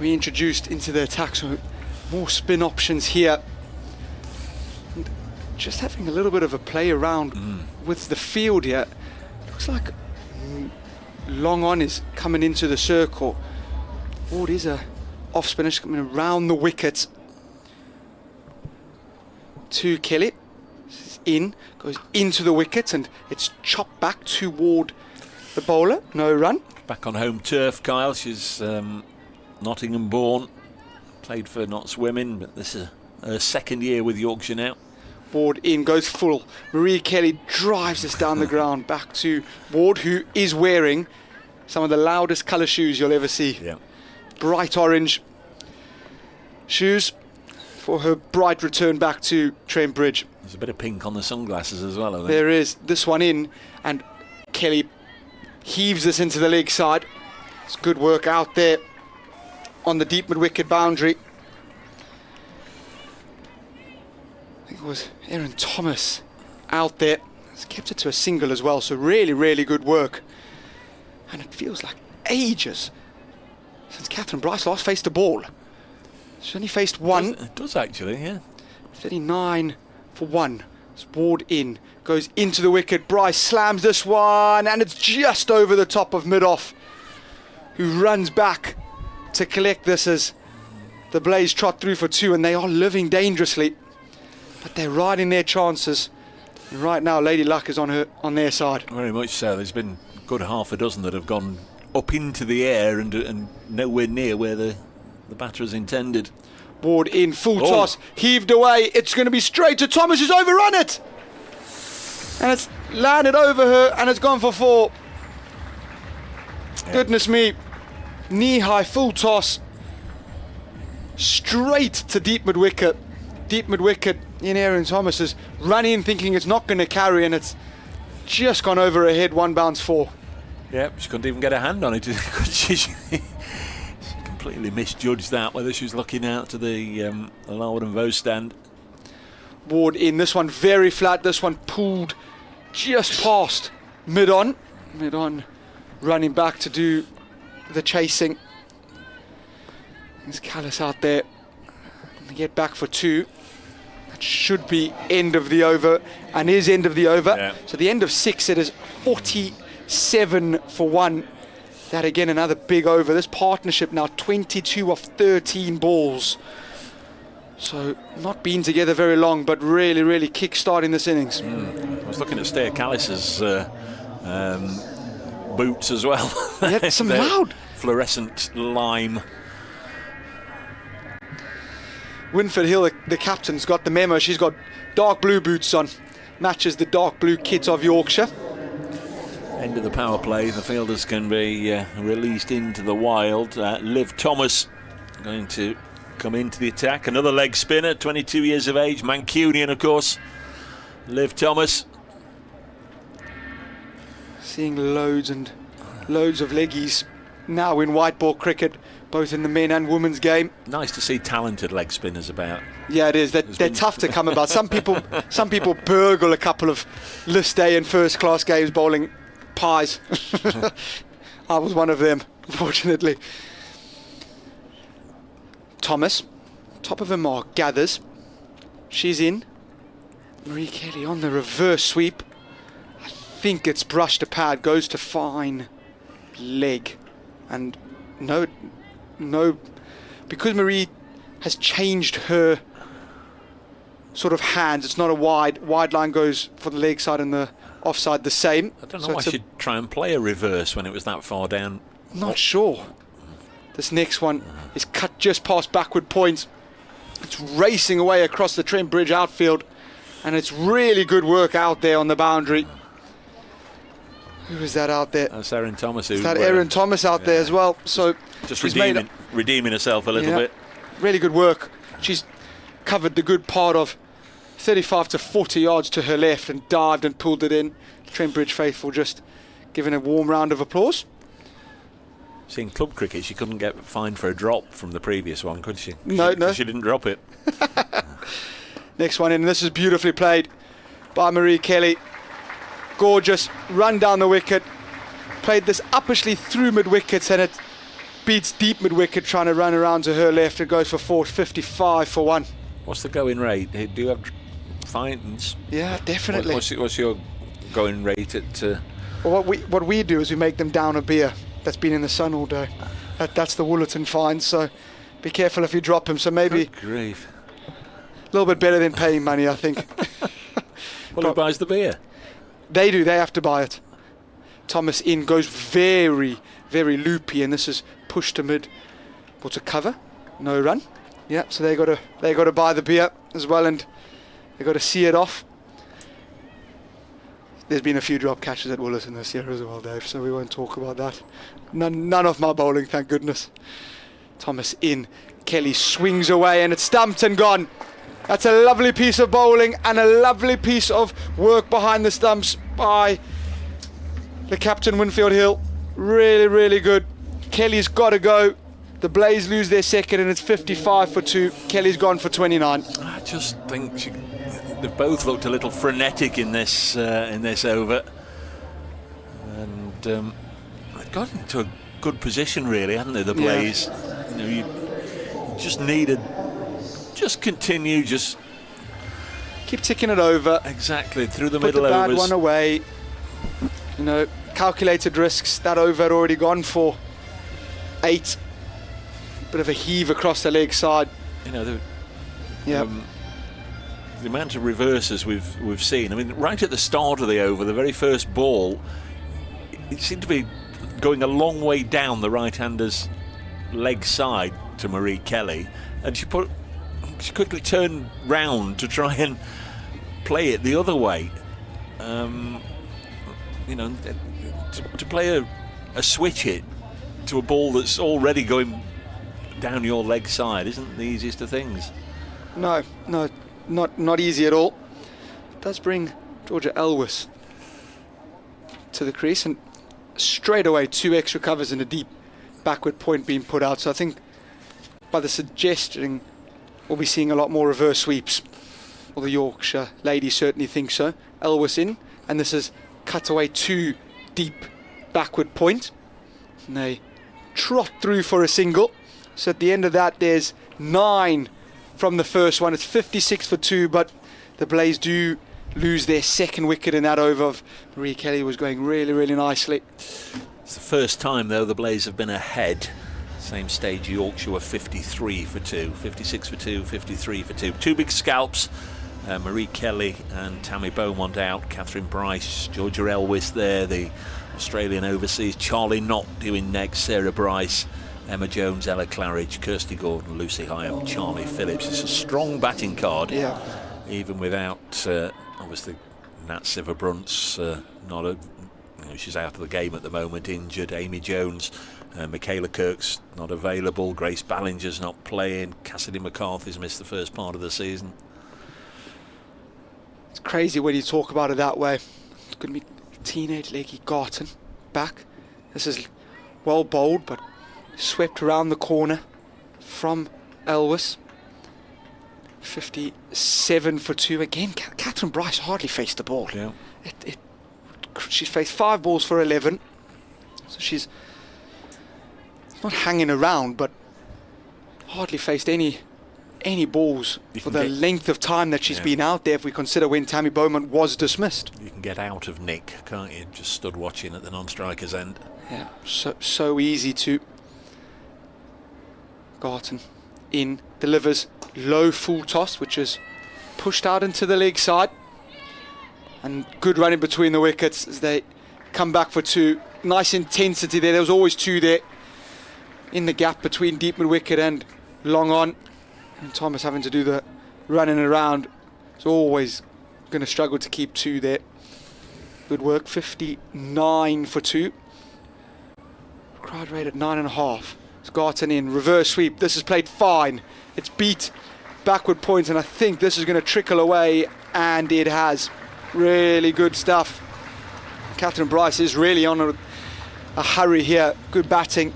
reintroduced into the attack, so more spin options here. And just having a little bit of a play around with the field here. Looks like long on is coming into the circle. Ward is a off spinner coming around the wicket to Kelly. This is in, goes into the wicket, and it's chopped back toward the bowler. No run. Back on home turf, Kyle. She's Nottingham born, played for Notts Women, but this is her second year with Yorkshire now. Ward in, goes full. Marie Kelly drives this down the ground back to Ward, who is wearing some of the loudest colour shoes you'll ever see. Yeah. Bright orange shoes for her bright return back to Trent Bridge. There's a bit of pink on the sunglasses as well, I think. There is. This one in, and Kelly heaves this into the leg side. It's good work out there on the deep mid-wicket boundary. I think it was Aaron Thomas out there. He's kept it to a single as well, so really, really good work. And it feels like ages since Catherine Bryce last faced a ball. She's only faced one. It does actually, yeah. 39 for 1. It's Ward in, goes into the wicket. Bryce slams this one, and it's just over the top of mid-off, who runs back to collect this as the Blaze trot through for 2, and they are living dangerously, but they're riding their chances. And right now, Lady Luck is on their side. Very much so. There's been a good half a dozen that have gone up into the air and nowhere near where the batter's intended. Ward in, full toss, heaved away. It's going to be straight to Thomas, who's overrun it. And it's landed over her, and it's gone for 4. Yeah. Goodness me. Knee-high, full toss. Straight to deep mid-wicket. Deep mid-wicket in Aaron Thomas is running, thinking it's not going to carry, and it's just gone over her head, 1 bounce 4. Yeah, she couldn't even get a hand on it. She completely misjudged that, whether she was looking out to the Larwood and Vaux stand. Ward in, this one very flat, this one pulled just past mid-on. Mid-on running back to do the chasing. There's Callis out there. They get back for 2. That should be end of the over, and is end of the over. Yeah. So the end of 6, it is 47 for 1. That again, another big over. This partnership now 22 off 13 balls. So not been together very long, but really, really kick-starting this innings. I was looking at Stair Callis's boots as well. Yeah, some They're loud. fluorescent lime. Winford Hill, the captain's got the memo. She's got dark blue boots on. Matches the dark blue kit of Yorkshire. End of the power play. The fielders can be released into the wild. Liv Thomas going to come into the attack. Another leg spinner, 22 years of age. Mancunian, of course. Liv Thomas. Seeing loads and loads of leggies now in white ball cricket, both in the men and women's game. Nice to see talented leg spinners about. Yeah, it is. They're tough to come about. Some people burgle a couple of list A and first class games bowling pies. I was one of them, unfortunately. Thomas, top of her mark, gathers. She's in. Marie Kelly on the reverse sweep. I think it's brushed a pad, goes to fine leg. And no, because Marie has changed her sort of hands, it's not a wide line goes for the leg side and the offside the same. I don't know why she'd try and play a reverse when it was that far down. Not sure. This next one is cut just past backward point. It's racing away across the Trent Bridge outfield, and it's really good work out there on the boundary. Who is that out there? That's Erin Thomas. Is that Erin Thomas out there as well? So just she's redeeming herself a little bit. Really good work. She's covered the good part of 35 to 40 yards to her left and dived and pulled it in. Trent Bridge faithful just giving a warm round of applause. See, in club cricket, she couldn't get fined for a drop from the previous one, could she? No. She didn't drop it. Next one in, and this is beautifully played by Marie Kelly. Gorgeous run down the wicket. Played this uppishly through mid wickets, and it beats deep mid wicket trying to run around to her left. It goes for 455 for one. What's the going rate? Do you have fines? Yeah, definitely. What's your going rate at? Well, what we do is we make them down a beer that's been in the sun all day. That's the Woollerton fine. So be careful if you drop them. So maybe Good grief. a little bit better than paying money, I think. Well, who buys the beer? They do. They have to buy it. Thomas in goes very, very loopy, and this is pushed to mid. What's a cover? No run. Yeah. So they got to buy the beer as well, and they got to see it off. There's been a few drop catches at Woollerton this year as well, Dave, so we won't talk about that. None of my bowling, thank goodness. Thomas in. Kelly swings away, and it's stumped and gone. That's a lovely piece of bowling and a lovely piece of work behind the stumps by the captain, Winfield Hill. Really, really good. Kelly's got to go. The Blaze lose their second, and it's 55 for 2. Kelly's gone for 29. I just think they've both looked a little frenetic in this over, and they've got into a good position, really, haven't they? The Blaze. Yeah. You just needed. Just continue, just keep ticking it over. Exactly, through the middle overs. Put the bad overs. one away. Calculated risks. That over had already gone for 8. Bit of a heave across the leg side. The amount of reverses we've seen. I mean, right at the start of the over, the very first ball, it seemed to be going a long way down the right-hander's leg side to Marie Kelly, and she quickly turned round to try and play it the other way. To play a switch hit to a ball that's already going down your leg side isn't the easiest of things. No, not easy at all. It does bring Georgia Elwes to the crease, and straight away 2 extra covers and a deep backward point being put out. So I think by the suggestion we'll be seeing a lot more reverse sweeps. Well, the Yorkshire ladies certainly think so. Elwes in, and this is cut away 2 deep backward point. And they trot through for a single. So at the end of that, there's 9 from the first one. It's 56 for 2, but the Blaze do lose their second wicket in that over. Of Marie Kelly was going really, really nicely. It's the first time, though, the Blaze have been ahead. Same stage, Yorkshire were 53 for 2, 56 for 2, 53 for 2. 2 big scalps. Marie Kelly and Tammy Beaumont out. Catherine Bryce, Georgia Elwes there, the Australian overseas. Charlie Knott doing next. Sarah Bryce, Emma Jones, Ella Claridge, Kirsty Gordon, Lucy Hyam, Charlie Phillips. It's a strong batting card. Yeah. Even without, obviously, Nat Sciver-Brunt's she's out of the game at the moment, injured. Amy Jones, Michaela Kirk's not available. Grace Ballinger's not playing. Cassidy McCarthy's missed the first part of the season. It's crazy when you talk about it that way. It's going to be teenage Leggy Garton back. This is well bowled, but swept around the corner from Elwes. 57 for 2 again. Catherine Bryce hardly faced the ball. Yeah. She's faced 5 balls for 11, so she's not hanging around, but hardly faced any balls for the length of time that she's been out there, if we consider when Tammy Beaumont was dismissed. You can get out of Nick, can't you? Just stood watching at the non-striker's end. Yeah, so easy to. Garton in, delivers low full toss, which is pushed out into the leg side. And good running between the wickets as they come back for 2. Nice intensity there. There was always 2 there in the gap between deep mid wicket and long on. And Thomas having to do the running around. It's always going to struggle to keep 2 there. Good work. 59 for 2. Crowd rate at 9.5. It's Garton in. Reverse sweep. This is played fine. It's beat backward points, and I think this is going to trickle away, and it has. Really good stuff. Catherine Bryce is really on a hurry here. Good batting.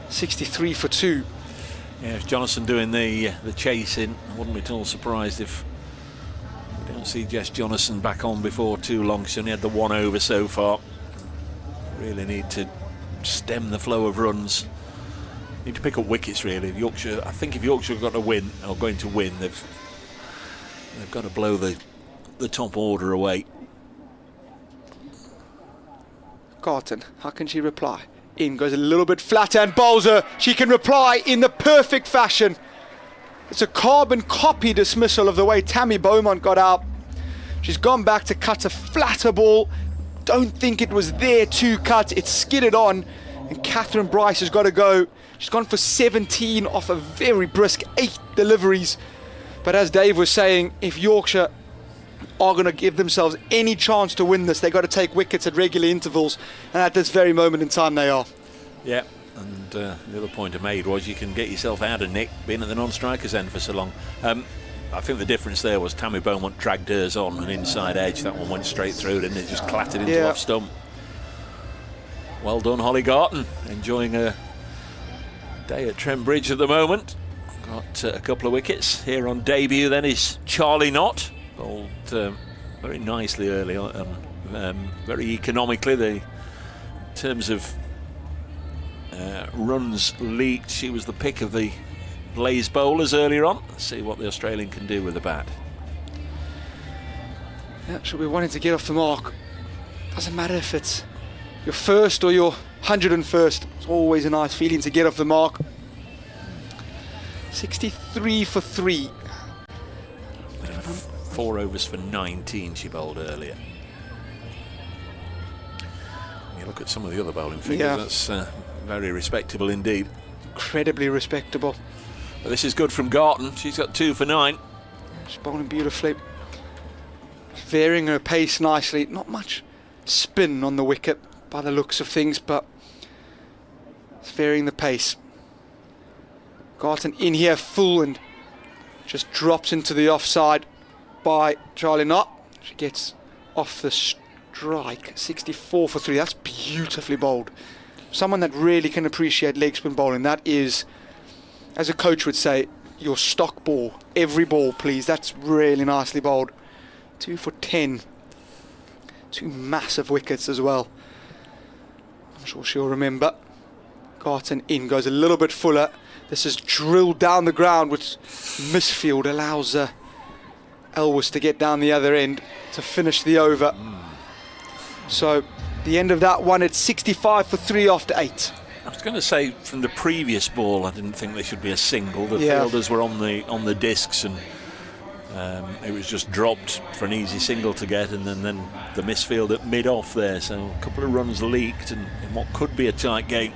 63 for 2. Yeah, Jonathan doing the chasing. I wouldn't be at all surprised if we don't see Jess Jonathan back on before too long. She's only had the 1 over so far. Really need to stem the flow of runs. Need to pick up wickets really. Yorkshire, I think if Yorkshire have got to win, or going to win, they've got to blow the top order away. Garton, how can she reply? In goes a little bit flat and bowls her. She can reply in the perfect fashion. It's a carbon copy dismissal of the way Tammy Beaumont got out. She's gone back to cut a flatter ball. Don't think it was there to cut. It's skidded on, and Catherine Bryce has got to go. She's gone for 17 off a very brisk 8 deliveries. But as Dave was saying, if Yorkshire are going to give themselves any chance to win this, they've got to take wickets at regular intervals, and at this very moment in time they are. Yeah, and the other point I made was you can get yourself out of Nick being at the non-striker's end for so long. I think the difference there was Tammy Beaumont dragged hers on an inside edge. That one went straight through, didn't it? Just clattered into off stump. Well done, Holly Garton, enjoying a day at Trent Bridge at the moment. Got a couple of wickets. Here on debut then is Charlie Knott. Bowled very nicely early on, very economically. In terms of runs leaked, she was the pick of the Blaze bowlers earlier on. Let's see what the Australian can do with the bat. Yeah, she'll be wanting to get off the mark. Doesn't matter if it's your first or your 101st. It's always a nice feeling to get off the mark. 63 for 3. 4 overs for 19 she bowled earlier. When you look at some of the other bowling figures, that's very respectable indeed. Incredibly respectable. But this is good from Garton. She's got 2 for 9. She's bowling beautifully. Varying her pace nicely. Not much spin on the wicket by the looks of things, but it's varying the pace. Garton in here full and just drops into the offside by Charlie Knott. She gets off the strike. 64 for 3. That's beautifully bowled. Someone that really can appreciate leg spin bowling. That is, as a coach would say, your stock ball. Every ball, please. That's really nicely bowled. 2 for 10. 2 massive wickets as well. I'm sure she'll remember. Garton in goes a little bit fuller. This is drilled down the ground, which misfield allows Elwes to get down the other end to finish the over. So the end of that one at 65 for 3 after 8. I was going to say from the previous ball I didn't think there should be a single. The fielders were on the discs, and It was just dropped for an easy single to get, and then the misfield at mid-off there. So a couple of runs leaked, and in what could be a tight game.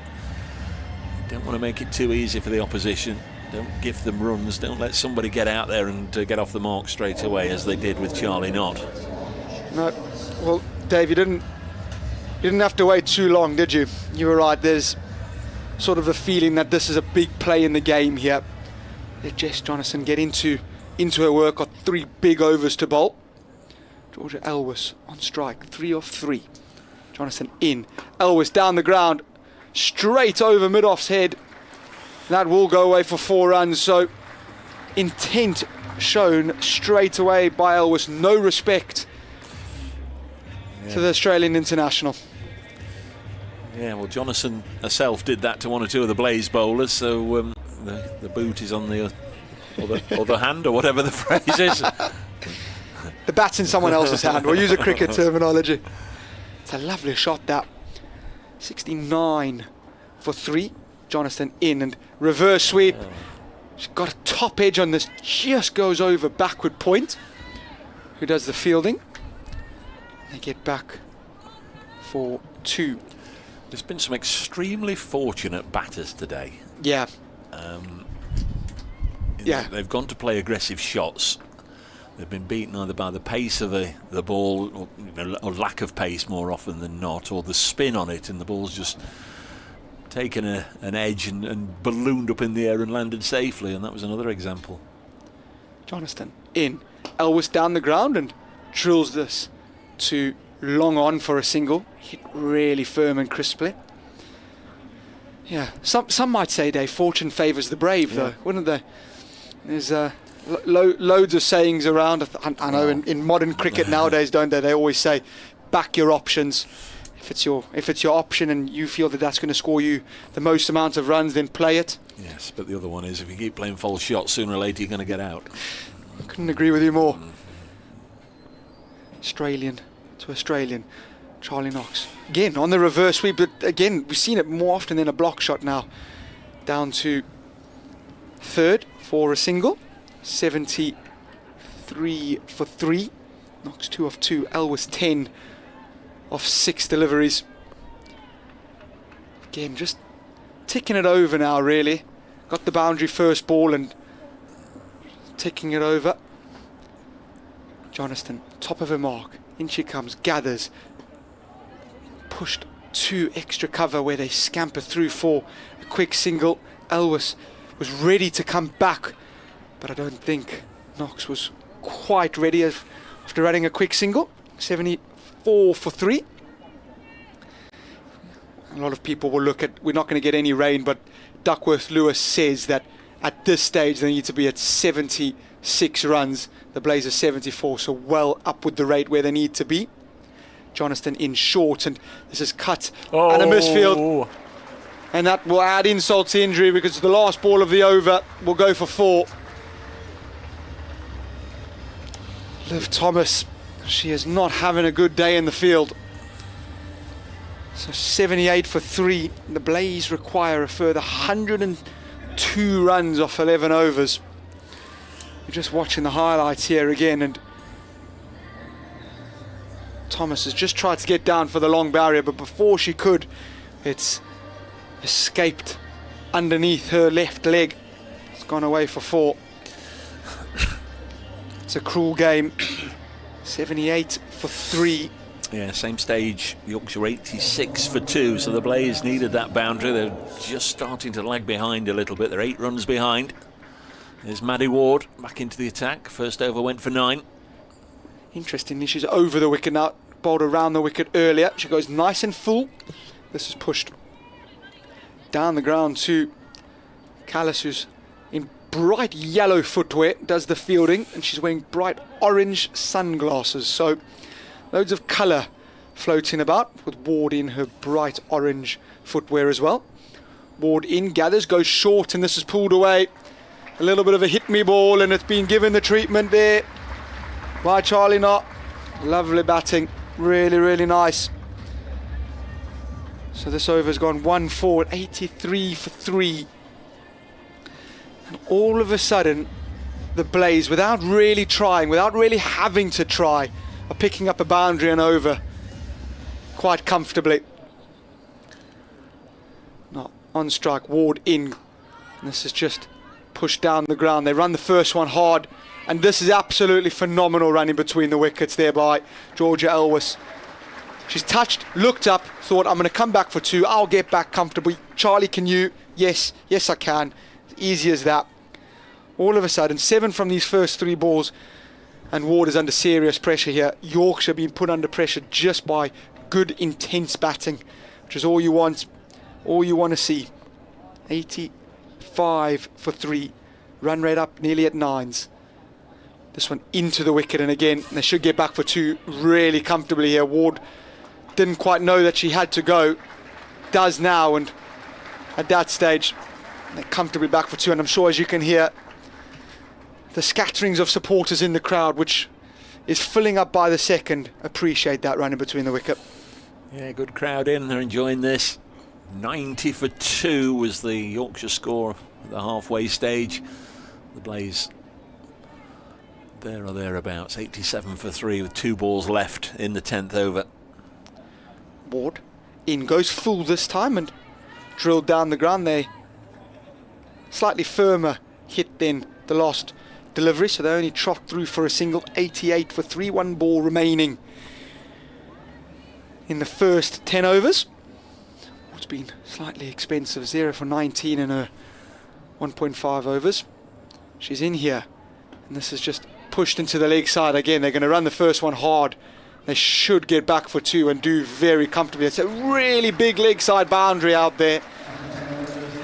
Don't want to make it too easy for the opposition. Don't give them runs. Don't let somebody get out there and get off the mark straight away, as they did with Charlie Knott. No, well, Dave, you didn't have to wait too long, did you? You were right. There's sort of the feeling that this is a big play in the game here. Let Jess Jonathan get into her work. Got 3 big overs to bowl. Georgia Elwes on strike, 3 off 3. Jonathan in. Elwes down the ground, straight over mid-off's head. That will go away for 4 runs. So intent shown straight away by Elwes. No respect to the Australian international. Yeah, well, Jonathan herself did that to 1 or 2 of the Blaze bowlers, so the boot is on the other hand, or whatever the phrase is. The bat's in someone else's hand. We'll use a cricket terminology. It's a lovely shot, that. 69 for 3. Jonathan in, and reverse sweep. She's got a top edge on this, just goes over backward point. Who does the fielding? They get back for 2. There's been some extremely fortunate batters today. Yeah. They've gone to play aggressive shots. They've been beaten either by the pace of the ball, or lack of pace more often than not, or the spin on it, and the ball's just taken an edge and ballooned up in the air and landed safely, and that was another example. Jonathan in. Elwes down the ground and drills this to long on for a single. Hit really firm and crisply. Yeah, some might say, Dave, fortune favours the brave, though, wouldn't they? There's loads of sayings around. I know in modern cricket nowadays, don't they? They always say, back your options. If it's your option and you feel that that's going to score you the most amount of runs, then play it. Yes, but the other one is, if you keep playing false shots, sooner or later you're going to get out. Couldn't agree with you more. Australian to Australian. Charlie Knox again on the reverse sweep, but again we've seen it more often than a block shot now. Down to 3rd for a single. 73 for 3. Knox 2 off 2. Elwes 10 off 6 deliveries. Again, just ticking it over now, really. Got the boundary first ball and ticking it over. Jonathan, top of her mark. In she comes, gathers. Pushed 2 extra cover where they scamper through for a quick single. Elwes was ready to come back, but I don't think Knox was quite ready after running a quick single. 74 for 3. A lot of people will look at, we're not going to get any rain, but Duckworth Lewis says that at this stage they need to be at 76 runs. The Blaze are 74, so well up with the rate where they need to be. Jonathan in short, and this is cut and a misfield. And that will add insult to injury, because the last ball of the over will go for 4. Liv Thomas, she is not having a good day in the field. So 78 for 3. The Blaze require a further 102 runs off 11 overs. You're just watching the highlights here again, and Thomas has just tried to get down for the long barrier, but before she could, it's escaped underneath her left leg. It's gone away for 4. It's a cruel game. 78 for 3. Yeah, same stage. Yorkshire 86 for 2, so the Blaze needed that boundary. They're just starting to lag behind a little bit. They're 8 runs behind. There's Maddie Ward back into the attack. First over went for 9. Interestingly, she's over the wicket now. Bowled around the wicket earlier. She goes nice and full. This is pushed down the ground to Callis, who's in bright yellow footwear, does the fielding, and she's wearing bright orange sunglasses. So loads of colour floating about, with Ward in her bright orange footwear as well. Ward in, gathers, goes short, and this is pulled away. A little bit of a hit-me ball, and it's been given the treatment there by Charlie Knott. Lovely batting, really, really nice. So this over's gone 1 forward, 83 for 3. And all of a sudden, the Blaze, without really trying, without really having to try, are picking up a boundary and over quite comfortably. Not on strike, Ward in. And this is just pushed down the ground. They run the first one hard, and this is absolutely phenomenal running between the wickets there by Georgia Elwes. She's touched, looked up, thought, I'm going to come back for two, I'll get back comfortably. Charlie, can you? Yes, yes I can. Easy as that. All of a sudden, 7 from these first 3 balls, and Ward is under serious pressure here. Yorkshire being put under pressure just by good, intense batting, which is all you want to see. 85 for 3, run rate up nearly at 9s. This one into the wicket, and again, they should get back for 2 really comfortably here. Ward didn't quite know that she had to go, does now, and at that stage, they're comfortably back for 2, and I'm sure, as you can hear, the scatterings of supporters in the crowd, which is filling up by the second, appreciate that running between the wicket. Yeah, good crowd in, they're enjoying this. 90 for 2 was the Yorkshire score at the halfway stage. The Blaze there or thereabouts, 87 for 3 with 2 balls left in the 10th over. Ward in goes full this time and drilled down the ground there. Slightly firmer hit than the last delivery, so they only troughed through for a single. 88 for 3, 1 ball remaining in the first 10 overs. It's been slightly expensive, 0 for 19 in her 1.5 overs. She's in here, and this is just pushed into the leg side again. They're going to run the first one hard. They should get back for 2 and do very comfortably. It's a really big leg side boundary out there,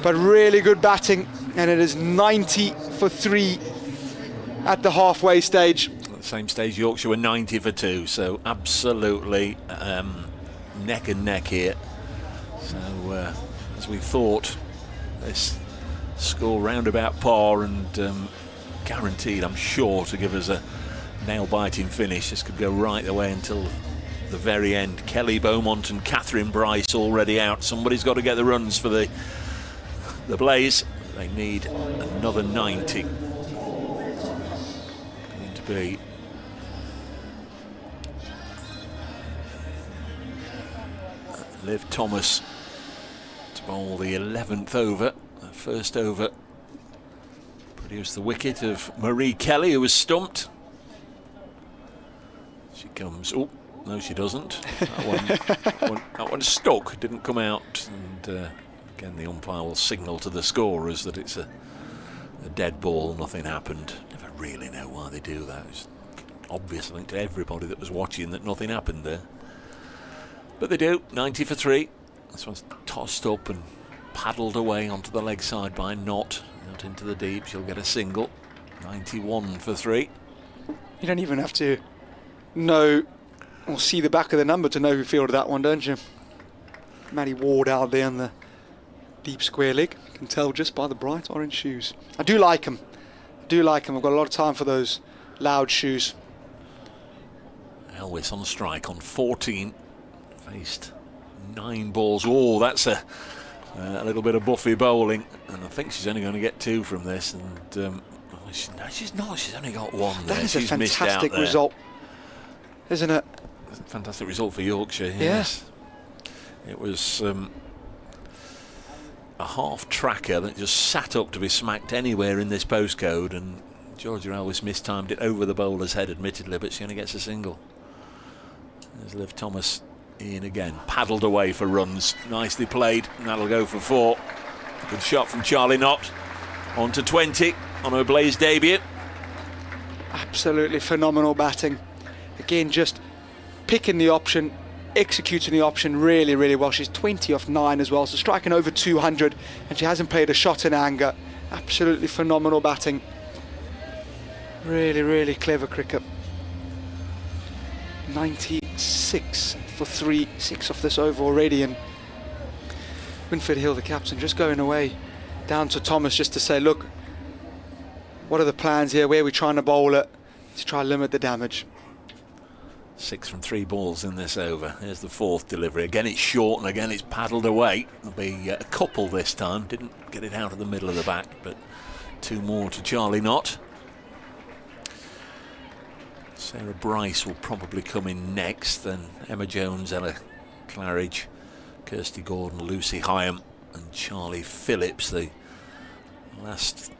but really good batting, and it is 90 for 3 at the halfway stage. At the same stage, Yorkshire were 90 for 2, so absolutely neck and neck here. So as we thought, this score round about par and guaranteed, I'm sure, to give us a nail-biting finish. This could go right the way until the very end. Kelly Beaumont and Catherine Bryce already out. Somebody's got to get the runs for the Blaze. They need another 90. Going to be Liv Thomas to bowl the 11th over. The first over produced the wicket of Marie Kelly, who was stumped. She comes. Oh, no, she doesn't. That one stuck, didn't come out. And again, the umpire will signal to the scorers that it's a dead ball, nothing happened. Never really know why they do that. It's obvious, I think, to everybody that was watching that nothing happened there. But they do. 90 for 3. This one's tossed up and paddled away onto the leg side by Knott. Out into the deep, she'll get a single. 91 for 3. You don't even have to know or see the back of the number to know who fielded that one, don't you? Maddie Ward out there in the deep square leg. You can tell just by the bright orange shoes. I do like them. I've got a lot of time for those loud shoes. Elwes on strike on 14. Faced 9 balls. Oh, that's a little bit of Buffy bowling, and I think she's only going to get 2 from this. And she's not. She's only got 1 there. That is a she's missed out fantastic there. Result, isn't it? Fantastic result for Yorkshire. Yes, it was a half tracker that just sat up to be smacked anywhere in this postcode, and Georgia Elwes mistimed it over the bowler's head, admittedly, but she only gets a single. There's Liv Thomas in again, paddled away for runs, nicely played, and that'll go for 4. Good shot from Charlie Knott, on to 20 on her Blaze debut. Absolutely phenomenal batting. Again, just picking the option, executing the option really, really well. She's 20 off 9 as well, so striking over 200, and she hasn't played a shot in anger. Absolutely phenomenal batting. Really, really clever cricket. 96 for 3, 6 off this over already, and Winfred Hill, the captain, just going away down to Thomas just to say, look, what are the plans here? Where are we trying to bowl it to try to limit the damage? 6 from 3 balls in this over. Here's the 4th delivery. Again, it's short, and again, it's paddled away. There'll be a couple this time. Didn't get it out of the middle of the bat, but 2 more to Charlie Knott. Sarah Bryce will probably come in next, then Emma Jones, Ella Claridge, Kirsty Gordon, Lucy Hyam and Charlie Phillips. The last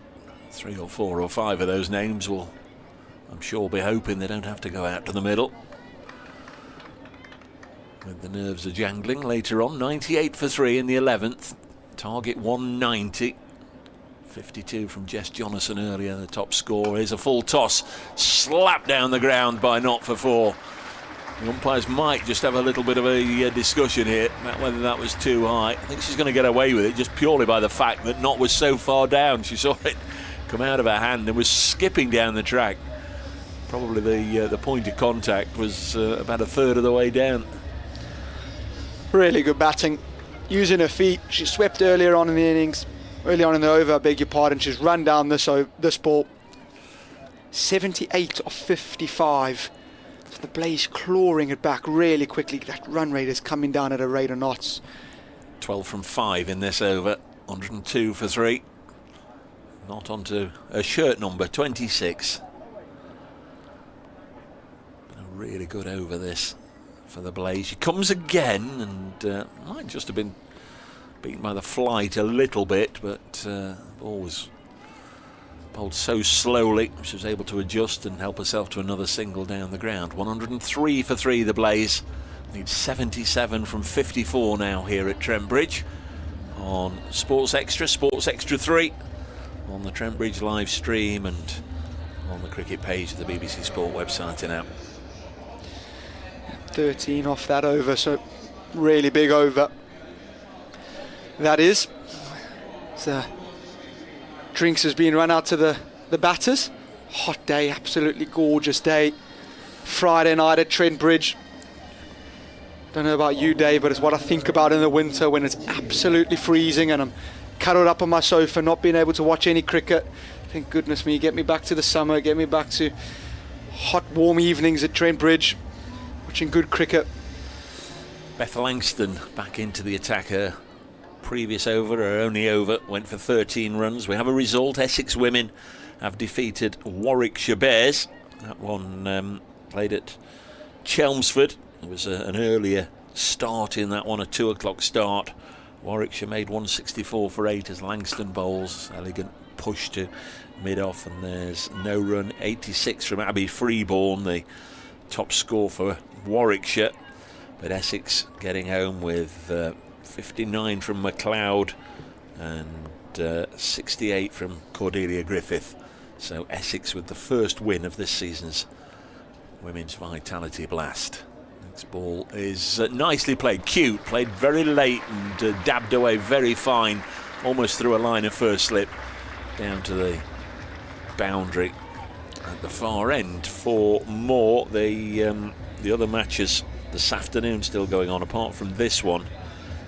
3 or 4 or 5 of those names will, I'm sure, be hoping they don't have to go out to the middle. With the nerves are jangling later on. 98 for 3 in the 11th. Target 190. 52 from Jess Jonathan earlier, the top score. Here's a full toss, slapped down the ground by Not for 4. The umpires might just have a little bit of a discussion here about whether that was too high. I think she's going to get away with it just purely by the fact that Not was so far down. She saw it come out of her hand and was skipping down the track. Probably the point of contact was about a third of the way down. Really good batting, using her feet. She swept earlier on in the innings. Early on in the over, I beg your pardon, she's run down this ball. 78 of 55. So the Blaze clawing it back really quickly. That run rate is coming down at a rate of knots. 12 from 5 in this over. 102 for 3. Not onto a shirt number, 26. Been a really good over this for the Blaze. She comes again and might just have been beaten by the flight a little bit, but the ball was bowled so slowly she was able to adjust and help herself to another single down the ground. 103 for 3 the Blaze. Need 77 from 54 now here at Trent Bridge on Sports Extra 3 on the Trent Bridge live stream and on the cricket page of the BBC Sport website and app. 13 off that over, so really big over. That is. So drinks has been run out to the batters. Hot day, absolutely gorgeous day. Friday night at Trent Bridge. Don't know about you, Dave, but it's what I think about in the winter when it's absolutely freezing and I'm cuddled up on my sofa, not being able to watch any cricket. Thank goodness me, get me back to the summer, get me back to hot, warm evenings at Trent Bridge, watching good cricket. Beth Langston back into the attacker. Previous over, her only over, went for 13 runs. We have a result. Essex women have defeated Warwickshire Bears. That one played at Chelmsford. There was an earlier start in that one, a 2 o'clock start. Warwickshire made 164 for 8 as Langston bowls. Elegant push to mid-off, and there's no run. 86 from Abby Freeborn, the top score for Warwickshire. But Essex getting home with 59 from McLeod and 68 from Cordelia Griffith. So Essex with the first win of this season's Women's Vitality Blast. Next ball is nicely played, cute, played very late and dabbed away very fine, almost through a line of first slip down to the boundary at the far end. For more, the other matches this afternoon still going on apart from this one.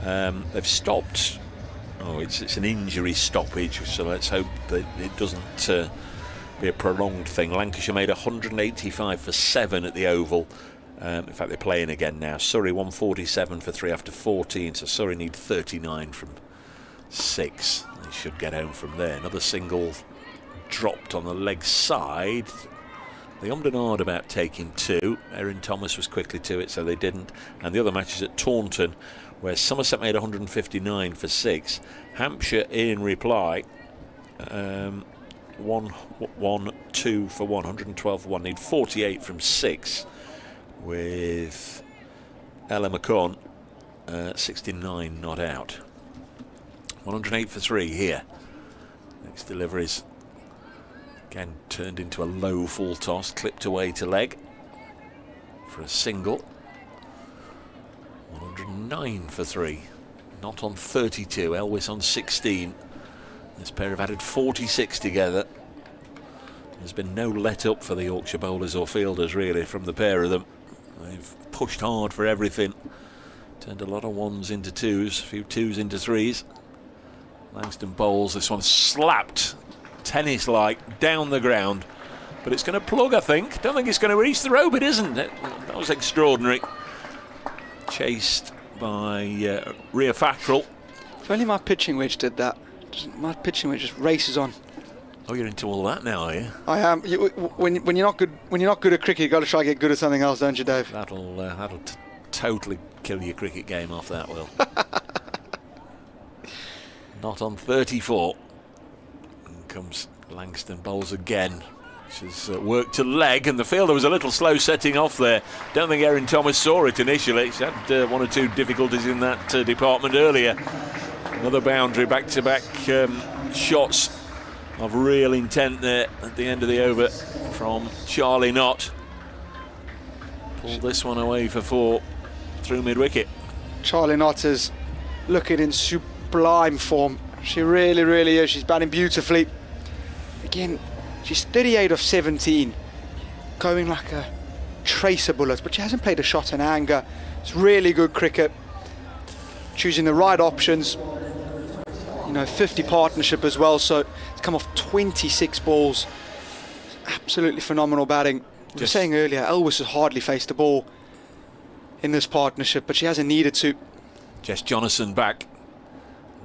They've stopped. Oh, it's an injury stoppage, so let's hope that it doesn't be a prolonged thing. Lancashire made 185 for 7 at the Oval. In fact, they're playing again now. Surrey 147 for 3 after 14, so Surrey need 39 from 6. They should get home from there. Another single dropped on the leg side. They ummed and ahed about taking 2. Erin Thomas was quickly to it, so they didn't. And the other match is at Taunton, where Somerset made 159 for 6. Hampshire in reply, 1-2 for 1, 112 for 1. Need 48 from 6, with Ella McCann 69 not out. 108 for 3 here. Next deliveries again turned into a low full toss, clipped away to leg for a single. 109 for 3. Not on 32. Elwys on 16. This pair have added 46 together. There's been no let up for the Yorkshire bowlers or fielders really from the pair of them. They've pushed hard for everything. Turned a lot of 1s into 2s, a few 2s into 3s. Langston bowls. This one slapped tennis-like down the ground, but it's going to plug, I think. Don't think it's going to reach the rope. It isn't. That was extraordinary. Chased by Rhea Fackrell. If only my pitching wedge did that. My pitching wedge just races on. Oh, you're into all that now, are you? I am. When you're not good at cricket, you've got to try to get good at something else, don't you, Dave? That'll totally kill your cricket game off, that will. Not on 34. And comes Langston, bowls again. She's worked to leg, and the fielder was a little slow setting off there. Don't think Erin Thomas saw it initially. She had one or two difficulties in that department earlier. Another boundary, back-to-back shots of real intent there at the end of the over from Charlie Knott. Pulled this one away for 4 through mid-wicket. Charlie Knott is looking in sublime form. She really, really is. She's batting beautifully. Again, she's 38 of 17, going like a tracer bullet, but she hasn't played a shot in anger. It's really good cricket. Choosing the right options. 50 partnership as well, so it's come off 26 balls. Absolutely phenomenal batting. We were saying earlier, Elvis has hardly faced a ball in this partnership, but she hasn't needed to. Jess Jonathan back.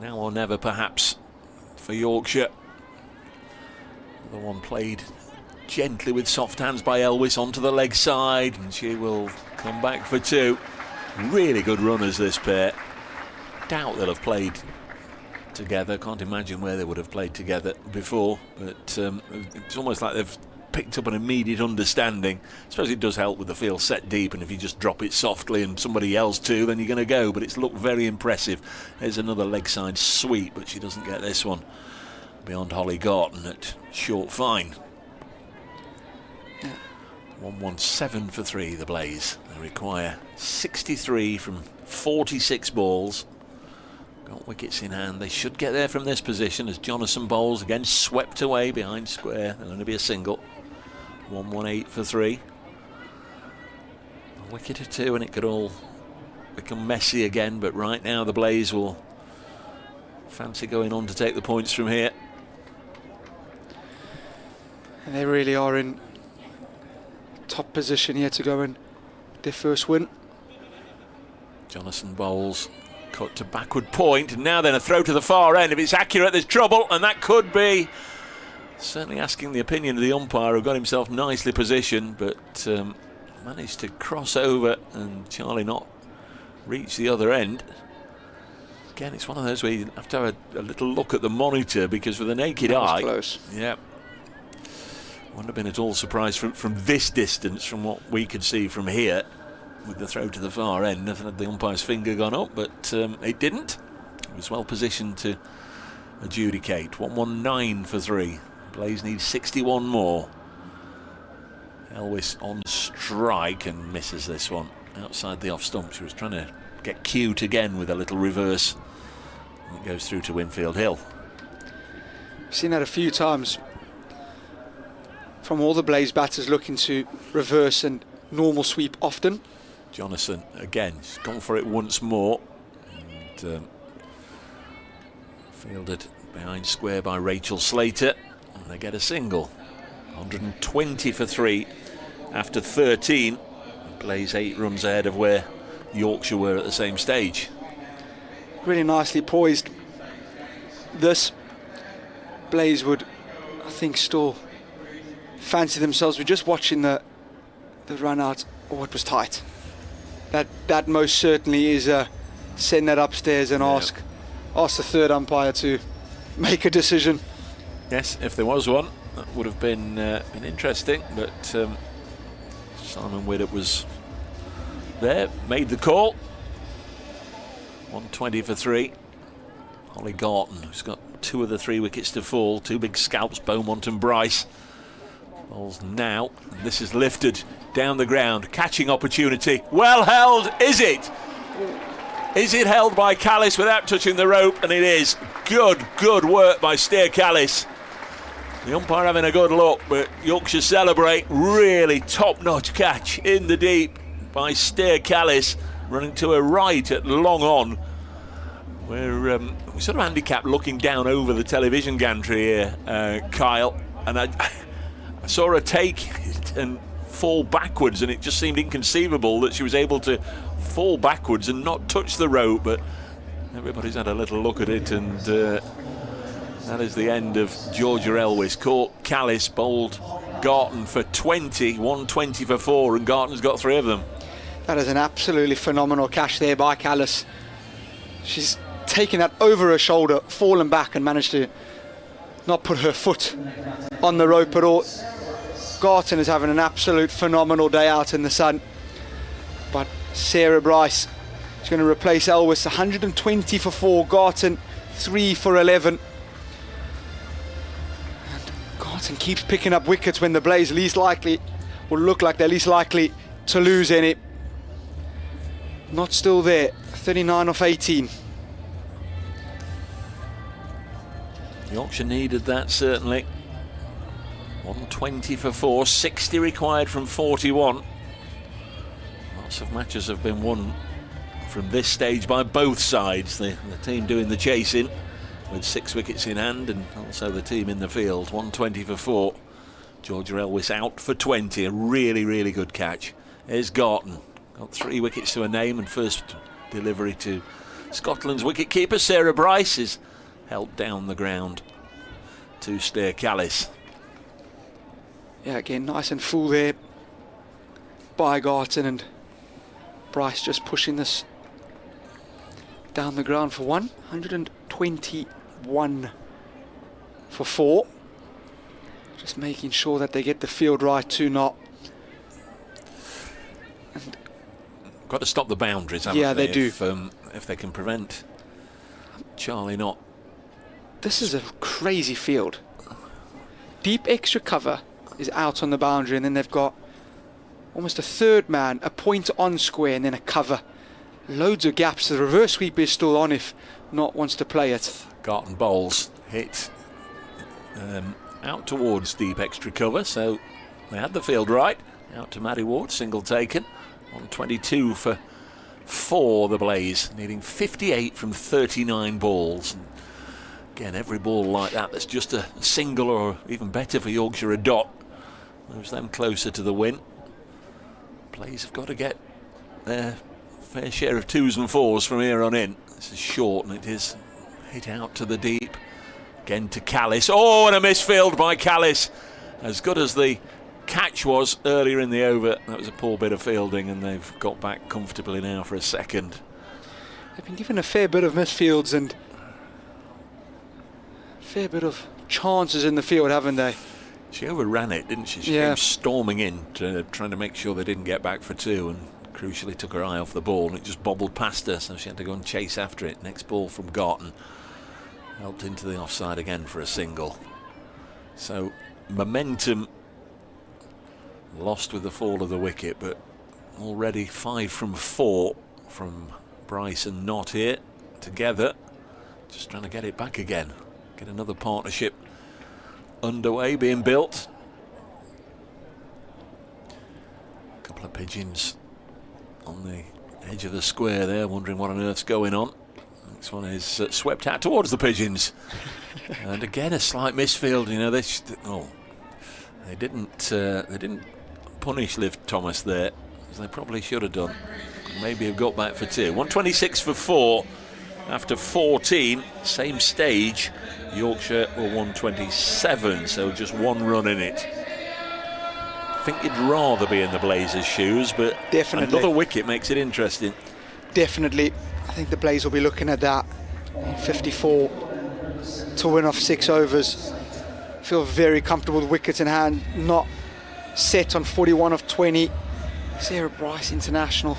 Now or never, perhaps, for Yorkshire. The one played gently with soft hands by Elvis onto the leg side, and she will come back for 2. Really good runners, this pair. Doubt they'll have played together. Can't imagine where they would have played together before, but it's almost like they've picked up an immediate understanding. I suppose it does help with the field set deep, and if you just drop it softly and somebody yells too, then you're going to go. But it's looked very impressive. There's another leg side sweep, but she doesn't get this one beyond Holly Garton at short fine. 117 for 3, the Blaze. They require 63 from 46 balls. Got wickets in hand. They should get there from this position as Jonathan bowls, again swept away behind square. There'll only be a single. 118 for 3. A wicket or 2 and it could all become messy again, but right now the Blaze will fancy going on to take the points from here. And they really are in top position here to go and their first win. Jonathan bowls, cut to backward point, and now then a throw to the far end. If it's accurate, there's trouble, and that could be certainly asking the opinion of the umpire, who got himself nicely positioned, but managed to cross over, and Charlie Knott reached the other end. Again, it's one of those where you have to have a little look at the monitor, because with a naked eye, close. Yeah, wouldn't have been at all surprised from this distance, from what we could see from here, with the throw to the far end. Nothing had the umpire's finger gone up, but it didn't. It was well positioned to adjudicate. 119 for 3. Blaze needs 61 more. Elvis on strike and misses this one outside the off stump. She was trying to get cute again with a little reverse, and it goes through to Winfield Hill. I've seen that a few times from all the Blaze batters, looking to reverse and normal sweep often. Jonathan again, she's gone for it once more, and fielded behind square by Rachel Slater, and they get a single. 120 for 3 after 13. Blaze 8 runs ahead of where Yorkshire were at the same stage. Really nicely poised. This Blaze would, I think, still fancy themselves. We're just watching the run out. Oh, it was tight. That most certainly is send that upstairs and ask the third umpire to make a decision. Yes, if there was one, that would have been interesting, but Simon Widdop was there, made the call. 120 for 3. Holly Garton, who's got 2 of the 3 wickets to fall, 2 big scalps, Beaumont and Bryce. Bowls now, and this is lifted down the ground, catching opportunity. Well held, is it? Is it held by Callis without touching the rope? And it is. Good work by Steer Callis. The umpire having a good look, but Yorkshire celebrate. Really top-notch catch in the deep by Steer Callis, running to her right at long on. We're sort of handicapped looking down over the television gantry here, Kyle, and I saw her take it and fall backwards, and it just seemed inconceivable that she was able to fall backwards and not touch the rope, but everybody's had a little look at it, and That is the end of Georgia Elwes. Caught Callis, bowled Garton for 20, 120 for 4, and Garton's got 3 of them. That is an absolutely phenomenal catch there by Callis. She's taken that over her shoulder, fallen back, and managed to not put her foot on the rope at all. Garton is having an absolute phenomenal day out in the sun. But Sarah Bryce is going to replace Elwes. 120 for 4, Garton 3 for 11. And Garton keeps picking up wickets when the Blaze least likely, or look like they're least likely to lose any. Not still there, 39 off 18. Yorkshire needed that, certainly. 120 for 4, 60 required from 41. Lots of matches have been won from this stage by both sides. The team doing the chasing with 6 wickets in hand, and also the team in the field. 120 for 4. Georgia Elwes out for 20. A really, really good catch. There's Garton. Got 3 wickets to her name, and first delivery to Scotland's wicketkeeper. Sarah Bryce is held down the ground to Stair Callis. Yeah, again, nice and full there by Garton, and Bryce just pushing this down the ground for 121 for 4. Just making sure that they get the field right to not. And got to stop the boundaries, haven't yeah, they do. If they can prevent Charlie Knott. This is a crazy field. Deep extra cover is out on the boundary, and then they've got almost a third man, a point on square, and then a cover. Loads of gaps. The reverse sweep is still on if Knott wants to play it. Garton bowls hit out towards deep extra cover, so they had the field right. Out to Maddie Ward, single taken. 122 for 4, the Blaze, needing 58 from 39 balls. And again, every ball like that that's just a single, or even better for Yorkshire, a dot, moves them closer to the win. Blaze have got to get their fair share of 2s and 4s from here on in. This is short, and it is hit out to the deep. Again to Callis. Oh, and a misfield by Callis. As good as the catch was earlier in the over, that was a poor bit of fielding, and they've got back comfortably now for a second. They've been given a fair bit of misfields and a fair bit of chances in the field, haven't they? She overran it, didn't she? She came storming in, trying to make sure they didn't get back for 2, and crucially took her eye off the ball, and it just bobbled past her, so she had to go and chase after it. Next ball from Garton. Helped into the offside again for a single. So momentum lost with the fall of the wicket, but already 5 from 4 from Bryce and Knott here together. Just trying to get it back again. Get another partnership underway, being built. A couple of pigeons on the edge of the square there, wondering what on earth's going on. Next one is swept out towards the pigeons. And again a slight misfield. You know, they didn't punish Liv Thomas there, as they probably should have done. Maybe have got back for 2. 126 for 4 after 14. Same stage. Yorkshire were 127, so just 1 run in it. I think you'd rather be in the Blazers' shoes, but definitely another wicket makes it interesting. Definitely. I think the Blaze will be looking at that. 54 to win off 6 overs. Feel very comfortable with wickets in hand. Not set on 41 of 20. Sarah Bryce, international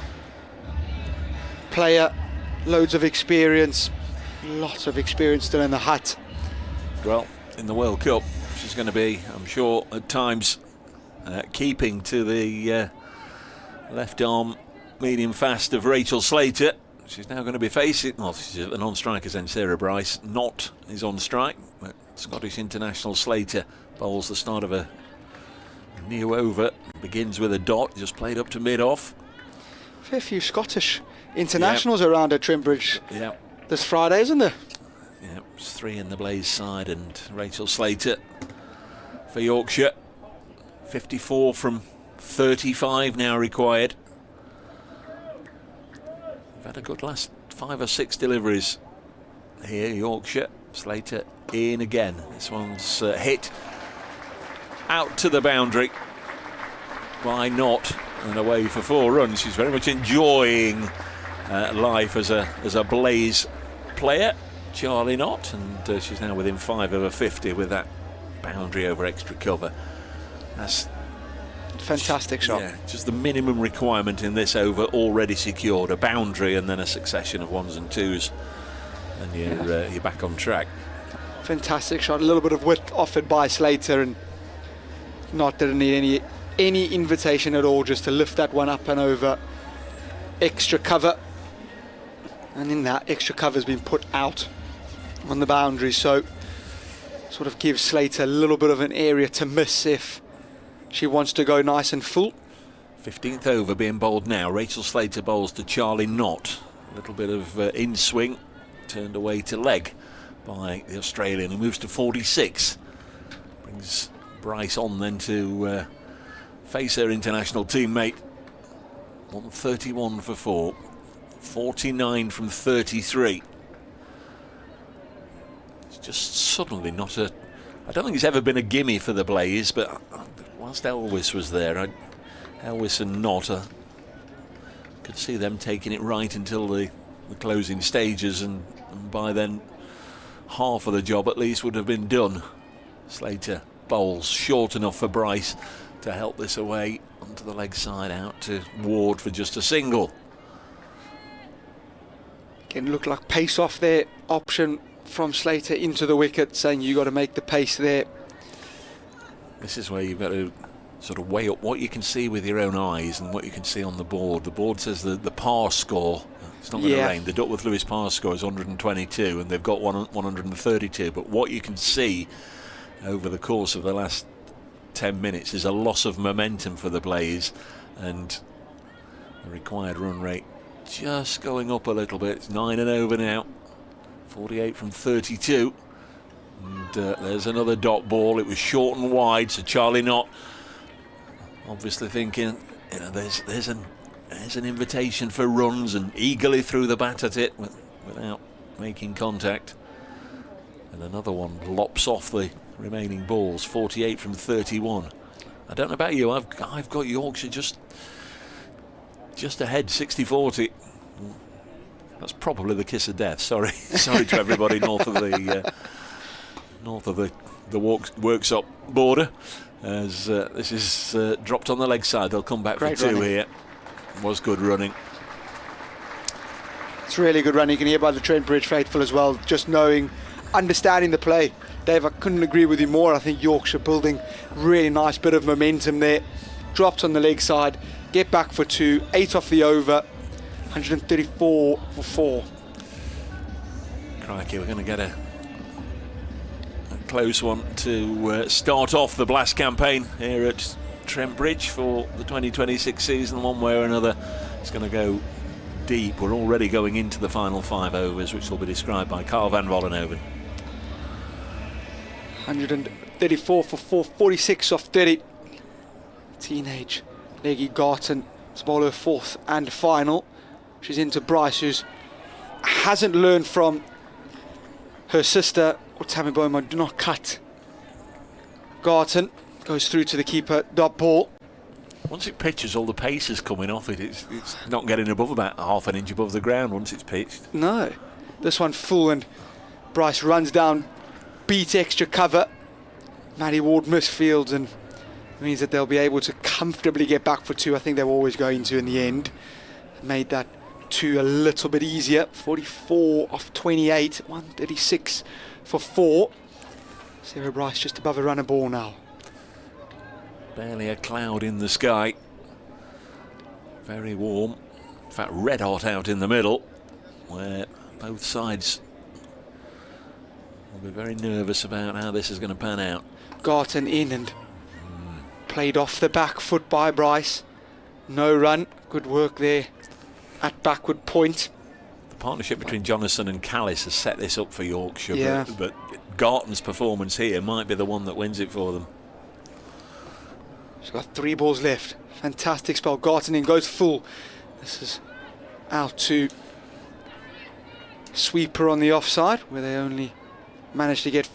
player, loads of experience, lots of experience still in the hut. Well, in the World Cup, she's going to be, I'm sure, at times keeping to the left arm medium fast of Rachel Slater. She's now going to be facing, well, she's a non-striker then, Sarah Bryce. Knott is on strike, but Scottish international Slater bowls the start of a new over. Begins with a dot, just played up to mid-off. Fair few Scottish internationals around at Trent Bridge this Friday, isn't there? Yeah, it's 3 in the Blaze side, and Rachel Slater for Yorkshire. 54 from 35 now required. We've had a good last 5 or 6 deliveries here, Yorkshire. Slater in again. This one's hit out to the boundary. Why not? And away for 4 runs. She's very much enjoying life as a Blaze player, Charlie Knott, and she's now within 5 over 50 with that boundary over extra cover. That's fantastic shot. Yeah, just the minimum requirement in this over already secured, a boundary and then a succession of 1s and 2s, and you're back on track. Fantastic shot. A little bit of width offered by Slater, and Knott didn't need any invitation at all, just to lift that one up and over extra cover, and in that extra cover has been put out on the boundary, so sort of gives Slater a little bit of an area to miss if she wants to go nice and full. 15th over being bowled now. Rachel Slater bowls to Charlie Knott. A little bit of in swing, turned away to leg by the Australian, who moves to 46. Brings Bryce on then to face her international teammate. 131 for 4, 49 from 33. It's just suddenly not a... I don't think it's ever been a gimme for the Blaze, but whilst Elwys was there, Elwys and Knott, could see them taking it right until the closing stages, and by then half of the job at least would have been done. Slater bowls short enough for Bryce to help this away onto the leg side, out to Ward for just a single. Can look like pace off their option from Slater into the wicket, saying you got to make the pace there. This is where you've got to sort of weigh up what you can see with your own eyes and what you can see on the board. The board says the par score, it's not going to rain. The Duckworth Lewis par score is 122 and they've got 132, but what you can see over the course of the last 10 minutes is a loss of momentum for the Blaze, and the required run rate just going up a little bit. It's 9 and over now, 48 from 32, and there's another dot ball. It was short and wide, so Charlie Knott obviously thinking, you know, there's an invitation for runs, and eagerly threw the bat at it without making contact, and another one lops off the remaining balls. 48 from 31. I don't know about you, I've got Yorkshire just ahead, 60-40. That's probably the kiss of death. Sorry to everybody north of the workshop border, as this is dropped on the leg side. They'll come back Great for 2 running. here. Was good running. It's really good running. You can hear by the Trent Bridge faithful as well, just understanding the play. Dave, I couldn't agree with you more. I think Yorkshire building really nice bit of momentum there. Dropped on the leg side, get back for 2, 8 off the over, 134 for 4. Crikey, we're going to get a close one to start off the Blast campaign here at Trent Bridge for the 2026 season. One way or another, it's going to go deep. We're already going into the final 5 overs, which will be described by Carl van Vollenhoven. 134 for 4, 46 off 30. Teenage Leggy Garton to bowl her 4th and final. She's into Bryce, who hasn't learned from her sister, or Tammy Bowman. Do not cut. Garton goes through to the keeper, dot ball. Once it pitches, all the pace is coming off it. It's not getting above about half an inch above the ground once it's pitched. No. This one full, and Bryce runs down, beat extra cover. Maddie Ward misfields, and it means that they'll be able to comfortably get back for 2. I think they were always going to in the end. Made that 2 a little bit easier. 44 off 28, 136 for 4. Sarah Bryce just above a runner ball now. Barely a cloud in the sky. Very warm. In fact, red hot out in the middle, where both sides will be very nervous about how this is going to pan out. Garton in and played off the back foot by Bryce. No run. Good work there at backward point. The partnership between Jonathan and Callis has set this up for Yorkshire, Yeah. but Garton's performance here might be the one that wins it for them. She's got 3 balls left. Fantastic spell. Garton in, goes full. This is out to Sweeper on the offside, where they only managed to get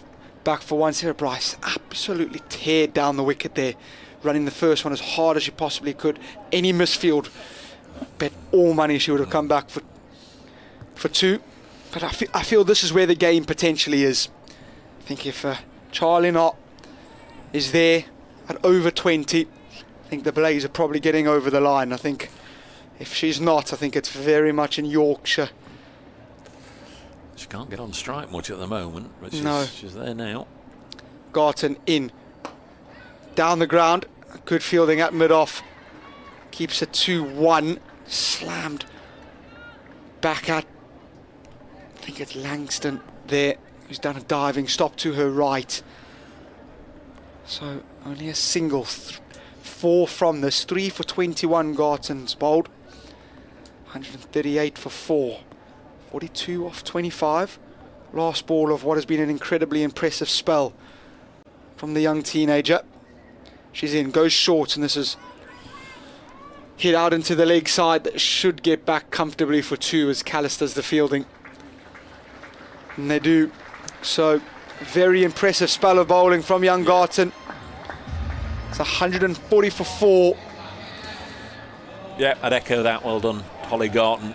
back for one. Sarah Bryce absolutely teared down the wicket there, running the first one as hard as she possibly could. Any misfield, bet all money she would have come back for two. But I feel this is where the game potentially is. I think if Charlie Knott is there at over 20, I think the Blaze are probably getting over the line. I think if she's not, I think it's very much in Yorkshire. She can't get on strike much at the moment, but she's there now. Garton in. Down the ground. Good fielding at mid-off. Keeps it 2-1. Slammed back at, I think it's Langston there, who's done a diving stop to her right. So only a single. 4 from this. 3 for 21 Garton's bowled. 138 for 4. 42 off 25. Last ball of what has been an incredibly impressive spell from the young teenager. She's in, goes short, and this is hit out into the leg side. That should get back comfortably for 2 as Callis does the fielding. And they do. So, very impressive spell of bowling from young Garton. It's 140 for 4. Yeah, I'd echo that. Well done, Holly Garton.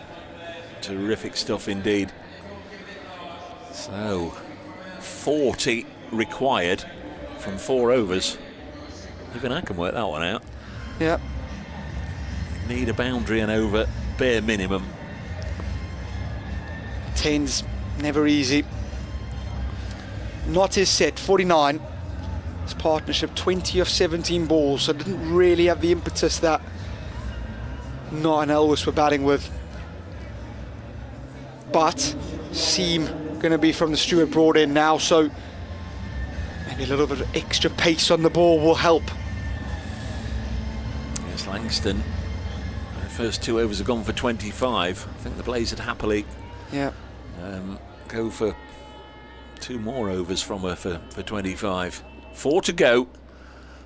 Terrific stuff indeed. So, 40 required from 4 overs. Even I can work that one out. Yeah. Need a boundary and over, bare minimum. 10's never easy. Not his set, 49. His partnership, 20 of 17 balls, so didn't really have the impetus that Knott and Elvis were batting with. But seam going to be from the Stuart Broad end now, so maybe a little bit of extra pace on the ball will help. Yes, Langston. The first 2 overs have gone for 25. I think the Blaze would happily go for 2 more overs from her for 25. 4 to go,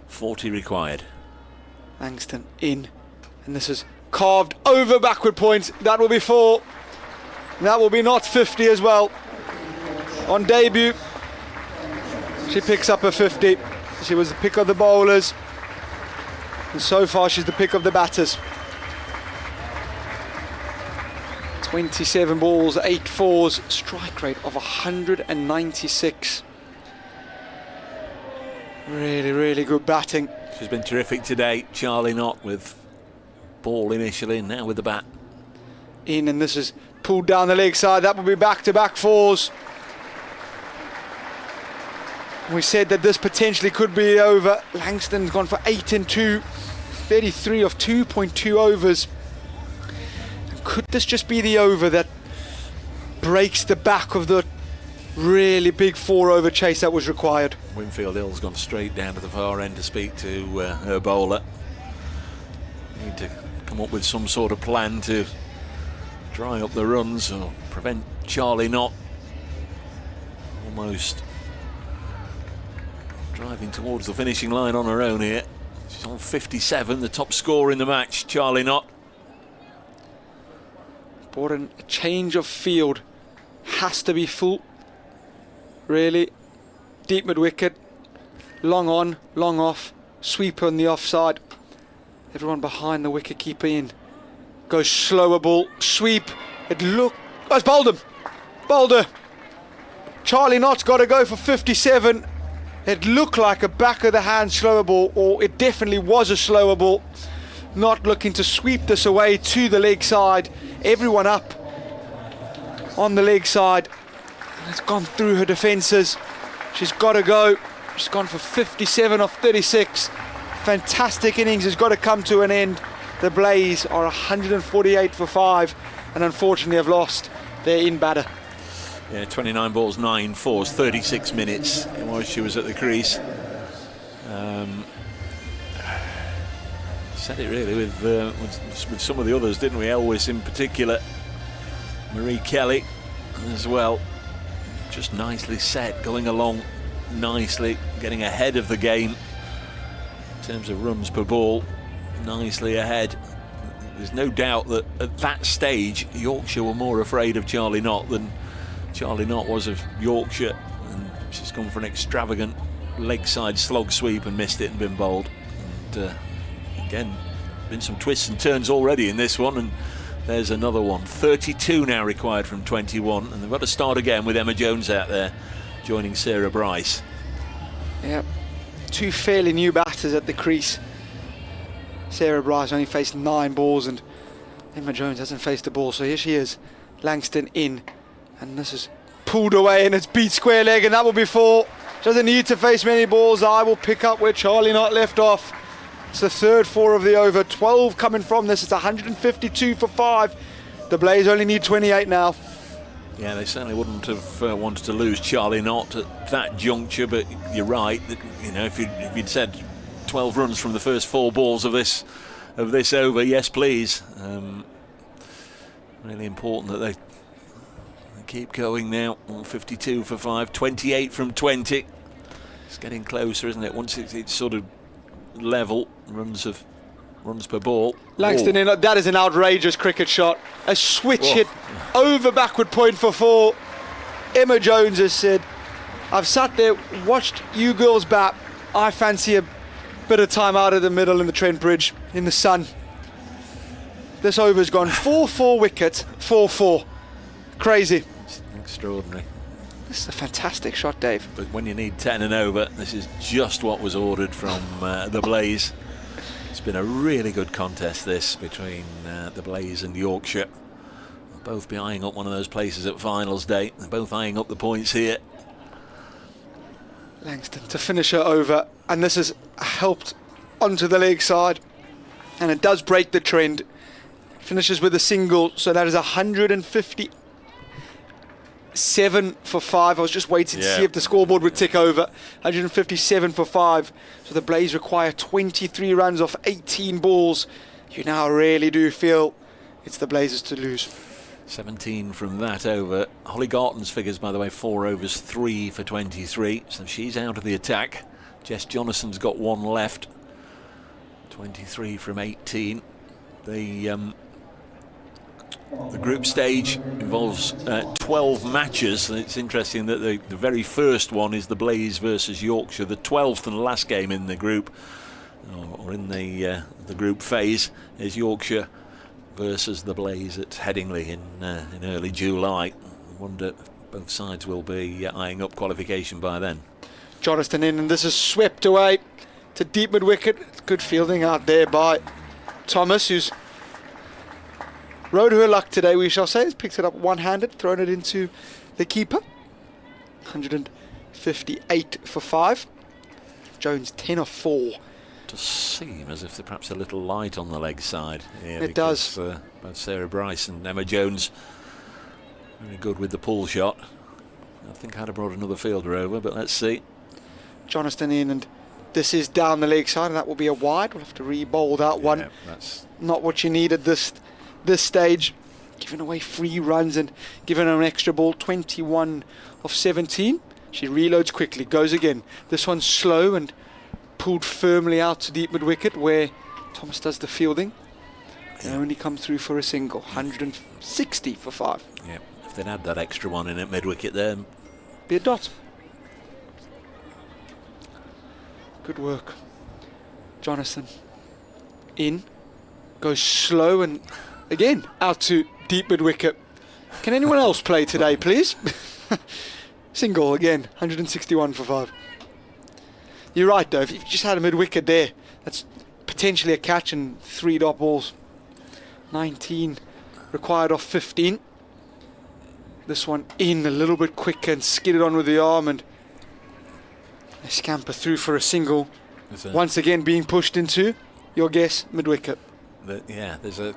40 required. Langston in, and this is carved over backward point. That will be 4. That will be not 50 as well. On debut, she picks up a 50. She was the pick of the bowlers, and so far she's the pick of the batters. 27 balls, 8 fours, strike rate of 196. Really, really good batting. She's been terrific today. Charlie Knott with ball initially, now with the bat. In, and this is pulled down the leg side. That will be back-to-back 4s. We said that this potentially could be over. Langston's gone for 8 and 2, 33 of 2.2 overs. And could this just be the over that breaks the back of the really big 4-over chase that was required? Winfield Hill's gone straight down to the far end to speak to her bowler. Need to come up with some sort of plan to dry up the runs or prevent Charlie Knott almost driving towards the finishing line on her own here. She's on 57, the top scorer in the match, Charlie Knott. Important, a change of field has to be full, really. Deep mid-wicket, long on, long off, sweep on the offside. Everyone behind the wicket keeper in. Goes slower ball, sweep. It look. Oh, it's bowled him. Bowled her. Charlie Knott's got to go for 57. It looked like a back of the hand slower ball, or it definitely was a slower ball. Not looking to sweep this away to the leg side. Everyone up on the leg side. It's gone through her defences. She's got to go. She's gone for 57 off 36. Fantastic innings has got to come to an end. The Blaze are 148 for 5 and unfortunately have lost their in batter. Yeah, 29 balls, 9 fours, 36 minutes while she was at the crease. Said it really with some of the others, didn't we? Elwes in particular, Marie Kelly as well. Just nicely set, going along nicely, getting ahead of the game in terms of runs per ball. Nicely ahead. There's no doubt that at that stage Yorkshire were more afraid of Charlie Knott than Charlie Knott was of Yorkshire, and She's gone for an extravagant leg side slog sweep and missed it and been bowled. And again, been some twists and turns already in this one, and there's another one. 32 now required from 21, and they've got to start again with Emma Jones out there joining Sarah Bryce. Yep, two fairly new batters at the crease. Sarah Bryce only faced 9 balls and Emma Jones hasn't faced a ball, so here she is. Langston in, and this is pulled away and it's beat square leg, and that will be 4. She doesn't need to face many balls. I will pick up where Charlie Knott left off. It's the third 4 of the over. 12 coming from this. It's 152 for 5. The Blaze only need 28 now. Yeah, they certainly wouldn't have wanted to lose Charlie Knott at that juncture, but you're right. That, you know, if you'd said 12 runs from the first 4 balls of this over, yes please. Really important that they keep going now. 52 for 5, 28 from 20. It's getting closer, isn't it? Once it's sort of level, runs per ball. Langston in, that is an outrageous cricket shot. A switch hit over backward point for 4. Emma Jones has said, I've sat there, watched you girls bat. I fancy a bit of time out of the middle in the Trent Bridge in the sun. This over's gone 4-4 wicket, 4-4. Crazy. It's extraordinary. This is a fantastic shot, Dave. But when you need 10 and over, this is just what was ordered from the Blaze. It's been a really good contest, this, between the Blaze and Yorkshire. They'll both be eyeing up one of those places at finals day. They're both eyeing up the points here. Langston to finish her over, and this has helped onto the leg side, and it does break the trend. Finishes with a single, so that is 157 for 5. I was just waiting to see if the scoreboard would tick over. 157 for 5. So the Blaze require 23 runs off 18 balls. You now really do feel it's the Blazers to lose. 17 from that over. Holly Garton's figures, by the way, 4 overs, 3 for 23. So she's out of the attack. Jess Jonason's got 1 left. 23 from 18. The group stage involves 12 matches, and it's interesting that the very first one is the Blaze versus Yorkshire. The 12th and last game in the group, or in the group phase, is Yorkshire versus the Blaze at Headingley in early July. I wonder if both sides will be eyeing up qualification by then. Jonathan in, and this is swept away to deep mid wicket. Good fielding out there by Thomas, who's rode her luck today, we shall say. Has picked it up one-handed, thrown it into the keeper. 158 for 5. Jones 10 of 4. It does seem as if they're perhaps a little light on the leg side. Yeah, it does. Both Sarah Bryce and Emma Jones very good with the pull shot. I think I'd have brought another fielder over, but let's see. Jonathan in, and this is down the leg side, and that will be a wide. We'll have to re-bowl that one. That's not what you need at this stage. Giving away 3 runs and giving her an extra ball. 21 of 17. She reloads quickly, goes again. This one's slow and pulled firmly out to deep mid wicket, where Thomas does the fielding. They only come through for a single. 160 for 5. Yeah, if they'd had that extra one in at mid wicket there, be a dot. Good work. Jonathan in, goes slow and again out to deep mid wicket. Can anyone else play today, please? Single again, 161 for 5. You're right though, if you just had a mid wicket there, that's potentially a catch and 3 dot balls. 19 required off 15. This one in a little bit quicker and skidded on with the arm, and they scamper through for a single. Once again being pushed into, your guess, mid wicket. Yeah, there's a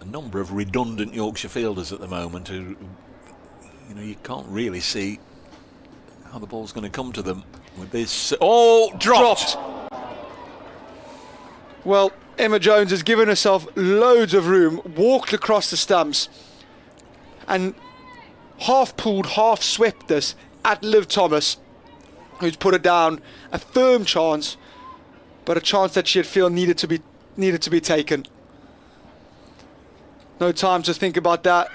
number of redundant Yorkshire fielders at the moment who, you know, you can't really see how the ball's going to come to them with this. Oh, dropped! Well, Emma Jones has given herself loads of room, walked across the stumps, and half pulled, half swept this at Liv Thomas, who's put it down. A firm chance, but a chance that she'd feel needed to be taken. No time to think about that.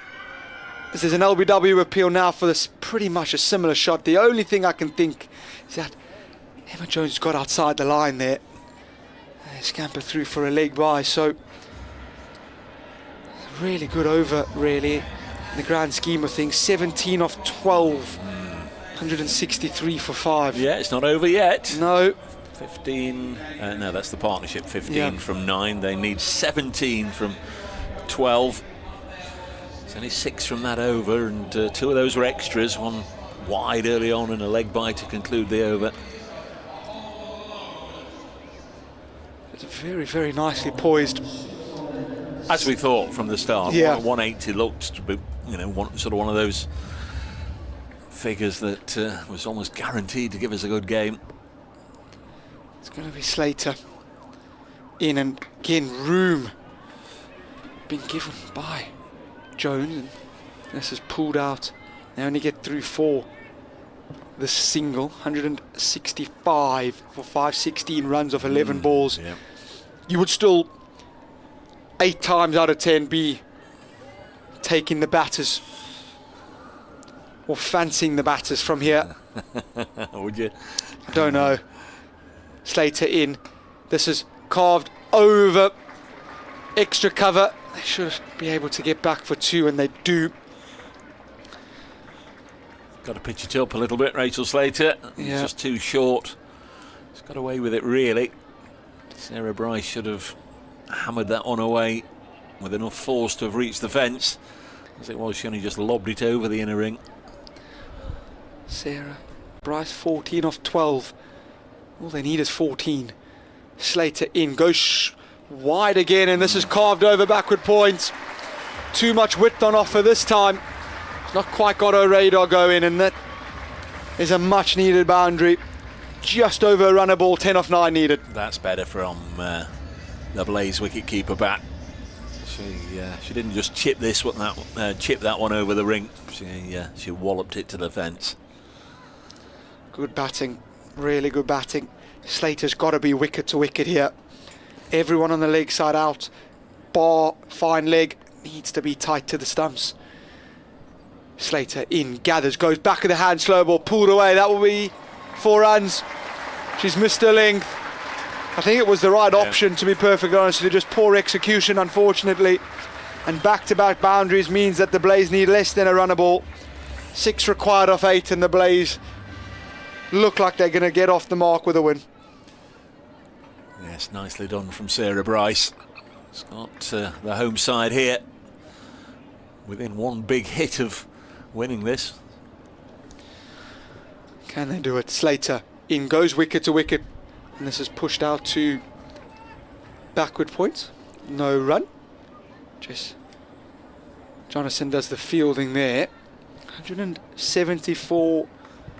As there's an LBW appeal now for this pretty much a similar shot. The only thing I can think is that Emma Jones got outside the line there. They scamper through for a leg by, so really good over, really, in the grand scheme of things. 17 off 12, 163 for 5. Yeah, it's not over yet. No. 15, no, that's the partnership. 15 from 9. They need 17 from 12. It's only 6 from that over, and 2 of those were extras. One wide early on and a leg by to conclude the over. It's very, very nicely poised. As we thought from the start. Yeah. 180 looked to be, sort of one of those figures that was almost guaranteed to give us a good game. It's going to be Slater in, and again room being given by Jones, and this is pulled out. They only get through 4. The single, 165 for 516 runs off 11 balls. Yeah. You would still 8 times out of 10 be taking the batters or fancying the batters from here. Would you? I don't know. Slater in. This is carved over. Extra cover. They should be able to get back for 2, and they do. Got to pitch it up a little bit, Rachel Slater. Yeah. It's just too short. She's got away with it, really. Sarah Bryce should have hammered that one away with enough force to have reached the fence. As it was, she only just lobbed it over the inner ring. Sarah Bryce 14 off 12. All they need is 14. Slater in, goes wide again, and this is carved over backward points. Too much width on offer this time. It's not quite got her radar going, and that is a much needed boundary. Just over a runner ball, 10 off 9 needed. That's better from the Blaze wicket-keeper bat. She didn't just chip that one over the ring. She walloped it to the fence. Good batting, really good batting. Slater's got to be wicket to wicket here. Everyone on the leg side out, bar fine leg, needs to be tight to the stumps. Slater in, gathers, goes back of the hand, slow ball, pulled away. That will be 4 runs. She's missed her length. I think it was the right option, to be perfectly honest with you. Just poor execution, unfortunately. And back-to-back boundaries means that the Blaze need less than a runner ball. 6 required off 8, and the Blaze look like they're going to get off the mark with a win. Yes, nicely done from Sarah Bryce. It's got the home side here within one big hit of winning this. Can they do it? Slater in, goes wicket to wicket, and this is pushed out to backward points. No run. Jonathan does the fielding there. 174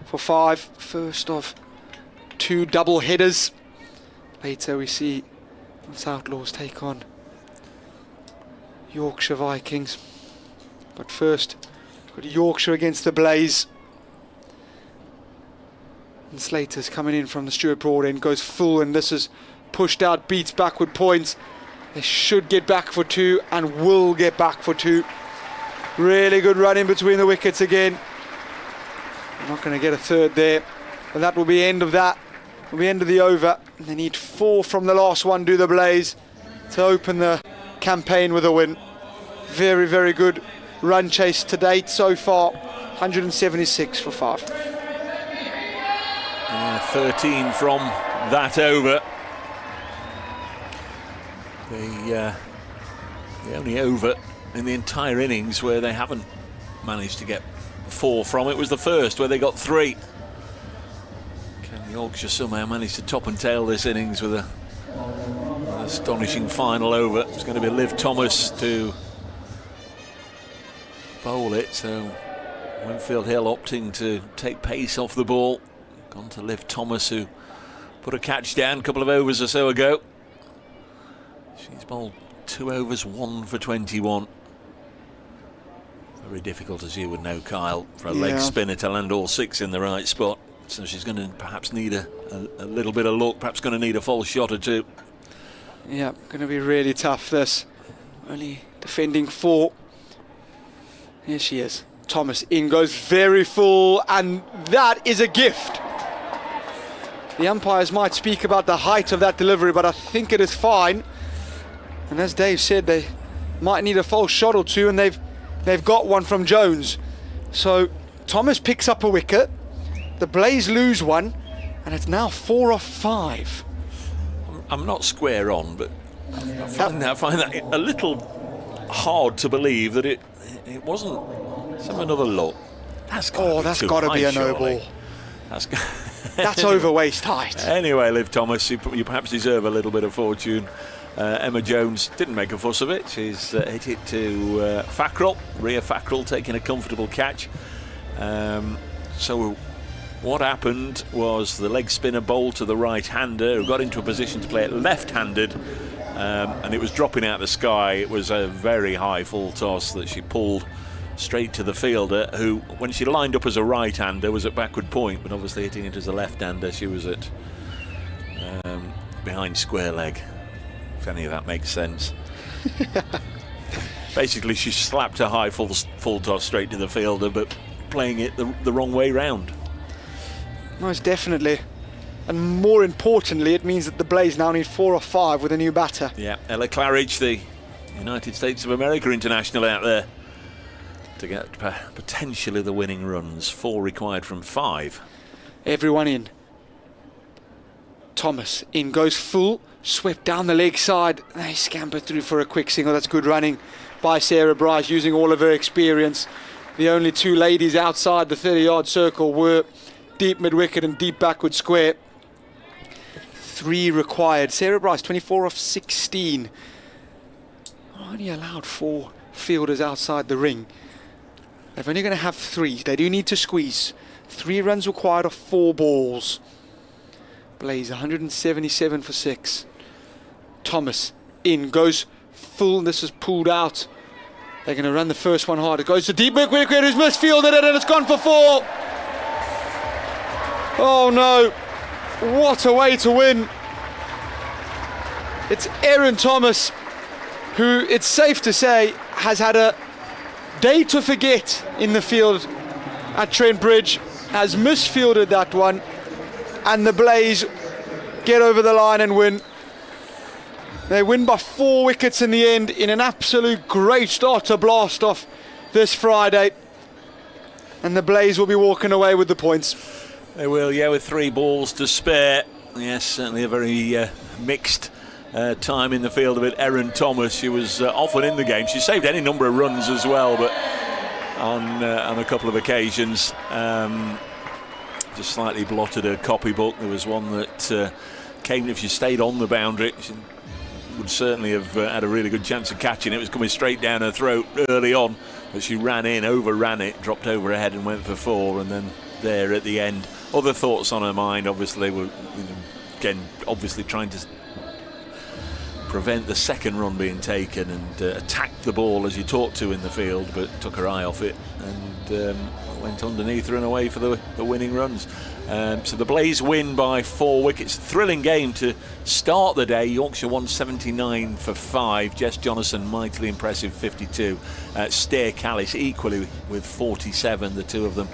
for 5. First of 2 double headers. Later we see Outlaws take on Yorkshire Vikings. But first, we've got Yorkshire against the Blaze. And Slater's coming in from the Stuart Broad end, goes full, and this is pushed out, beats backward points. They should get back for 2 and will get back for 2. Really good run in between the wickets again. They're not going to get a third there, but that will be end of that. Will be end of the over. And they need 4 from the last one, do the Blaze, to open the campaign with a win. Very, very good run chase to date so far. 176 for 5. 13 from that over. The only over in the entire innings where they haven't managed to get 4 from it was the first, where they got 3. Can Yorkshire somehow manage to top and tail this innings with an astonishing final over? It's going to be Liv Thomas to bowl it, so Winfield Hill opting to take pace off the ball. Gone to Liv Thomas, who put a catch down a couple of overs or so ago. She's bowled 2 overs, 1 for 21. Very difficult, as you would know, Kyle, for a leg spinner to land all 6 in the right spot. So she's going to perhaps need a little bit of luck, perhaps going to need a false shot or 2. Yeah, going to be really tough, this. Only defending 4. Here she is. Thomas in goes very full, and that is a gift. The umpires might speak about the height of that delivery, but I think it is fine. And as Dave said, they might need a false shot or two, and they've got one from Jones. So Thomas picks up a wicket, the Blaze lose one, and it's now 4 off 5. I'm not square on, but I find that a little hard to believe that it wasn't. Let's have another look. That's got to be a no ball. That's over waist height. Anyway, Liv Thomas, you perhaps deserve a little bit of fortune. Emma Jones didn't make a fuss of it. She's hit it to Fackrell. Ria Fackrell taking a comfortable catch. So what happened was the leg spinner bowled to the right-hander, who got into a position to play it left-handed, and it was dropping out of the sky. It was a very high full toss that she pulled straight to the fielder, who, when she lined up as a right-hander, was at backward point, but obviously hitting it as a left-hander, she was at behind square leg, if any of that makes sense. Basically, she slapped a high full toss straight to the fielder, but playing it the wrong way round. Most definitely. And more importantly, it means that the Blaze now need 4 or 5 with a new batter. Yeah, Ella Claridge, the United States of America international, out there to get potentially the winning runs. 4 required from 5. Everyone in. Thomas in goes full, swept down the leg side. They scamper through for a quick single. That's good running by Sarah Bryce, using all of her experience. The only 2 ladies outside the 30-yard circle were deep mid-wicket and deep backward square. 3 required. Sarah Bryce, 24 off 16. Only allowed 4 fielders outside the ring. They're only going to have 3. They do need to squeeze. 3 runs required of 4 balls. Blaze 177 for 6. Thomas in, goes full. This is pulled out. They're going to run the first one hard. It goes to deep mid-wicket, who's misfielded it, and it's gone for 4. Oh no, what a way to win. It's Erin Thomas, who, it's safe to say, has had a day to forget in the field at Trent Bridge, has misfielded that one, and the Blaze get over the line and win. They win by 4 wickets in the end, in an absolute great start to blast off this Friday, and the Blaze will be walking away with the points. They will, yeah, with 3 balls to spare. Yes, certainly a very mixed time in the field of it. Erin Thomas, she was often in the game. She saved any number of runs as well, but on a couple of occasions just slightly blotted her copybook. There was one that came, if she stayed on the boundary, she would certainly have had a really good chance of catching it. It was coming straight down her throat early on, but she ran in, overran it, dropped over her head and went for 4, and then there at the end. Other thoughts on her mind, obviously, were again obviously trying to prevent the second run being taken and attack the ball as you talked to in the field, but took her eye off it and went underneath her and away for the winning runs. So the Blaze win by 4 wickets. Thrilling game to start the day. Yorkshire won 79 for 5. Jess Jonathan, mightily impressive, 52. Stair Callis equally with 47, the 2 of them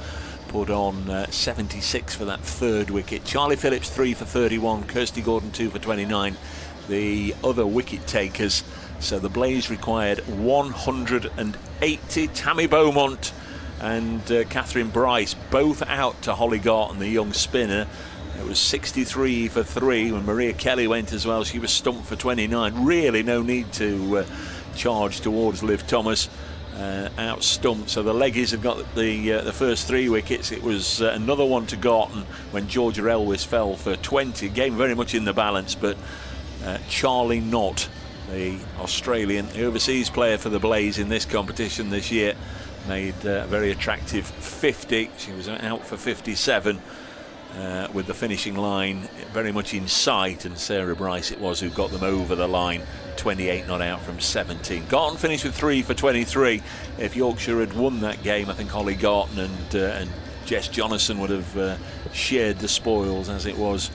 put on 76 for that 3rd wicket. Charlie Phillips 3 for 31, Kirsty Gordon 2 for 29, the other wicket takers. So the Blaze required 180. Tammy Beaumont and Catherine Bryce both out to Holly Garton, the young spinner. It was 63 for 3 when Maria Kelly went as well. She was stumped for 29. Really no need to charge towards Liv Thomas. Out stumped, so the leggies have got the first 3 wickets. It was another one to Garton when Georgia Elwes fell for 20. Game very much in the balance, but Charlie Knott, the Australian, the overseas player for the Blaze in this competition this year, made a very attractive 50. She was out for 57 with the finishing line very much in sight, and Sarah Bryce it was who got them over the line. 28 not out from 17. Garton finished with 3 for 23. If Yorkshire had won that game, I think Holly Garton and Jess Jonathan would have shared the spoils, as it was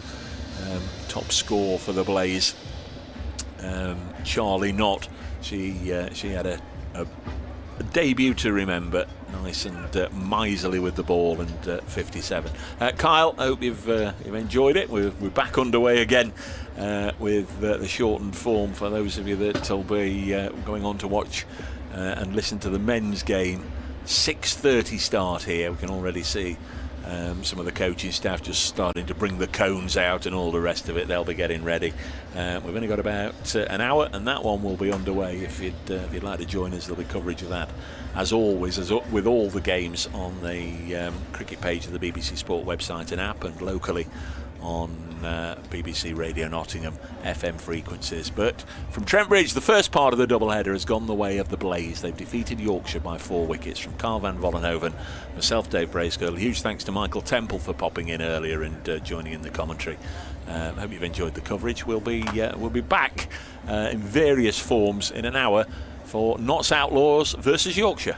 top score for the Blaze. Charlie Knott, she had a debut to remember. Nice and miserly with the ball, and 57. Kyle, I hope you've enjoyed it. We're back underway again with the shortened form for those of you that will be going on to watch and listen to the men's game. 6:30 start here. We can already see some of the coaching staff just starting to bring the cones out and all the rest of it. They'll be getting ready. We've only got about an hour, and that one will be underway. If you'd like to join us, there'll be coverage of that, as always, as with all the games, on the cricket page of the BBC Sport website and app, and locally on BBC Radio Nottingham FM frequencies. But from Trent Bridge, the first part of the doubleheader has gone the way of the Blaze. They've defeated Yorkshire by 4 wickets. From Carl van Vollenhoven, myself, Dave Bracegirdle, huge thanks to Michael Temple for popping in earlier and joining in the commentary. Hope you've enjoyed the coverage. We'll be back in various forms in an hour for Notts Outlaws versus Yorkshire.